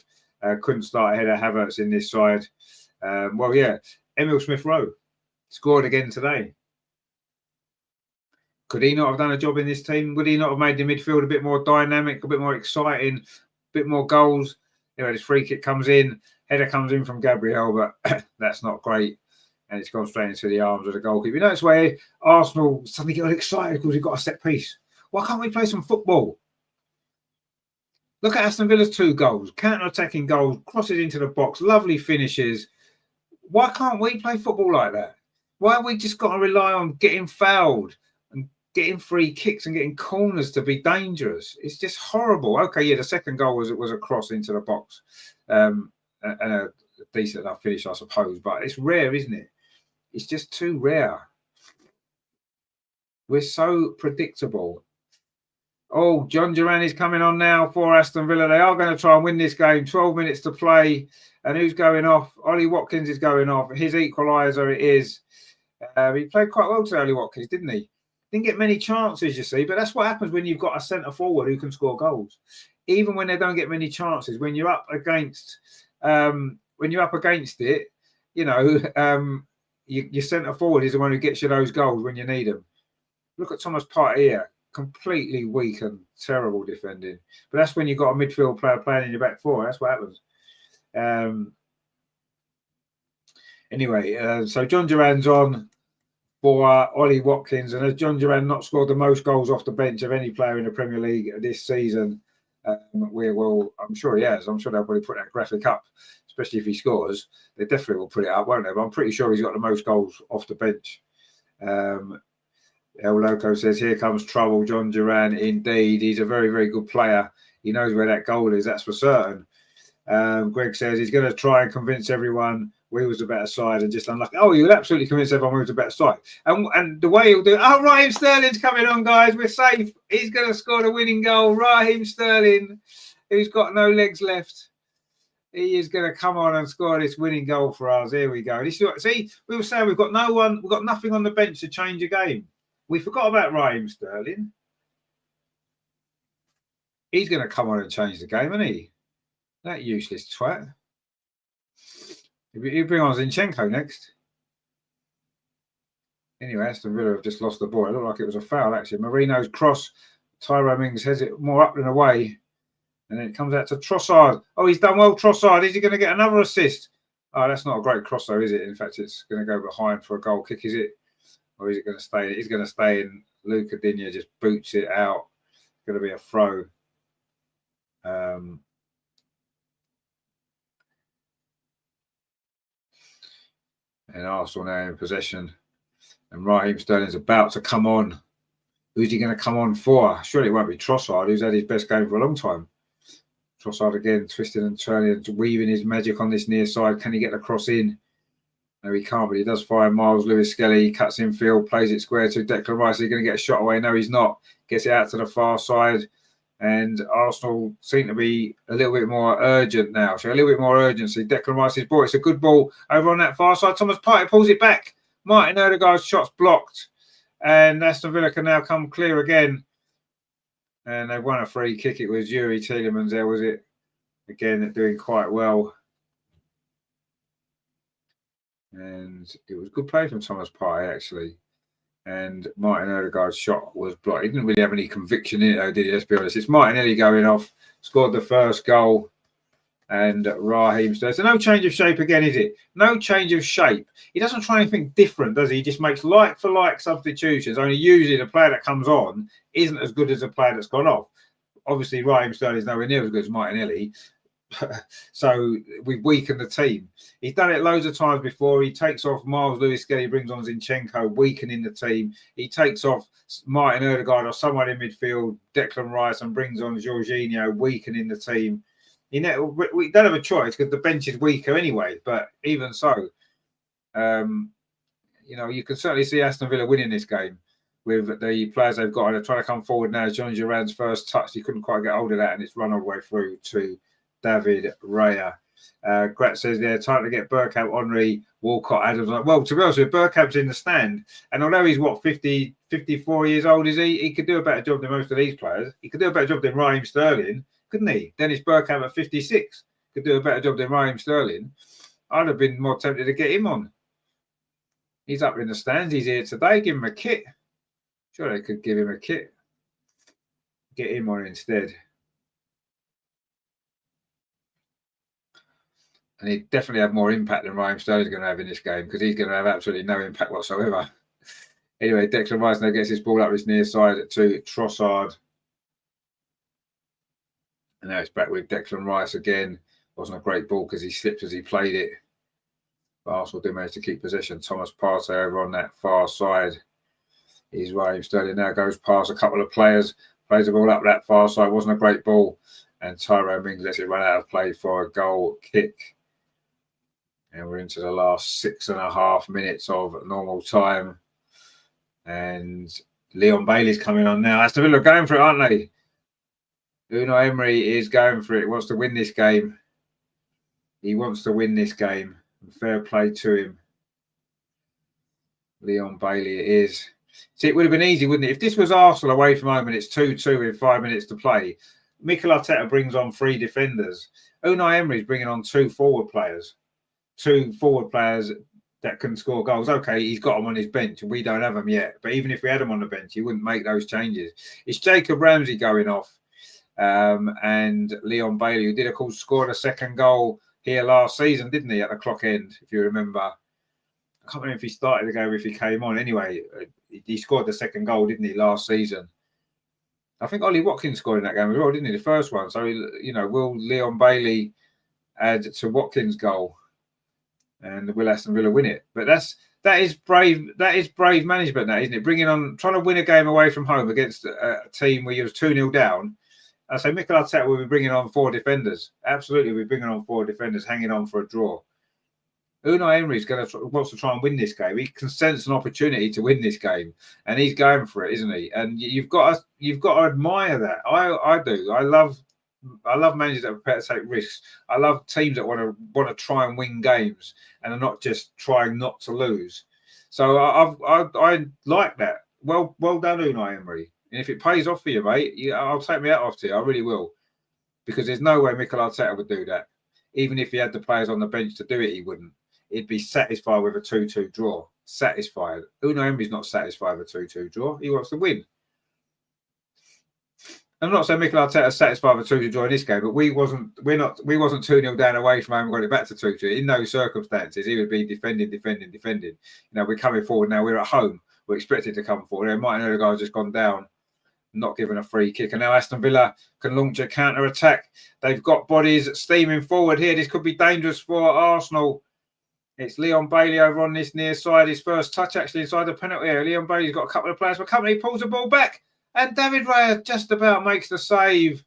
A: couldn't start ahead of Havertz in this side. Well, yeah, Emil Smith-Rowe scored again today. Could he not have done a job in this team? Would he not have made the midfield a bit more dynamic, a bit more exciting, a bit more goals? You know, this free kick comes in, header comes in from Gabriel, but that's not great. And it's gone straight into the arms of the goalkeeper. You know, it's where Arsenal suddenly get excited because we've got a set piece. Why can't we play some football? Look at Aston Villa's 2 goals, counter-attacking goals, crosses into the box, lovely finishes. Why can't we play football like that? Why have we just got to rely on getting fouled and getting free kicks and getting corners to be dangerous. It's just horrible. Okay, yeah, the second goal was a cross into the box, and a decent enough finish, I suppose. But it's rare, isn't it? It's just too rare. We're so predictable. Oh, John Duran is coming on now for Aston Villa. They are going to try and win this game. 12 minutes to play. And who's going off? Ollie Watkins is going off. His equaliser it is. He played quite well to Ollie Watkins, didn't he? Didn't get many chances, you see. But that's what happens when you've got a centre forward who can score goals. Even when they don't get many chances, when you're up against it, you know, your centre forward is the one who gets you those goals when you need them. Look at Thomas Partey here. Completely weak and terrible defending. But that's when you've got a midfield player playing in your back four. That's what happens. Anyway, so John Duran's on for Ollie Watkins. And has John Duran not scored the most goals off the bench of any player in the Premier League this season? I'm sure he has. I'm sure they'll probably put that graphic up, especially if he scores. They definitely will put it up, won't they? But I'm pretty sure he's got the most goals off the bench. El Loco says, here comes trouble. John Duran, indeed. He's a very, very good player. He knows where that goal is, that's for certain. Greg says he's going to try and convince everyone we was the better side and just unlucky. Oh, he will absolutely convince everyone we was the better side. And the way he'll do it, oh, Raheem Sterling's coming on, guys. We're safe. He's going to score the winning goal. Raheem Sterling, who's got no legs left. He is going to come on and score this winning goal for us. Here we go. See, we were saying we've got nothing on the bench to change a game. We forgot about Raheem Sterling. He's going to come on and change the game, isn't he? That useless twat. He'll bring on Zinchenko next. Anyway, Aston Villa have just lost the ball. It looked like it was a foul, actually. Marino's cross. Tyrone Mings has it more up than away. And then it comes out to Trossard. Oh, he's done well, Trossard. Is he going to get another assist? Oh, that's not a great cross, though, is it? In fact, it's going to go behind for a goal kick, is it? Or is it going to stay? It's going to stay in. Luca Digne just boots it out. It's going to be a throw. And Arsenal now in possession. And Raheem Sterling's about to come on. Who's he going to come on for? Surely it won't be Trossard, who's had his best game for a long time. Trossard again, twisting and turning and weaving his magic on this near side. Can he get the cross in? No, he can't, but he does fire Miles Lewis-Skelly. He cuts in field, plays it square to Declan Rice. He's going to get a shot away. No, he's not. Gets it out to the far side. And Arsenal seem to be a little bit more urgent now. So a little bit more urgency. Declan Rice's ball. It's a good ball over on that far side. Thomas Partey pulls it back. Martin Odegaard's shot's blocked. And Aston Villa can now come clear again. And they won a free kick. It was Yuri Tielemans there, was it? Again, doing quite well. And it was good play from Thomas Partey, actually. And Martin Odegaard's shot was blocked. He didn't really have any conviction in it, though, did he? Let's be honest. It's Martinelli going off, scored the first goal. And Raheem Sterling. So no change of shape again, is it? No change of shape. He doesn't try anything different, does he? He just makes like-for-like substitutions. Only usually the player that comes on isn't as good as the player that's gone off. Obviously, Raheem Sterling is nowhere near as good as Martinelli. So we've weakened the team. He's done it loads of times before. He takes off Miles Lewis-Skelly, brings on Zinchenko, weakening the team. He takes off Martin Odegaard or someone in midfield, Declan Rice, and brings on Jorginho, weakening the team. We don't have a choice because the bench is weaker anyway. But even so, you can certainly see Aston Villa winning this game with the players they've got. They're trying to come forward now. John Duran's first touch, he couldn't quite get hold of that, and it's run all the way through to David Raya. Grat says there, time to get Bergkamp, Henry, Walcott, Adams. Well, to be honest with you, Bergkamp's in the stand, and although he's 54 years old, is he? He could do a better job than most of these players. He could do a better job than Raheem Sterling, couldn't he? Dennis Bergkamp at 56 could do a better job than Raheem Sterling. I'd have been more tempted to get him on. He's up in the stands. He's here today. Give him a kit. Sure, they could give him a kit. Get him on instead. And he'd definitely have more impact than Raheem Sterling's going to have in this game because he's going to have absolutely no impact whatsoever. Anyway, Declan Rice now gets his ball up his near side to Trossard. And now it's back with Declan Rice again. Wasn't a great ball because he slipped as he played it. But Arsenal did manage to keep possession. Thomas Partey over on that far side. He's Raheem Sterling now goes past a couple of players, plays the ball up that far side. Wasn't a great ball. And Tyrone Mings lets it run out of play for a goal kick. And we're into the last 6.5 minutes of normal time. And Leon Bailey's coming on now. Aston Villa going for it, aren't they? Unai Emery is going for it. He wants to win this game. He wants to win this game. Fair play to him. Leon Bailey it is. See, it would have been easy, wouldn't it? If this was Arsenal away from home and it's 2-2 with 5 minutes to play, Mikel Arteta brings on 3 defenders. Unai Emery is bringing on 2 forward players. 2 forward players that can score goals. Okay, he's got them on his bench and we don't have them yet. But even if we had them on the bench, he wouldn't make those changes. It's Jacob Ramsey going off. And Leon Bailey, who did, of course, scored a second goal here last season, didn't he, at the clock end, if you remember. I can't remember if he started the game or if he came on. Anyway, he scored the second goal, didn't he, last season? I think Ollie Watkins scored in that game as well, didn't he, the first one? So, you know, will Leon Bailey add to Watkins' goal? And will Aston Villa win it? But that is brave. That is brave management, that, isn't it? Trying to win a game away from home against a team where you was 2-0 down. I say Mikel Arteta will be bringing on 4 defenders. Absolutely, we're bringing on 4 defenders, hanging on for a draw. Unai Emery wants to try and win this game. He can sense an opportunity to win this game, and he's going for it, isn't he? And you've got to admire that. I do. I love managers that are prepared to take risks. I love teams that want to try and win games and are not just trying not to lose. So I like that. Well done, Unai Emery. And if it pays off for you, mate, I'll take my hat off to you. I really will. Because there's no way Mikel Arteta would do that. Even if he had the players on the bench to do it, he wouldn't. He'd be satisfied with a 2-2 draw. Satisfied. Unai Emery's not satisfied with a 2-2 draw. He wants to win. I'm not saying Mikel Arteta is satisfied with a 2-2 draw in this game, but we wasn't 2-0 down away from home and got it back to 2-2. In those circumstances, he would be defending. You know, we're coming forward now. We're at home. We're expected to come forward. Martin Odegaard just gone down, not given a free kick. And now Aston Villa can launch a counter-attack. They've got bodies steaming forward here. This could be dangerous for Arsenal. It's Leon Bailey over on this near side. His first touch actually inside the penalty area. Leon Bailey's got a couple of players for company. He pulls the ball back. And David Raya just about makes the save.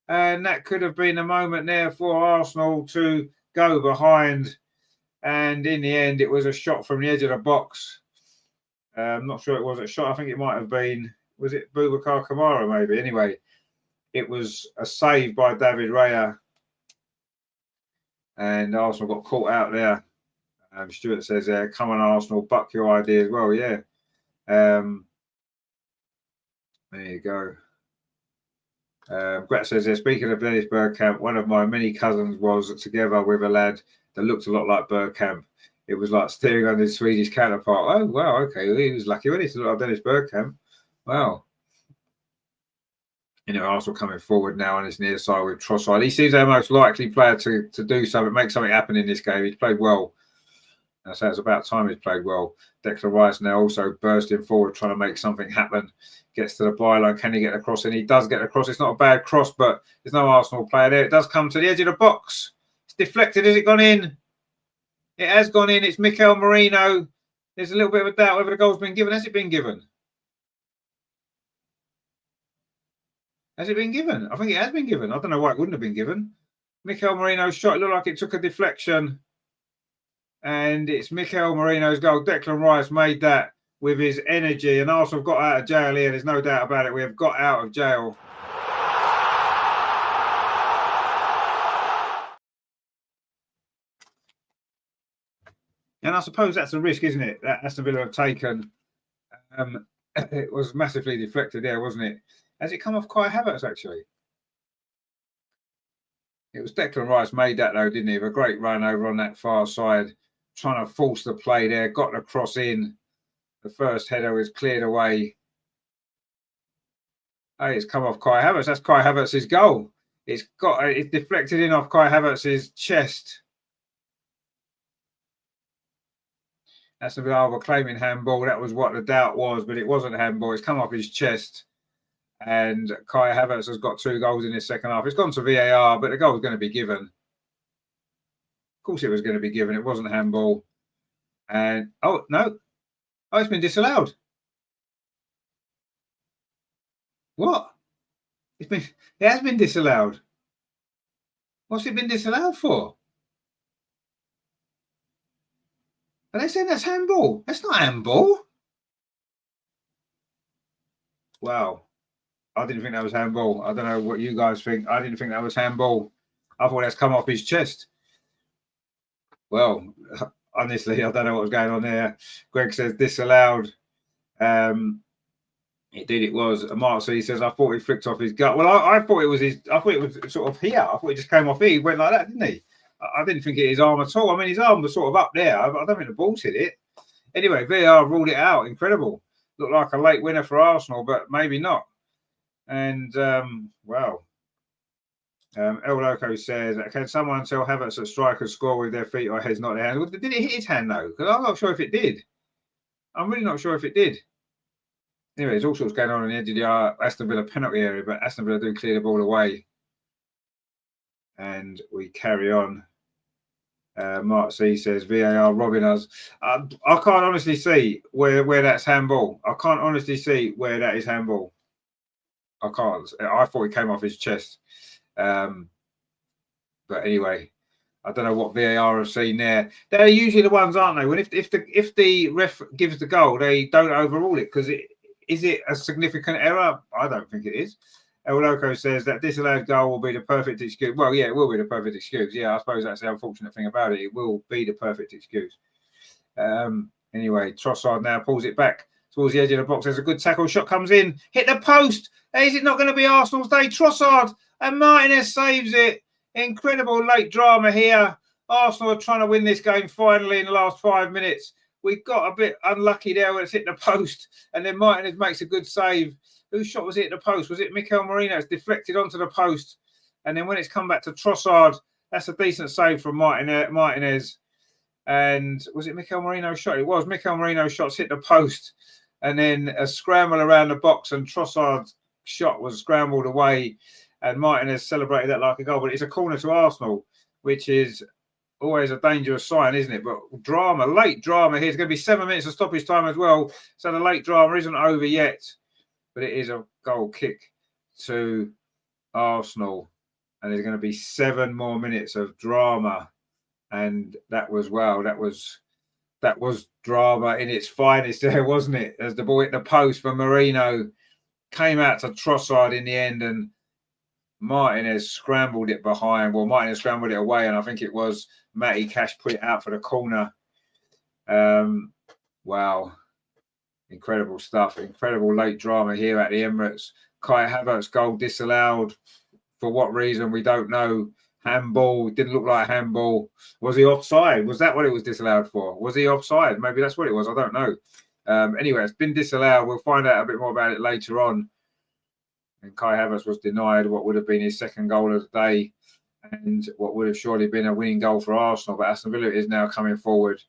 A: And that could have been a moment there for Arsenal to go behind. And in the end, it was a shot from the edge of the box. I'm not sure it was a shot. I think it might have been, was it Boubacar Kamara maybe? Anyway, it was a save by David Raya. And Arsenal got caught out there. Stuart says there, come on Arsenal, buck your idea as well. Yeah. There you go. Gret says there, speaking of Dennis Bergkamp, one of my many cousins was together with a lad that looked a lot like Bergkamp. It was like steering on his Swedish counterpart. Oh, wow, okay. He was lucky when he looked like Dennis Bergkamp. Wow. You know, Arsenal coming forward now on his near side with Trossard. He seems our most likely player to do something, make something happen in this game. He's played well. I say it's about time he's played well. Declan Rice now also bursting forward, trying to make something happen. Gets to the byline. Can he get across? And he does get across. It's not a bad cross, but there's no Arsenal player there. It does come to the edge of the box. It's deflected. Has it gone in? It has gone in. It's Mikel Merino. There's a little bit of a doubt whether the goal's been given. Has it been given? Has it been given? I think it has been given. I don't know why it wouldn't have been given. Mikel Merino's shot looked like it took a deflection. And it's Mikel Merino's goal. Declan Rice made that with his energy. And Arsenal got out of jail here. There's no doubt about it. We have got out of jail. And I suppose that's a risk, isn't it, that Aston Villa have taken. It was massively deflected there, wasn't it? Has it come off Kai Havertz, actually? It was Declan Rice made that, though, didn't he? With a great run over on that far side, trying to force the play there, got the cross in. The first header was cleared away. Hey, it's come off Kai Havertz. That's Kai Havertz's goal. It's deflected in off Kai Havertz's chest. That's a Villa claiming handball. That was what the doubt was, but it wasn't handball. It's come off his chest. And Kai Havertz has got 2 goals in his second half. It's gone to VAR, but the goal was going to be given. Of course it was going to be given. It wasn't handball. And, oh, no. Oh, it's been disallowed. What? It has been disallowed. What's it been disallowed for? Are they saying that's handball? That's not handball. Wow. I didn't think that was handball. I don't know what you guys think. I didn't think that was handball. I thought that's come off his chest. Well, honestly, I don't know what was going on there. Greg says disallowed. It was. Mark says, I thought he flicked off his gut. Well, I thought it was his. I thought it was sort of here. I thought it just came off here. He went like that, didn't he? I didn't think it his arm at all. I mean, his arm was sort of up there. I don't think the ball hit it. Anyway, VAR ruled it out. Incredible. Looked like a late winner for Arsenal, but maybe not. And wow. El Loco says, can someone tell Havertz that strikers score with their feet or heads, not their hands? Did it hit his hand though? Because I'm not sure if it did. I'm really not sure if it did. Anyway, there's all sorts going on the edge of the Aston Villa penalty area, but Aston Villa do clear the ball away. And we carry on. Mark C says, VAR robbing us. I can't honestly see where that's handball. I can't honestly see where that is handball. I can't. I thought it came off his chest. But anyway, I don't know what VAR have seen there. They're usually the ones, aren't they? When if the ref gives the goal, they don't overrule it because is it a significant error? I don't think it is. El Loco says that disallowed goal will be the perfect excuse. Well, yeah, it will be the perfect excuse. Yeah, I suppose that's the unfortunate thing about it. It will be the perfect excuse. Anyway, Trossard now pulls it back towards the edge of the box. There's a good tackle. Shot comes in. Hit the post. Is it not going to be Arsenal's day? Trossard and Martinez saves it. Incredible late drama here. Arsenal are trying to win this game finally in the last 5 minutes. We got a bit unlucky there when it's hit the post. And then Martinez makes a good save. Whose shot was it at the post? Was it Mikel Merino? It's deflected onto the post. And then when it's come back to Trossard, that's a decent save from Martinez. And was it Mikel Merino's shot? It was. Mikel Merino's shots hit the post. And then a scramble around the box, and Trossard's shot was scrambled away. And Martinez celebrated that like a goal. But it's a corner to Arsenal, which is always a dangerous sign, isn't it? But drama, late drama here. It's going to be 7 minutes of stoppage time as well. So the late drama isn't over yet. But it is a goal kick to Arsenal. And there's going to be 7 more minutes of drama. And that was, wow, that was drama in its finest there, wasn't it? As the ball hit the post for Merino, came out to Trossard in the end, and Martinez scrambled it behind. Well, Martinez scrambled it away, and I think it was Matty Cash put it out for the corner. Wow. Incredible stuff. Incredible late drama here at the Emirates. Kai Havertz goal disallowed. For what reason, we don't know. Handball. Didn't look like handball. Was he offside? Was that what it was disallowed for? Was he offside? Maybe that's what it was. I don't know. Anyway, it's been disallowed. We'll find out a bit more about it later on. And Kai Havertz was denied what would have been his second goal of the day and what would have surely been a winning goal for Arsenal. But Aston Villa is now coming forward,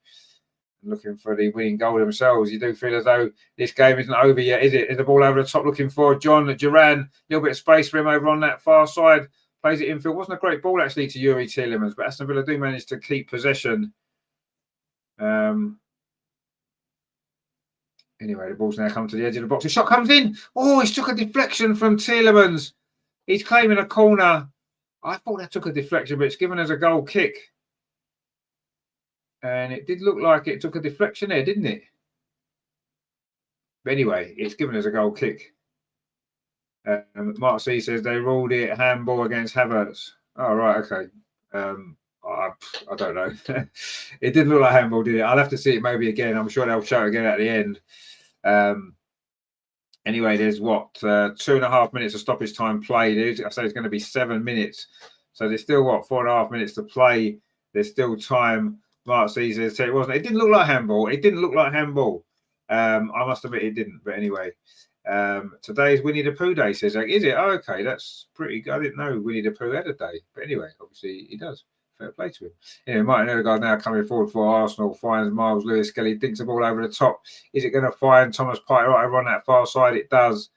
A: looking for the winning goal themselves. You do feel as though this game isn't over yet, is it? Is the ball over the top looking for John Duran? A little bit of space for him over on that far side. Plays it infield. Wasn't a great ball actually to Yuri Tielemans, but Aston Villa do manage to keep possession. Anyway, the ball's now come to the edge of the box. The shot comes in. Oh, he's took a deflection from Tielemans. He's claiming a corner. I thought that took a deflection, but it's given as a goal kick. And it did look like it took a deflection there, didn't it? But anyway, it's given as a goal kick. Mark C says they ruled it handball against Havertz. Oh, right, okay. I don't know. It didn't look like handball, did it? I'll have to see it maybe again. I'm sure they'll show it again at the end. Anyway, there's 2.5 minutes of stoppage time played. I say it's going to be 7 minutes. So there's still 4.5 minutes to play. There's still time. Mark C says it wasn't. It didn't look like handball. It didn't look like handball. I must admit it didn't. But anyway, today's Winnie the Pooh day, says, is it? Oh, okay, that's pretty good. I didn't know Winnie the Pooh had a day. But anyway, obviously he does. Fair play to him. Anyway, Martin Odegaard now coming forward for Arsenal. Finds Miles Lewis-Skelly. Dinks the ball over the top. Is it going to find Thomas Partey right over on that far side? It does.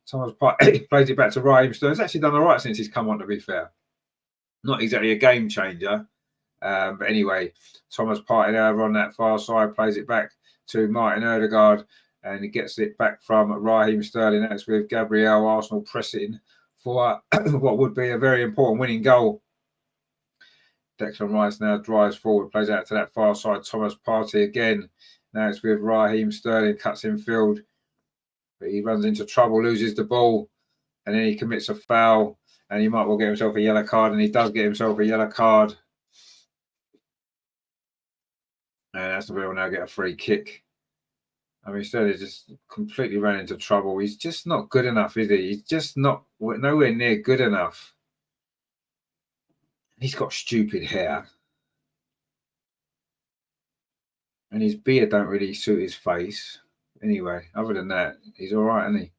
A: Thomas Partey plays it back to Raheem Sterling. He's actually done all right since he's come on, to be fair. Not exactly a game changer. But anyway, Thomas Partey over on that far side plays it back to Martin Odegaard. and he gets it back from Raheem Sterling. That's with Gabriel. Arsenal pressing for what would be a very important winning goal. Declan Rice now drives forward, plays out to that far side. Thomas Partey again. Now it's with Raheem Sterling, cuts in field, but he runs into trouble, loses the ball, and then he commits a foul, and he might well get himself a yellow card, and he does get himself a yellow card. And Aston Villa will now get a free kick. I mean, Sterling just completely ran into trouble. He's just not good enough, is he? He's just nowhere near good enough. He's got stupid hair. And his beard don't really suit his face. Anyway, other than that, he's all right, isn't he?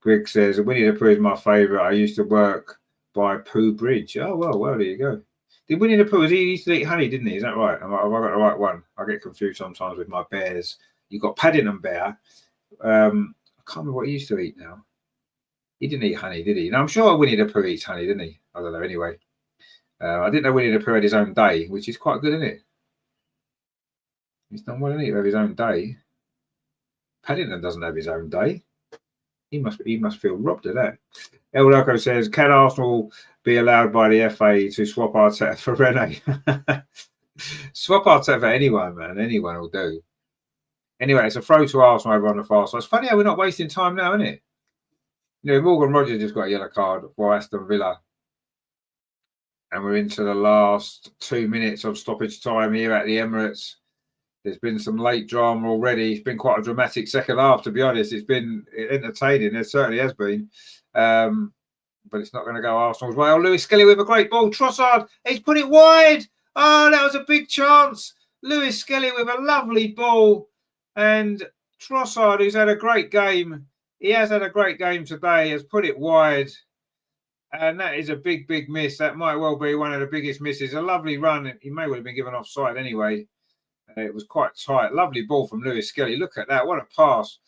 A: Greg says, Winnie the Pooh is my favourite. I used to work by Pooh Bridge. Oh, well, there you go. Did Winnie the Pooh, he used to eat honey, didn't he? Is that right? Have I got the right one? I get confused sometimes with my bears. You've got Paddington Bear. I can't remember what he used to eat now. He didn't eat honey, did he? No, I'm sure Winnie the Pooh eats honey, didn't he? I don't know, anyway. I didn't know Winnie the Pooh had his own day, which is quite good, isn't it? He's done well, isn't he, to have his own day. Paddington doesn't have his own day. He must feel robbed of that. El Loco says, can Arsenal be allowed by the FA to swap Arteta for Rene? Swap Arteta for anyone, man. Anyone will do. Anyway, it's a throw to Arsenal over on the far side. It's funny how we're not wasting time now, isn't it? You know, Morgan Rogers just got a yellow card for Aston Villa. And we're into the last 2 minutes of stoppage time here at the Emirates. There's been some late drama already. It's been quite a dramatic second half, to be honest. It's been entertaining. It certainly has been. But it's not going to go Arsenal's way. Oh, Lewis Skelly with a great ball. Trossard, he's put it wide. Oh, that was a big chance. Lewis Skelly with a lovely ball. And Trossard, who's had a great game. He has had a great game today, has put it wide. And that is a big, big miss. That might well be one of the biggest misses. A lovely run. He may well have been given offside anyway. It was quite tight. Lovely ball from Lewis Skelly. Look at that. What a pass.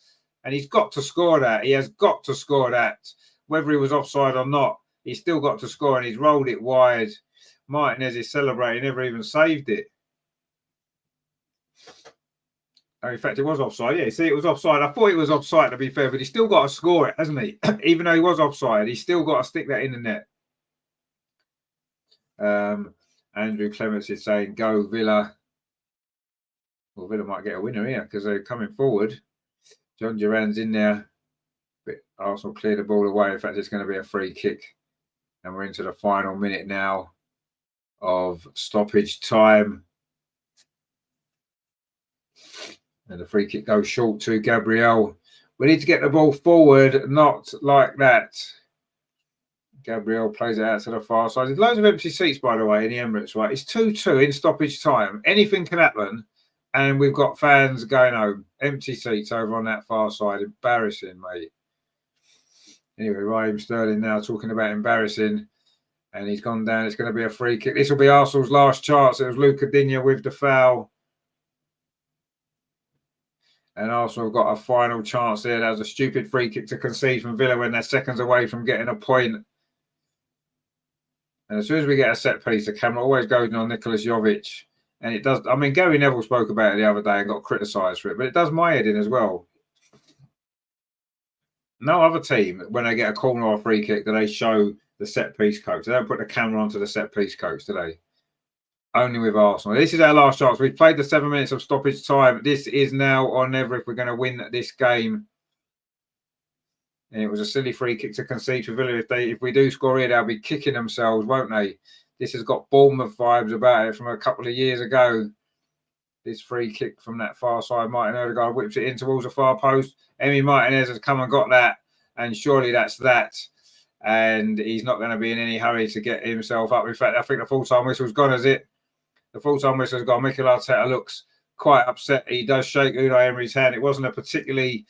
A: And he's got to score that. He has got to score that. Whether he was offside or not, he's still got to score, and he's rolled it wide. Martinez is celebrating, never even saved it. Oh, in fact, it was offside. Yeah, see, it was offside. I thought it was offside, to be fair, but he's still got to score it, hasn't he? Even though he was offside, he's still got to stick that in the net. Andrew Clements is saying, go Villa. Well, Villa might get a winner here because they're coming forward. John Duran's in there. But Arsenal clear the ball away. In fact, it's going to be a free kick. And we're into the final minute now of stoppage time. And the free kick goes short to Gabriel. We need to get the ball forward, not like that. Gabriel plays it out to the far side. There's loads of empty seats, by the way, in the Emirates, right? It's 2-2 in stoppage time. Anything can happen. And we've got fans going home. Empty seats over on that far side. Embarrassing, mate. Anyway, Raheem Sterling now talking about embarrassing. And he's gone down. It's going to be a free kick. This will be Arsenal's last chance. It was Luca Digne with the foul. And Arsenal have got a final chance there. That was a stupid free kick to concede from Villa when they're seconds away from getting a point. And as soon as we get a set piece, the camera always goes on Nicholas Jovic. And it does. I mean, Gary Neville spoke about it the other day and got criticised for it, but it does my head in as well. No other team, when they get a corner or a free kick, do they show the set piece coach. They don't put the camera onto the set piece coach, do they? Only with Arsenal. This is our last chance. We've played the 7 minutes of stoppage time. This is now or never if we're going to win this game. And it was a silly free kick to concede for Villa. If we do score here, they'll be kicking themselves, won't they? This has got Bournemouth vibes about it from a couple of years ago. This free kick from that far side. Martin Odegaard whips it in towards the far post. Emi Martinez has come and got that. And surely that's that. And he's not going to be in any hurry to get himself up. In fact, I think the full-time whistle's gone, has it? The full-time whistle's gone. Mikel Arteta looks quite upset. He does shake Unai Emery's hand. It wasn't a particularly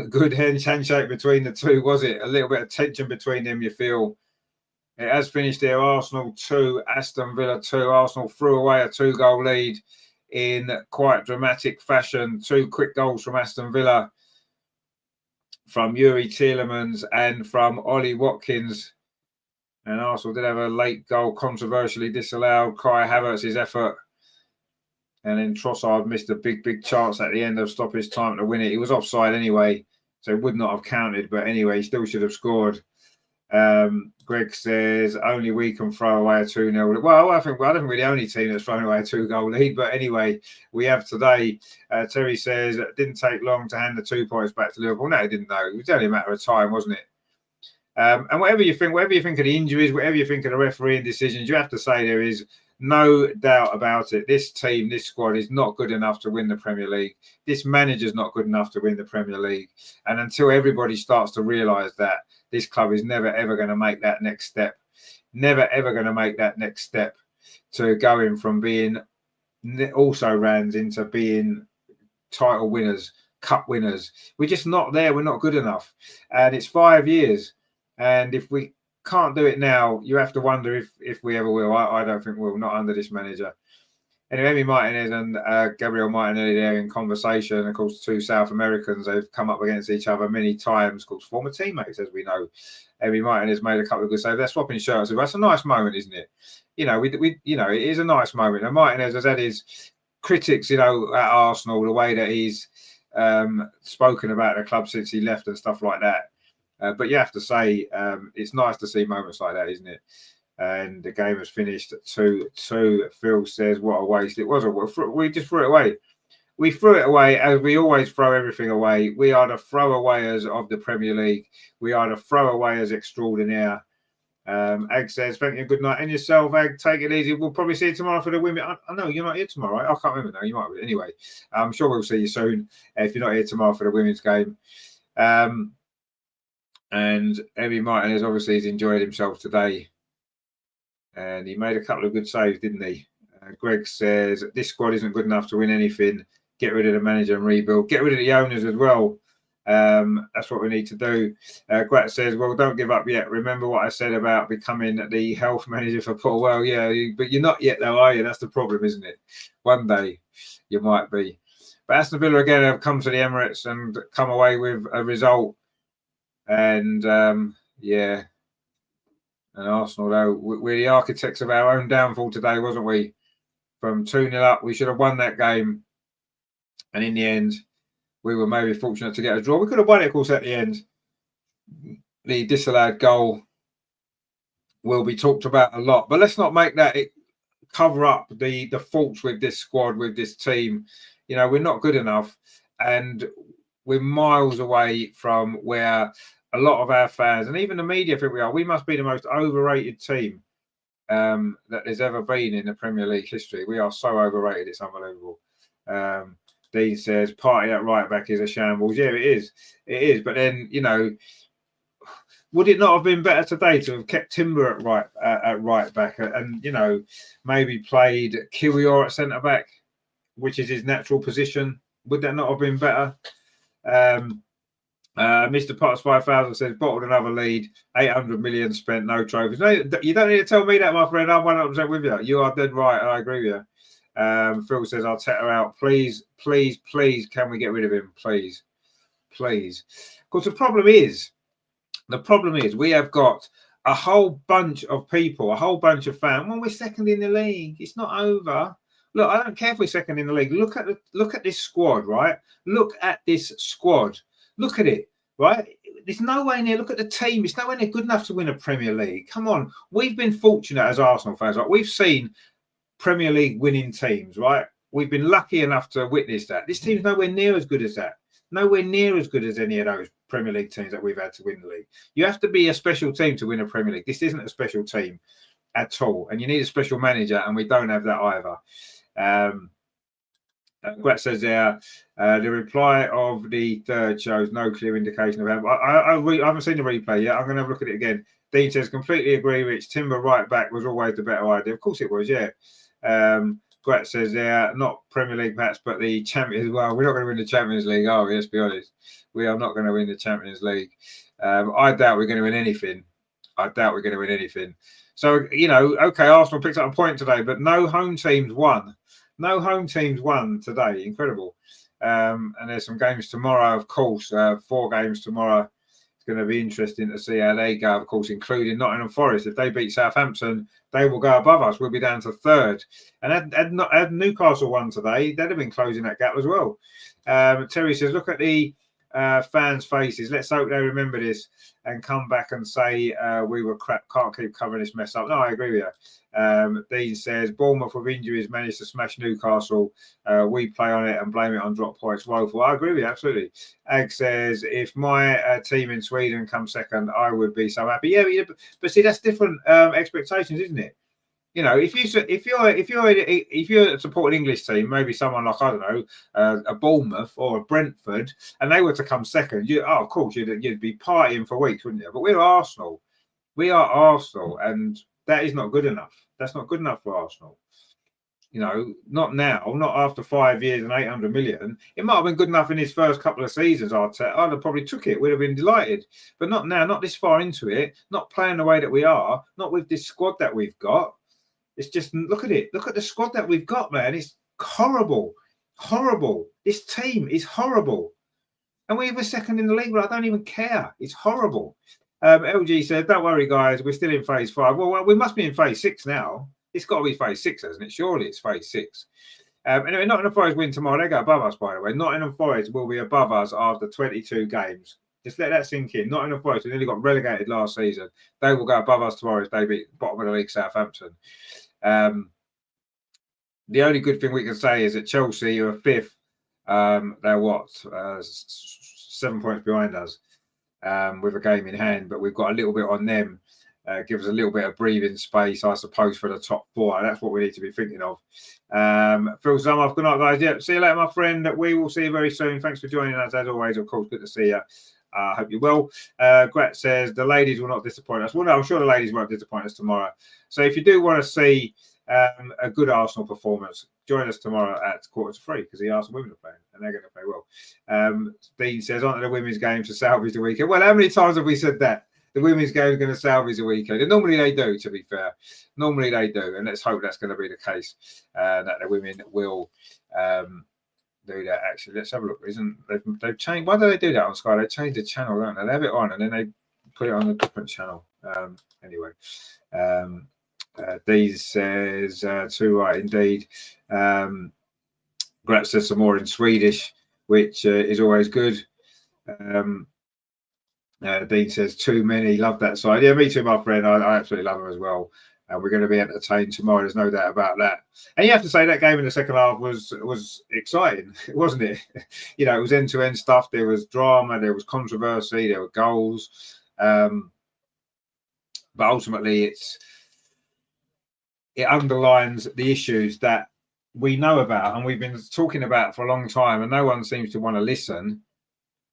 A: good handshake between the two, was it? A little bit of tension between them, you feel. It has finished there. Arsenal 2, Aston Villa 2. Arsenal threw away a 2-goal lead in quite dramatic fashion. 2 quick goals from Aston Villa, from Yuri Tielemans and from Ollie Watkins. And Arsenal did have a late goal controversially disallowed. Kai Havertz's effort And then Trossard missed a big chance at the end of stoppage time to win it. He was offside anyway, so it would not have counted. But anyway, he still should have scored. Greg says only we can throw away a 2-0. Well, I don't think we're the only team that's thrown away a 2-goal lead. But anyway, we have today. Terry says it didn't take long to hand the 2 points back to Liverpool. No, it didn't. Know. It was only a matter of time, wasn't it? And whatever you think of the injuries, whatever you think of the refereeing decisions, you have to say there is no doubt about it. This team, this squad is not good enough to win the Premier League. This manager's not good enough to win the Premier League. And until everybody starts to realise that, this club is never, ever going to make that next step. Never, ever going to make that next step to going from being also rans into being title winners, cup winners. We're just not there. We're not good enough. And it's 5 years. And if we can't do it now, you have to wonder if we ever will. I don't think we'll, not under this manager. Anyway, Emi Martinez and Gabriel Martinelli there in conversation. Of course, 2 South Americans. They've come up against each other many times. Of course, former teammates, as we know. Emi Martinez made a couple of good saves. They're swapping shirts. That's a nice moment, isn't it? You know, it is a nice moment. And Martinez has had his critics, at Arsenal, the way that he's spoken about the club since he left and stuff like that. But you have to say, it's nice to see moments like that, isn't it? And the game has finished 2-2. Phil says, what a waste. It was we just threw it away. We threw it away as we always throw everything away. We are the throwawayers of the Premier League. We are the throwawayers extraordinaire. Ag says, thank you, good night. And yourself, Ag, take it easy. We'll probably see you tomorrow for the women. I know you're not here tomorrow, right? I can't remember now. You might be. Anyway, I'm sure we'll see you soon if you're not here tomorrow for the women's game. And Emi Martinez obviously has enjoyed himself today. And he made a couple of good saves, didn't he? Greg says, this squad isn't good enough to win anything. Get rid of the manager and rebuild. Get rid of the owners as well. That's what we need to do. Grat says, well, don't give up yet. Remember what I said about becoming the health manager for Paul? Well, yeah, but you're not yet though, are you? That's the problem, isn't it? One day you might be. But Aston Villa again have come to the Emirates and come away with a result. And yeah. And Arsenal, though, we're the architects of our own downfall today, wasn't we? From 2-0 up, we should have won that game. And in the end, we were maybe fortunate to get a draw. We could have won it, of course, at the end. The disallowed goal will be talked about a lot. But let's not make that cover up the faults with this squad, with this team. We're not good enough. And we're miles away from where a lot of our fans and even the media think we are. We must be the most overrated team that there's ever been in the Premier League history. We are so overrated, it's unbelievable. Dean says, party at right back is a shambles. Yeah, it is. It is. But then, would it not have been better today to have kept Timber at right back and, maybe played Kiwior at centre back, which is his natural position? Would that not have been better? Mr. Potts 5000 says, bottled another lead, 800 million spent, no trophies. No, you don't need to tell me that, my friend. I'm 100% with you. You are dead right, and I agree with you. Phil says, I'll take her out. Please, can we get rid of him? Please. Because the problem is we have got a whole bunch of people, a whole bunch of fans. Well, we're second in the league. It's not over. Look, I don't care if we're second in the league. Look at this squad, right? Look at this squad. Look at it, right? There's no way near. Look at the team. It's nowhere near good enough to win a Premier League. Come on. We've been fortunate as Arsenal fans. Right? We've seen Premier League winning teams, right? We've been lucky enough to witness that. This team's nowhere near as good as that. Nowhere near as good as any of those Premier League teams that we've had to win the league. You have to be a special team to win a Premier League. This isn't a special team at all. And you need a special manager, and we don't have that either. Grat says there, the reply of the third shows no clear indication of how. I haven't seen the replay yet. I'm going to have a look at it again. Dean says, completely agree, Rich. Timber right back was always the better idea. Of course it was, yeah. Grat says there, not Premier League perhaps, but the Champions. Well, we're not going to win the Champions League, are we? Let's be honest. We are not going to win the Champions League. I doubt we're going to win anything. So, okay, Arsenal picked up a point today, but no home teams won. No home teams won today. Incredible. And there's some games tomorrow, of course. 4 games tomorrow It's going to be interesting to see how they go, of course, including Nottingham Forest. If they beat Southampton, they will go above us. We'll be down to third. And had Newcastle won today, they'd have been closing that gap as well. Terry says, look at the fans' faces. Let's hope they remember this and come back and say we were crap, can't keep covering this mess up. No, I agree with you. Dean says, Bournemouth with injuries managed to smash Newcastle. We play on it and blame it on drop points. Woeful. I agree with you, absolutely. Ag says, if my team in Sweden comes second, I would be so happy. Yeah, but see, that's different expectations, isn't it? You know, if you're supporting an English team, maybe someone like, I don't know, a Bournemouth or a Brentford, and they were to come second, of course you'd be partying for weeks, wouldn't you? But we're Arsenal. We are Arsenal, and that is not good enough. That's not good enough for Arsenal. You know, not now, not after 5 years and 800 million. It might have been good enough in his first couple of seasons. I'd have probably took it. We'd have been delighted, but not now. Not this far into it. Not playing the way that we are. Not with this squad that we've got. It's just, look at it. Look at the squad that we've got, man. It's horrible. Horrible. This team is horrible. And we were second in the league, but I don't even care. It's horrible. LG says, don't worry, guys. We're still in phase 5. Well, we must be in phase 6 now. It's got to be phase 6, hasn't it? Surely it's phase 6. Anyway, Nottingham Forest win tomorrow. They go above us, by the way. Nottingham Forest will be above us after 22 games. Just let that sink in. Nottingham Forest, who nearly got relegated last season, they will go above us tomorrow if they beat bottom of the league Southampton. The only good thing we can say is that Chelsea are 5th. They're 7 points behind us with a game in hand, but we've got a little bit on them. Give us a little bit of breathing space, I suppose, for the top 4. That's what we need to be thinking of. Phil Sumoff, good night, guys. Yeah, see you later, my friend. We will see you very soon. Thanks for joining us, as always. Of course, good to see you. I hope you will. Grat says the ladies will not disappoint us. Well, no, I'm sure the ladies won't disappoint us tomorrow. So if you do want to see a good Arsenal performance, join us tomorrow at 2:45 because the Arsenal women are playing and they're going to play well. Dean says, aren't there the women's games to salvage the weekend? Well, how many times have we said that? The women's game is going to salvage the weekend. And normally they do, to be fair. Normally they do. And let's hope that's going to be the case, that the women will do that. Actually, let's have a look. They've changed? Why do they do that on Sky? They change the channel, don't they? They have it on and then they put it on a different channel. Anyway, Dee says, too right indeed. Grat says some more in Swedish, which is always good. Dean says too many. Love that side. Yeah, me too, my friend. I absolutely love them as well. And we're going to be entertained tomorrow. There's no doubt about that. And you have to say that game in the second half was exciting, wasn't it? You know, it was end-to-end stuff. There was drama. There was controversy. There were goals. But ultimately, it underlines the issues that we know about and we've been talking about for a long time, and no one seems to want to listen.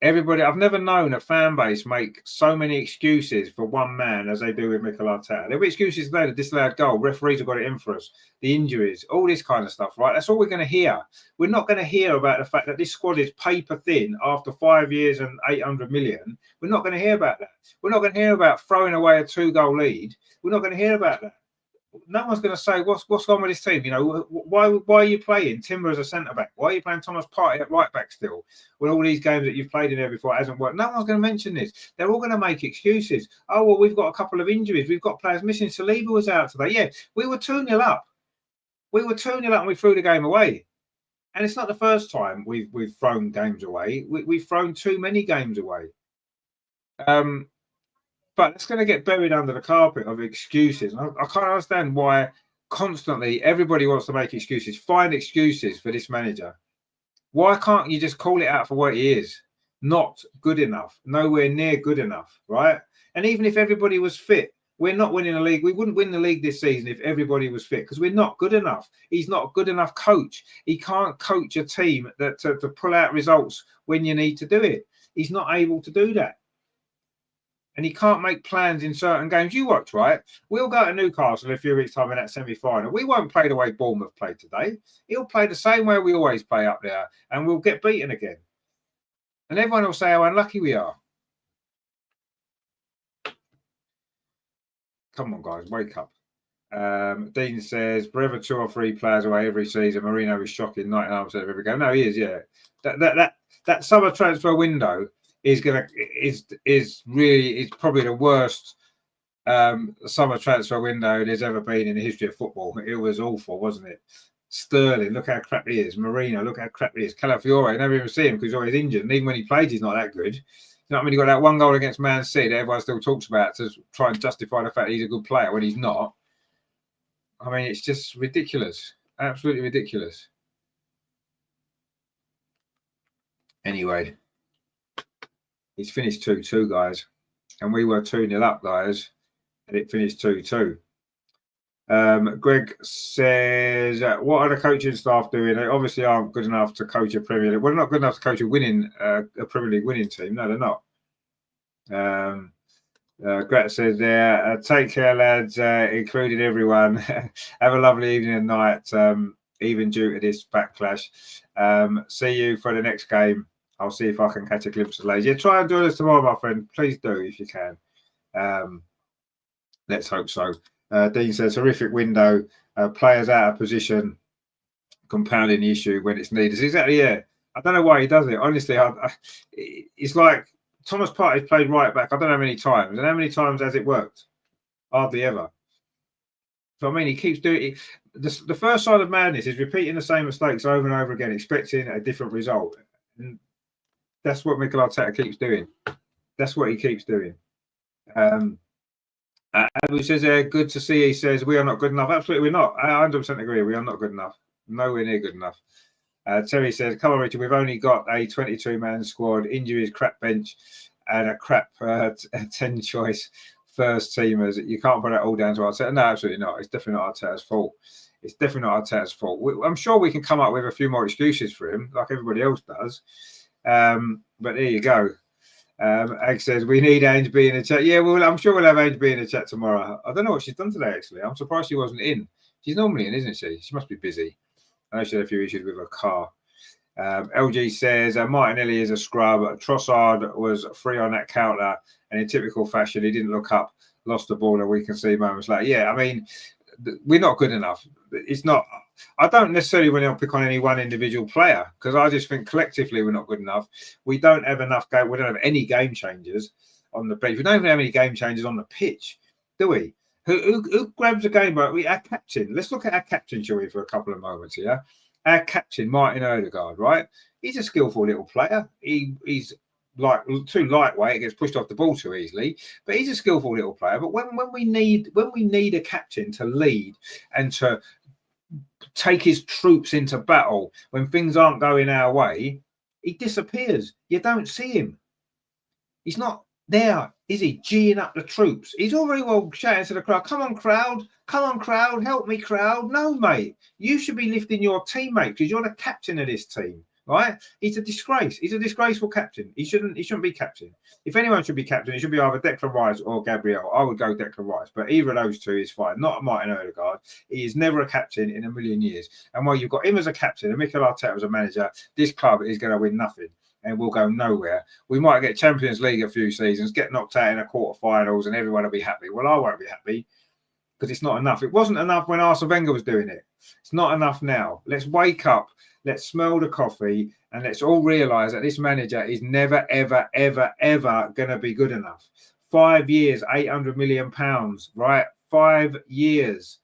A: Everybody, I've never known a fan base make so many excuses for one man as they do with Mikel Arteta. There were excuses today, the disallowed goal, referees have got it in for us, the injuries, all this kind of stuff, right? That's all we're going to hear. We're not going to hear about the fact that this squad is paper thin after 5 years and 800 million. We're not going to hear about that. We're not going to hear about throwing away a 2-goal lead. We're not going to hear about that. No one's going to say what's gone with this team. You know, why are you playing Timber as a centre back? Why are you playing Thomas Partey at right back still? With all these games that you've played in there before, it hasn't worked. No one's going to mention this. They're all going to make excuses. Oh well, we've got a couple of injuries. We've got players missing. Saliba was out today. Yeah, we were 2-0 up. We were 2-0 up and we threw the game away. And it's not the first time we've thrown games away. We've thrown too many games away. But it's going to get buried under the carpet of excuses. I can't understand why constantly everybody wants to make excuses, find excuses for this manager. Why can't you just call it out for what it is? Not good enough, nowhere near good enough, right? And even if everybody was fit, we're not winning the league. We wouldn't win the league this season if everybody was fit because we're not good enough. He's not a good enough coach. He can't coach a team to pull out results when you need to do it. He's not able to do that. And he can't make plans in certain games. You watch, right? We'll go to Newcastle in a few weeks' time in that semi-final. We won't play the way Bournemouth played today. He'll play the same way we always play up there, and we'll get beaten again. And everyone will say how unlucky we are. Come on, guys, wake up. Dean says, forever 2 or 3 players away every season. Marino is shocking 99% of every game. No, he is, yeah. That summer transfer window, is probably the worst summer transfer window there's ever been in the history of football. It was awful, wasn't it? Sterling, look how crap he is. Marino, look how crap he is. Calafiore, I never even see him because he's always injured. And even when he plays, he's not that good. You know what I mean? He got that one goal against Man City that everyone still talks about to try and justify the fact that he's a good player when he's not. I mean, it's just ridiculous. Absolutely ridiculous. Anyway, he's finished 2-2, guys. And we were 2-0 up, guys. And it finished 2-2. Greg says, what are the coaching staff doing? They obviously aren't good enough to coach a Premier League. Well, they're not good enough to coach a Premier League winning team. No, they're not. Gret says there, take care, lads, including everyone. Have a lovely evening and night, even due to this backlash. See you for the next game. I'll see if I can catch a glimpse of the ladies. Yeah, try and do this tomorrow, my friend. Please do if you can. Let's hope so. Dean says, horrific window, players out of position, compounding the issue when it's needed. Exactly, yeah. I don't know why he does it. Honestly, it's like Thomas Partey's played right back. I don't know how many times. And how many times has it worked? Hardly ever. So, I mean, he keeps doing it. The first sign of madness is repeating the same mistakes over and over again, expecting a different result. And that's what Mikel Arteta keeps doing. That's what he keeps doing. Abu says, good to see. He says, we are not good enough. Absolutely, we're not. I 100% agree. We are not good enough. Nowhere near good enough. Terry says, come on, Richard, we've only got a 22-man squad, injuries, crap bench, and a crap 10-choice first teamers. You can't put that all down to Arteta. No, absolutely not. It's definitely not Arteta's fault. It's definitely not Arteta's fault. I'm sure we can come up with a few more excuses for him, like everybody else does. But there you go. Egg says, we need Ange B in the chat. Yeah, well, I'm sure we'll have Ange B in the chat tomorrow. I don't know what she's done today, actually. I'm surprised she wasn't in. She's normally in, isn't she? She must be busy. I know she had a few issues with her car. LG says, Martinelli is a scrub. Trossard was free on that counter. And in typical fashion, he didn't look up, lost the ball, and we can see moments like, yeah, I mean, we're not good enough. It's not. I don't necessarily want to pick on any one individual player because I just think collectively we're not good enough. We don't have enough game. We don't have any game changers on the bench. We don't even have any game changers on the pitch, do we? Who grabs a game? Our captain. Let's look at our captain, shall we, for a couple of moments here. Our captain, Martin Odegaard, right? He's a skillful little player. He's like too lightweight, gets pushed off the ball too easily. But he's a skillful little player. But when we need a captain to lead and to take his troops into battle when things aren't going our way, he disappears. You don't see him. He's not there, is he? Geeing up the troops. He's all very well shouting to the crowd, come on, crowd, help me, crowd. No, mate, you should be lifting your teammate because you're the captain of this team, right? He's a disgrace. He's a disgraceful captain. He shouldn't be captain. If anyone should be captain, it should be either Declan Rice or Gabriel. I would go Declan Rice, but either of those two is fine. Not Martin Odegaard. He is never a captain in a million years. And while you've got him as a captain and Mikel Arteta as a manager, this club is going to win nothing and we'll go nowhere. We might get Champions League a few seasons, get knocked out in a quarterfinals, and everyone will be happy. Well, I won't be happy because it's not enough. It wasn't enough when Arsene Wenger was doing it. It's not enough now. Let's wake up. Let's smell the coffee and let's all realise that this manager is never, ever, ever, ever going to be good enough. 5 years, £800 million, right? 5 years,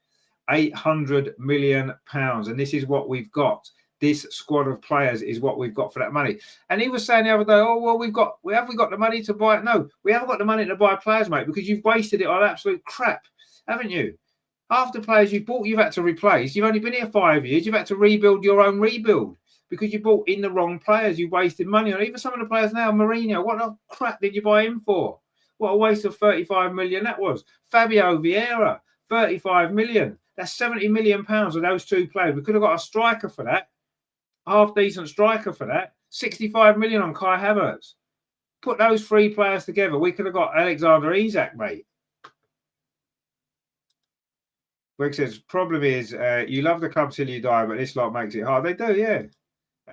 A: £800 million. And this is what we've got. This squad of players is what we've got for that money. And he was saying the other day, oh, well, we haven't got the money to buy it. No, we haven't got the money to buy players, mate, because you've wasted it on absolute crap, haven't you? Half the players you've bought, you've had to replace. You've only been here 5 years. You've had to rebuild your own rebuild because you bought in the wrong players. You wasted money on even some of the players now. Mourinho, what the crap did you buy him for? What a waste of 35 million that was. Fabio Vieira, 35 million. That's 70 million pounds of those two players. We could have got a striker for that. Half-decent striker for that. 65 million on Kai Havertz. Put those three players together. We could have got Alexander Isak, mate. Greg says, problem is, you love the club till you die, but this lot makes it hard. They do, yeah.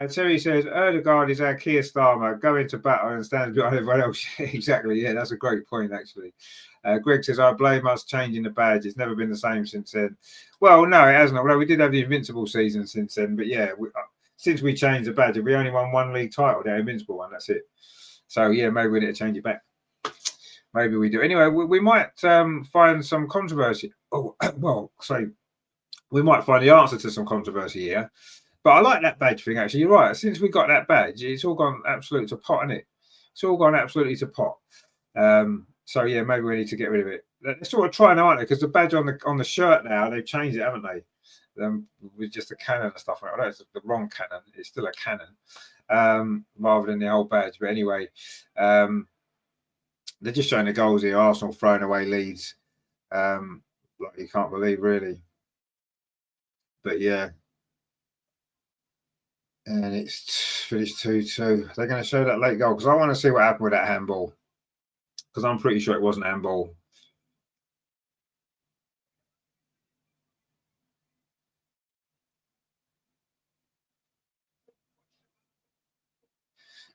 A: Terry says, Odegaard is our Keir Starmer. Go into battle and stand behind everyone else. Exactly, yeah, that's a great point, actually. Greg says, I blame us changing the badge. It's never been the same since then. Well, no, it hasn't. Although we did have the Invincible season since then. But yeah, since we changed the badge, we only won one league title, the Invincible one. That's it. So yeah, maybe we need to change it back. Maybe we do. Anyway, we might find some controversy. Oh, well, so we might find the answer to some controversy here. But I like that badge thing, actually. You're right. Since we got that badge, it's all gone absolutely to pot, isn't it? It's all gone absolutely to pot. So yeah, maybe we need to get rid of it. They're sort of trying, aren't they? Because the badge on the shirt now, they've changed it, haven't they? With just a cannon and stuff. I know it's the wrong cannon. It's still a cannon, rather than the old badge. But anyway, they're just showing the goals here. Arsenal throwing away leads, like you can't believe, really. But yeah. And it's finished 2-2. They're going to show that late goal because I want to see what happened with that handball. Because I'm pretty sure it wasn't handball.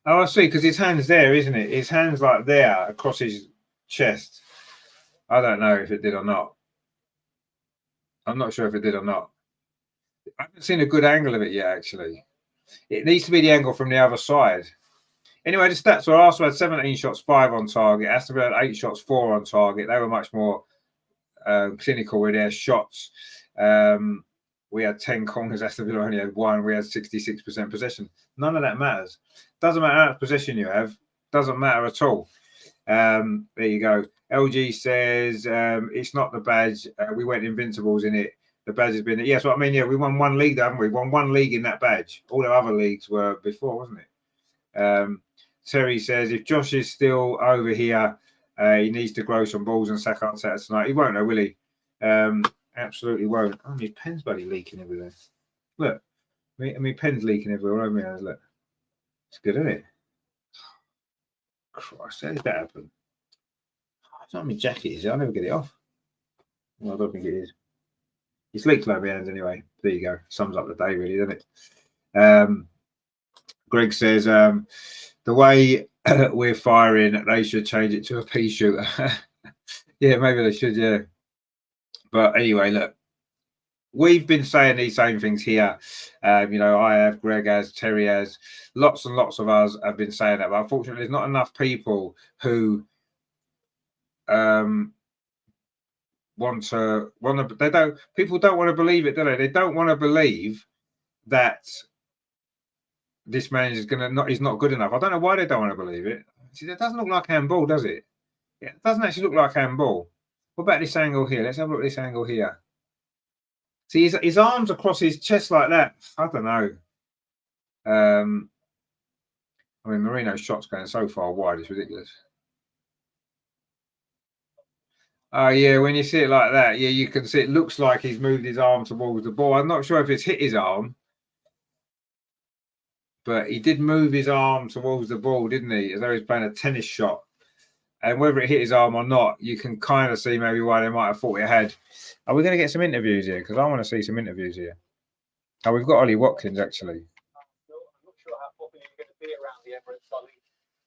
A: Oh, I see. Because his hand's there, isn't it? His hand's like there across his chest. I don't know if it did or not. I'm not sure if it did or not. I haven't seen a good angle of it yet, actually. It needs to be the angle from the other side. Anyway, the stats were Arsenal had 17 shots, 5 on target. Aston Villa had 8 shots, 4 on target. They were much more clinical with their shots. We had 10 corners. Aston Villa only had 1. We had 66% possession. None of that matters. Doesn't matter how much possession you have. Doesn't matter at all. There you go. LG says it's not the badge. We went invincibles in it. The badge has been. Yes, what I mean. Yeah, we won 1 league, haven't we? Won 1 league in that badge. All the other leagues were before, wasn't it? Terry says if Josh is still over here, he needs to grow some balls and sack on Saturday tonight. He won't, though, will he? Absolutely won't. Oh, my pen's bloody leaking everywhere. Look, my pen's leaking everywhere. Look, it's good, isn't it? Christ, how did that happen? It's not my jacket, is it? I'll never get it off. Well, I don't think it is. It's leaked over my hands anyway. There you go. Sums up the day, really, doesn't it? Greg says the way we're firing, they should change it to a pea shooter. Yeah, maybe they should, yeah. But anyway, look, we've been saying these same things here. You know, I have, Greg has, Terry has, lots and lots of us have been saying that. But unfortunately, there's not enough people who people don't want to believe it, do they? They don't want to believe that this man is he's not good enough. I don't know why they don't want to believe it. See, that doesn't look like handball, does it? Yeah, it doesn't actually look like handball. What about this angle here? Let's have a look at this angle here. See, his arms across his chest like that. I don't know. I mean, Marino's shot's going so far wide, it's ridiculous. Oh, yeah, when you see it like that, yeah, you can see it looks like he's moved his arm towards the ball. I'm not sure if it's hit his arm, but he did move his arm towards the ball, didn't he? As though he's playing a tennis shot. And whether it hit his arm or not, you can kind of see maybe why they might have thought it had. Are we going to get some interviews here? Because I want to see some interviews here. Oh, we've got Ollie Watkins, actually.
B: I'm not sure how popular you're going to be around the Emirates, Ollie,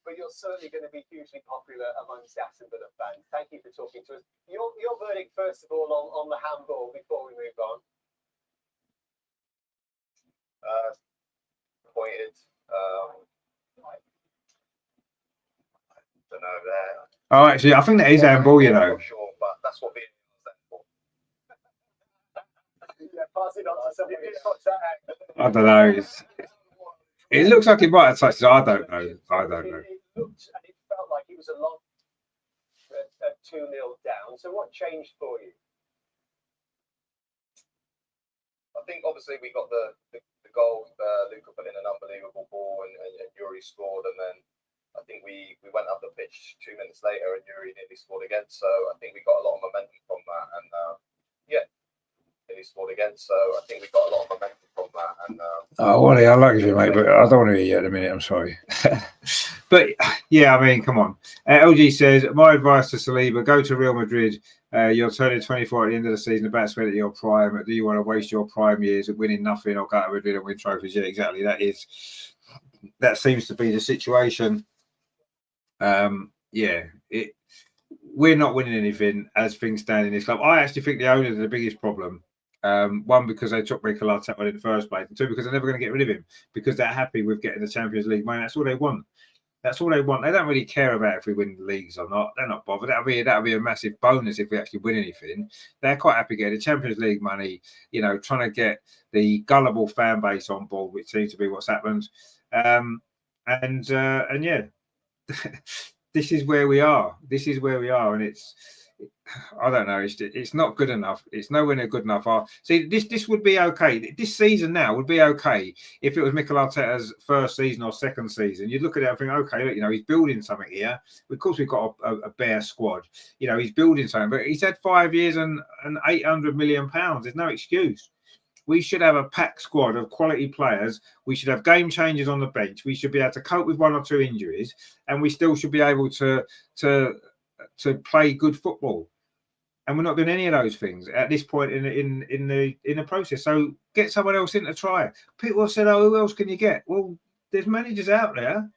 B: but you're certainly going to be hugely popular amongst the Aston Villa fans. Thank you for talking to us. Your verdict, first of all, on the handball before we move on.
C: Pointed. I don't know there.
A: Oh, actually, I think that is handball, you know.
C: I'm not sure, but that's what being for.
B: Yeah, pass it on to somebody who's got that.
A: I don't know. It looks like he might have touched it. I don't know.
B: It looked and it felt like he was a lot 2-0 down. So what changed for you?
C: I think obviously we got the goal. Luca put in an unbelievable ball and Yuri scored, and then I think we went up the pitch 2 minutes later and Yuri nearly scored again. So I think we got a lot of momentum from that, and nearly scored again. So I think we got a lot of momentum from that. And
A: oh, Wally, I like you, mate, but I don't want to hear you at the minute. I'm sorry. But yeah, I mean, come on. LG says, my advice to Saliba: go to Real Madrid. You're turning 24 at the end of the season, about to at your prime. Do you want to waste your prime years at winning nothing or go to Madrid and win trophies? Yeah, exactly. That seems to be the situation. We're not winning anything as things stand in this club. I actually think the owners are the biggest problem. One, because they took Mikel Arteta in the first place, and 2, because they're never going to get rid of him because they're happy with getting the Champions League money. That's all they want. That's all they want. They don't really care about if we win the leagues or not. They're not bothered. That'll be a massive bonus if we actually win anything. They're quite happy getting the Champions League money, you know, trying to get the gullible fan base on board, which seems to be what's happened. And yeah, this is where we are. This is where we are, and it's, I don't know. It's not good enough. It's nowhere near good enough. See, this would be okay. This season now would be okay if it was Mikel Arteta's first season or second season. You'd look at it and think, okay, look, you know, he's building something here. Of course, we've got a bare squad. You know, he's building something, but he's had 5 years and £800 million. There's no excuse. We should have a packed squad of quality players. We should have game changers on the bench. We should be able to cope with 1 or 2 injuries, and we still should be able to play good football. And we're not doing any of those things at this point in the process. So get someone else in to try. People have said, "Oh, who else can you get?" Well, there's managers out there.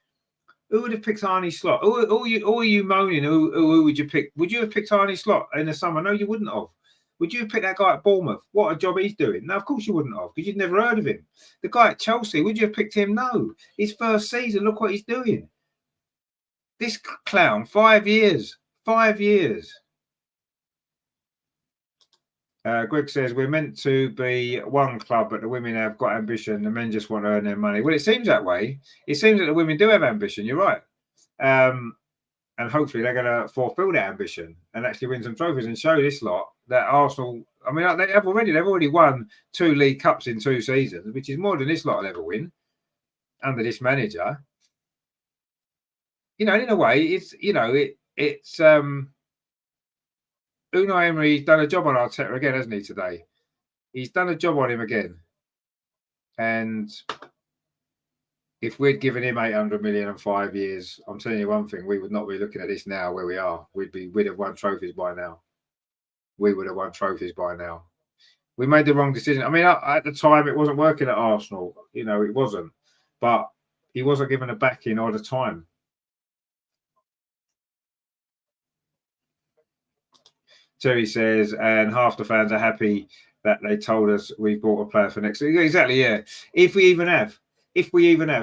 A: Who would have picked Arne Slot? Who are you moaning? Who would you pick? Would you have picked Arne Slot in the summer? No, you wouldn't have. Would you have picked that guy at Bournemouth? What a job he's doing. No, of course you wouldn't have, because you'd never heard of him. The guy at Chelsea, would you have picked him? No. His first season, look what he's doing. This clown, 5 years. 5 years. Greg says, we're meant to be one club, but the women have got ambition. The men just want to earn their money. Well, it seems that way. It seems that the women do have ambition. You're right. And hopefully they're going to fulfill that ambition and actually win some trophies and show this lot that Arsenal, I mean, they've already won 2 League Cups in 2 seasons, which is more than this lot will ever win under this manager. You know, in a way, it's, you know, it's Unai Emery's done a job on Arteta again, hasn't he, today? He's done a job on him again. And if we'd given him 800 million in 5 years, I'm telling you one thing, we would not be looking at this now where we are. We'd have won trophies by now. We would have won trophies by now. We made the wrong decision. I mean, at the time, it wasn't working at Arsenal. You know, it wasn't. But he wasn't given a backing or the time. Terry says, and half the fans are happy that they told us we bought a player for next season. Exactly, yeah. If we even have.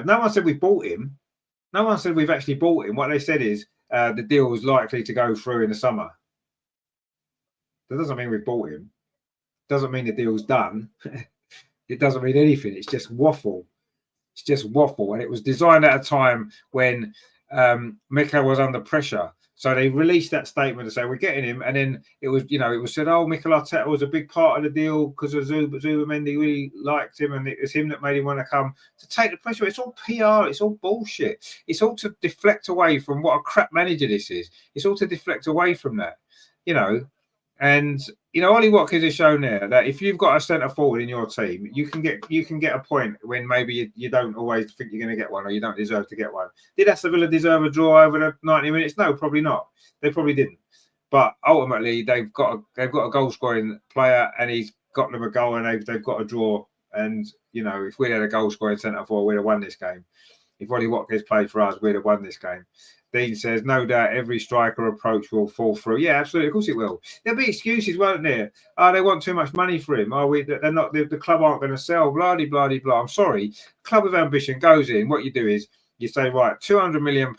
A: No one said we bought him. No one said we've actually bought him. What they said is the deal was likely to go through in the summer. That doesn't mean we've bought him. Doesn't mean the deal's done. It doesn't mean anything. It's just waffle. It's just waffle. And it was designed at a time when Mikel was under pressure. So they released that statement to say we're getting him, and then it was, you know, it was said, oh, Mikel Arteta was a big part of the deal because of Zubimendi really liked him, and it was him that made him want to come to take the pressure. It's all PR. It's all bullshit. It's all to deflect away from what a crap manager this is. It's all to deflect away from that, you know. And you know, Ollie Watkins has shown there that if you've got a centre forward in your team, you can get a point when maybe you don't always think you're going to get one, or you don't deserve to get one. Did Aston Villa deserve a draw over the 90 minutes? No, probably not. They probably didn't. But ultimately, they've got a goal scoring player, and he's got them a goal, and they've got a draw. And you know, if we had a goal scoring centre forward, we'd have won this game. If Ollie Watkins played for us, we'd have won this game. Dean says, no doubt every striker approach will fall through. Yeah, absolutely. Of course it will. There'll be excuses, won't there? Oh, they want too much money for him. Oh, they're not, the club aren't going to sell, blah, blah, blah, blah. I'm sorry. Club with ambition goes in. What you do is you say, right, £200 million.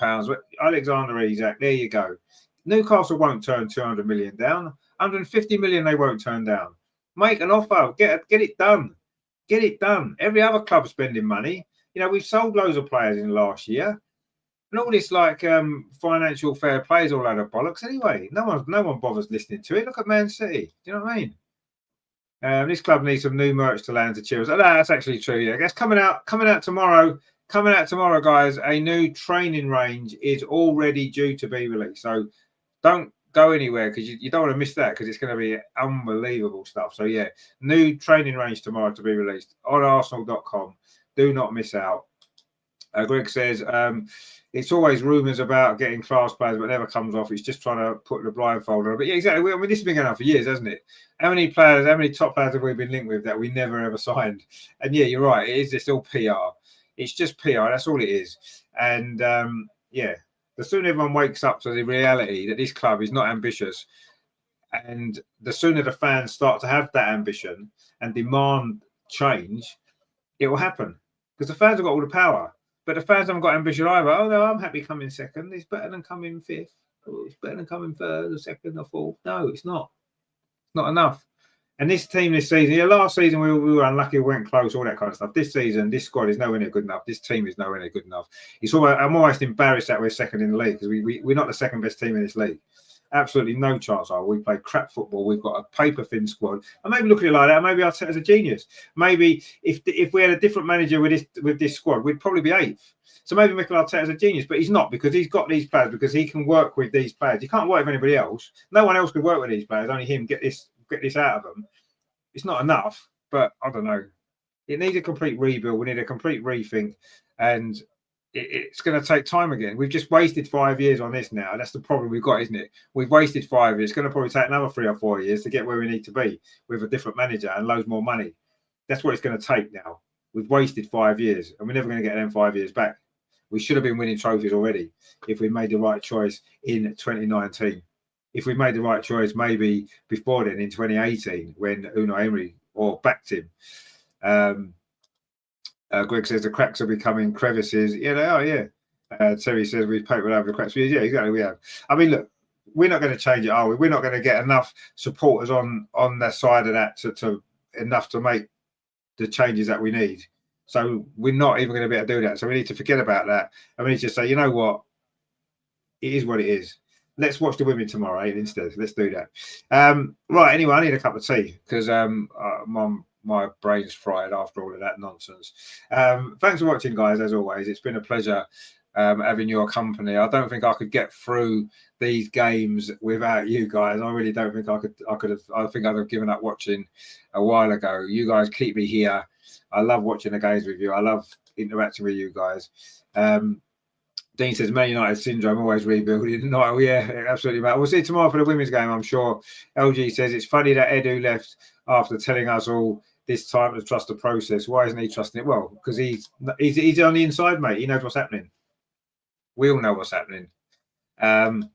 A: Alexander Isak, there you go. Newcastle won't turn 200 million down. 150 million they won't turn down. Make an offer. Get it done. Get it done. Every other club spending money. You know, we've sold loads of players in the last year. And all this like financial fair play is all out of bollocks anyway. No one bothers listening to it. Look at Man City. Do you know what I mean? This club needs some new merch to land to cheers. Oh, that's actually true. Yeah, I guess coming out tomorrow. Coming out tomorrow, guys. A new training range is already due to be released. So don't go anywhere because you don't want to miss that, because it's going to be unbelievable stuff. So yeah, new training range tomorrow to be released on Arsenal.com. Do not miss out. Greg says it's always rumours about getting class players, but it never comes off. It's just trying to put the blindfold on. But yeah, exactly. I mean, this has been going on for years, hasn't it? How many top players have we been linked with that we never ever signed? And yeah, you're right. It is just all PR. It's just PR. That's all it is. And yeah, the sooner everyone wakes up to the reality that this club is not ambitious, and the sooner the fans start to have that ambition and demand change, it will happen, because the fans have got all the power. But the fans haven't got ambition either. Oh no, I'm happy coming second. It's better than coming fifth. Oh, it's better than coming third or second or fourth. No, it's not. It's not enough. And this team this season, yeah, last season we were unlucky, we went close, all that kind of stuff. This season, this squad is nowhere near good enough. This team is nowhere near good enough. I'm almost embarrassed that we're second in the league because we're not the second best team in this league. Absolutely no chance. We play crap football. We've got a paper thin squad. And maybe look at it like that. Maybe Arteta's a genius. Maybe if we had a different manager with this squad, we'd probably be 8th. So maybe Mikel Arteta's a genius, but he's not because he's got these players because he can work with these players. He can't work with anybody else. No one else could work with these players. Only him get this out of them. It's not enough, but I don't know. It needs a complete rebuild. We need a complete rethink, and it's going to take time again. We've just wasted 5 years on this now. That's the problem we've got, isn't it? We've wasted 5 years. It's going to probably take another 3 or 4 years to get where we need to be with a different manager and loads more money. That's what it's going to take now. We've wasted 5 years, and we're never going to get them 5 years back. We should have been winning trophies already if we made the right choice in 2019. If we made the right choice maybe before then in 2018 when Unai Emery backed him. Greg says the cracks are becoming crevices. Yeah, they are, yeah. Terry says we've papered over the cracks. Yeah, exactly, we have. I mean, look, we're not going to change it, are we? We're not going to get enough supporters on their side of that to enough to make the changes that we need. So we're not even going to be able to do that. So we need to forget about that. And we need to say, you know what? It is what it is. Let's watch the women tomorrow instead. Let's do that. Right, anyway, I need a cup of tea because my brain's fried after all of that nonsense. Thanks for watching, guys, as always. It's been a pleasure having your company. I don't think I could get through these games without you guys. I really don't think I could have. I think I'd have given up watching a while ago. You guys keep me here. I love watching the games with you. I love interacting with you guys. Dean says, Man United syndrome, always rebuilding. No, yeah, absolutely, mate. We'll see you tomorrow for the women's game, I'm sure. LG says, it's funny that Edu left after telling us all this time to trust the process. Why isn't he trusting it? Well, because he's on the inside, mate. He knows what's happening. We all know what's happening. But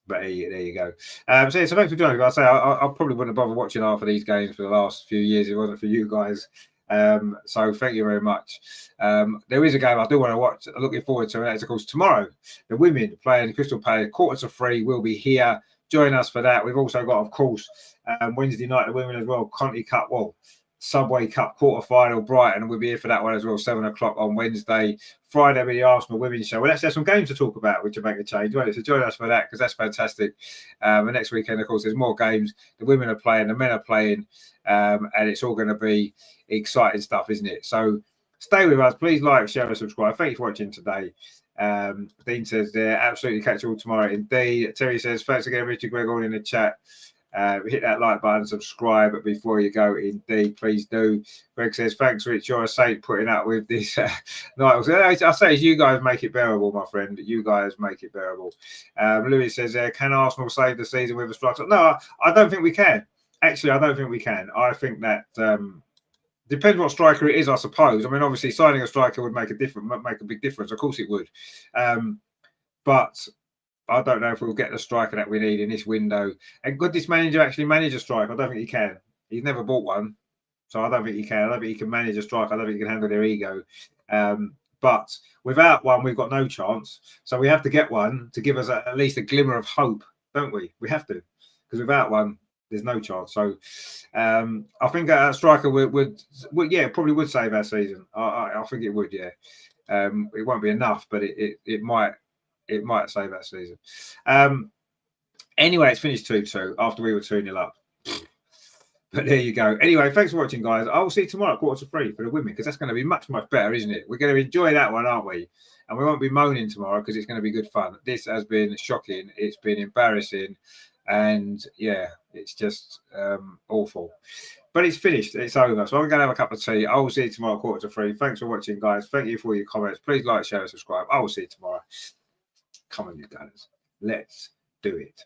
A: there you go. So thanks for joining. I say I probably wouldn't have bothered watching half of these games for the last few years if it wasn't for you guys. So thank you very much. There is a game I do want to watch. I'm looking forward to it. It's of course tomorrow. The women playing Crystal Palace, 2:45. We'll be here. Join us for that. We've also got, of course, Wednesday night the women as well. Conti Cup, Subway Cup quarter-final, Brighton, and we'll be here for that one as well, 7 o'clock on Wednesday. Friday with the Arsenal Women's Show. Well, let's have some games to talk about, which will make a change. Right? So join us for that because that's fantastic. And next weekend, of course, there's more games. The women are playing, the men are playing, and it's all going to be exciting stuff, isn't it? So stay with us. Please like, share, and subscribe. Thank you for watching today. Dean says there, absolutely catch you all tomorrow indeed. Terry says, thanks again, Richard Greg, all in the chat. Hit that like button, subscribe before you go. Indeed, please do. Greg says, thanks, Rich. You're a saint putting up with this. I say, you guys make it bearable, my friend. You guys make it bearable. Louis says, can Arsenal save the season with a striker? No, I don't think we can. Actually, I don't think we can. I think that depends what striker it is, I suppose. I mean, obviously, signing a striker would make a big difference. Of course, it would. But I don't know if we'll get the striker that we need in this window. And could this manager actually manage a striker? I don't think he can. He's never bought one. So I don't think he can. I don't think he can manage a striker. I don't think he can handle their ego. But without one, we've got no chance. So we have to get one to give us at least a glimmer of hope, don't we? We have to. Because without one, there's no chance. So I think a striker would probably would save our season. I think it would, yeah. It won't be enough, but it might. It might save that season. Anyway, it's finished 2-2 after we were 2-0 up. But there you go. Anyway, thanks for watching, guys. I will see you tomorrow at 2:45 for the women because that's going to be much, much better, isn't it? We're going to enjoy that one, aren't we? And we won't be moaning tomorrow because it's going to be good fun. This has been shocking. It's been embarrassing. And, yeah, it's just awful. But it's finished. It's over. So I'm going to have a cup of tea. I will see you tomorrow at 2:45. Thanks for watching, guys. Thank you for your comments. Please like, share, and subscribe. I will see you tomorrow. Come on, you guys. Let's do it.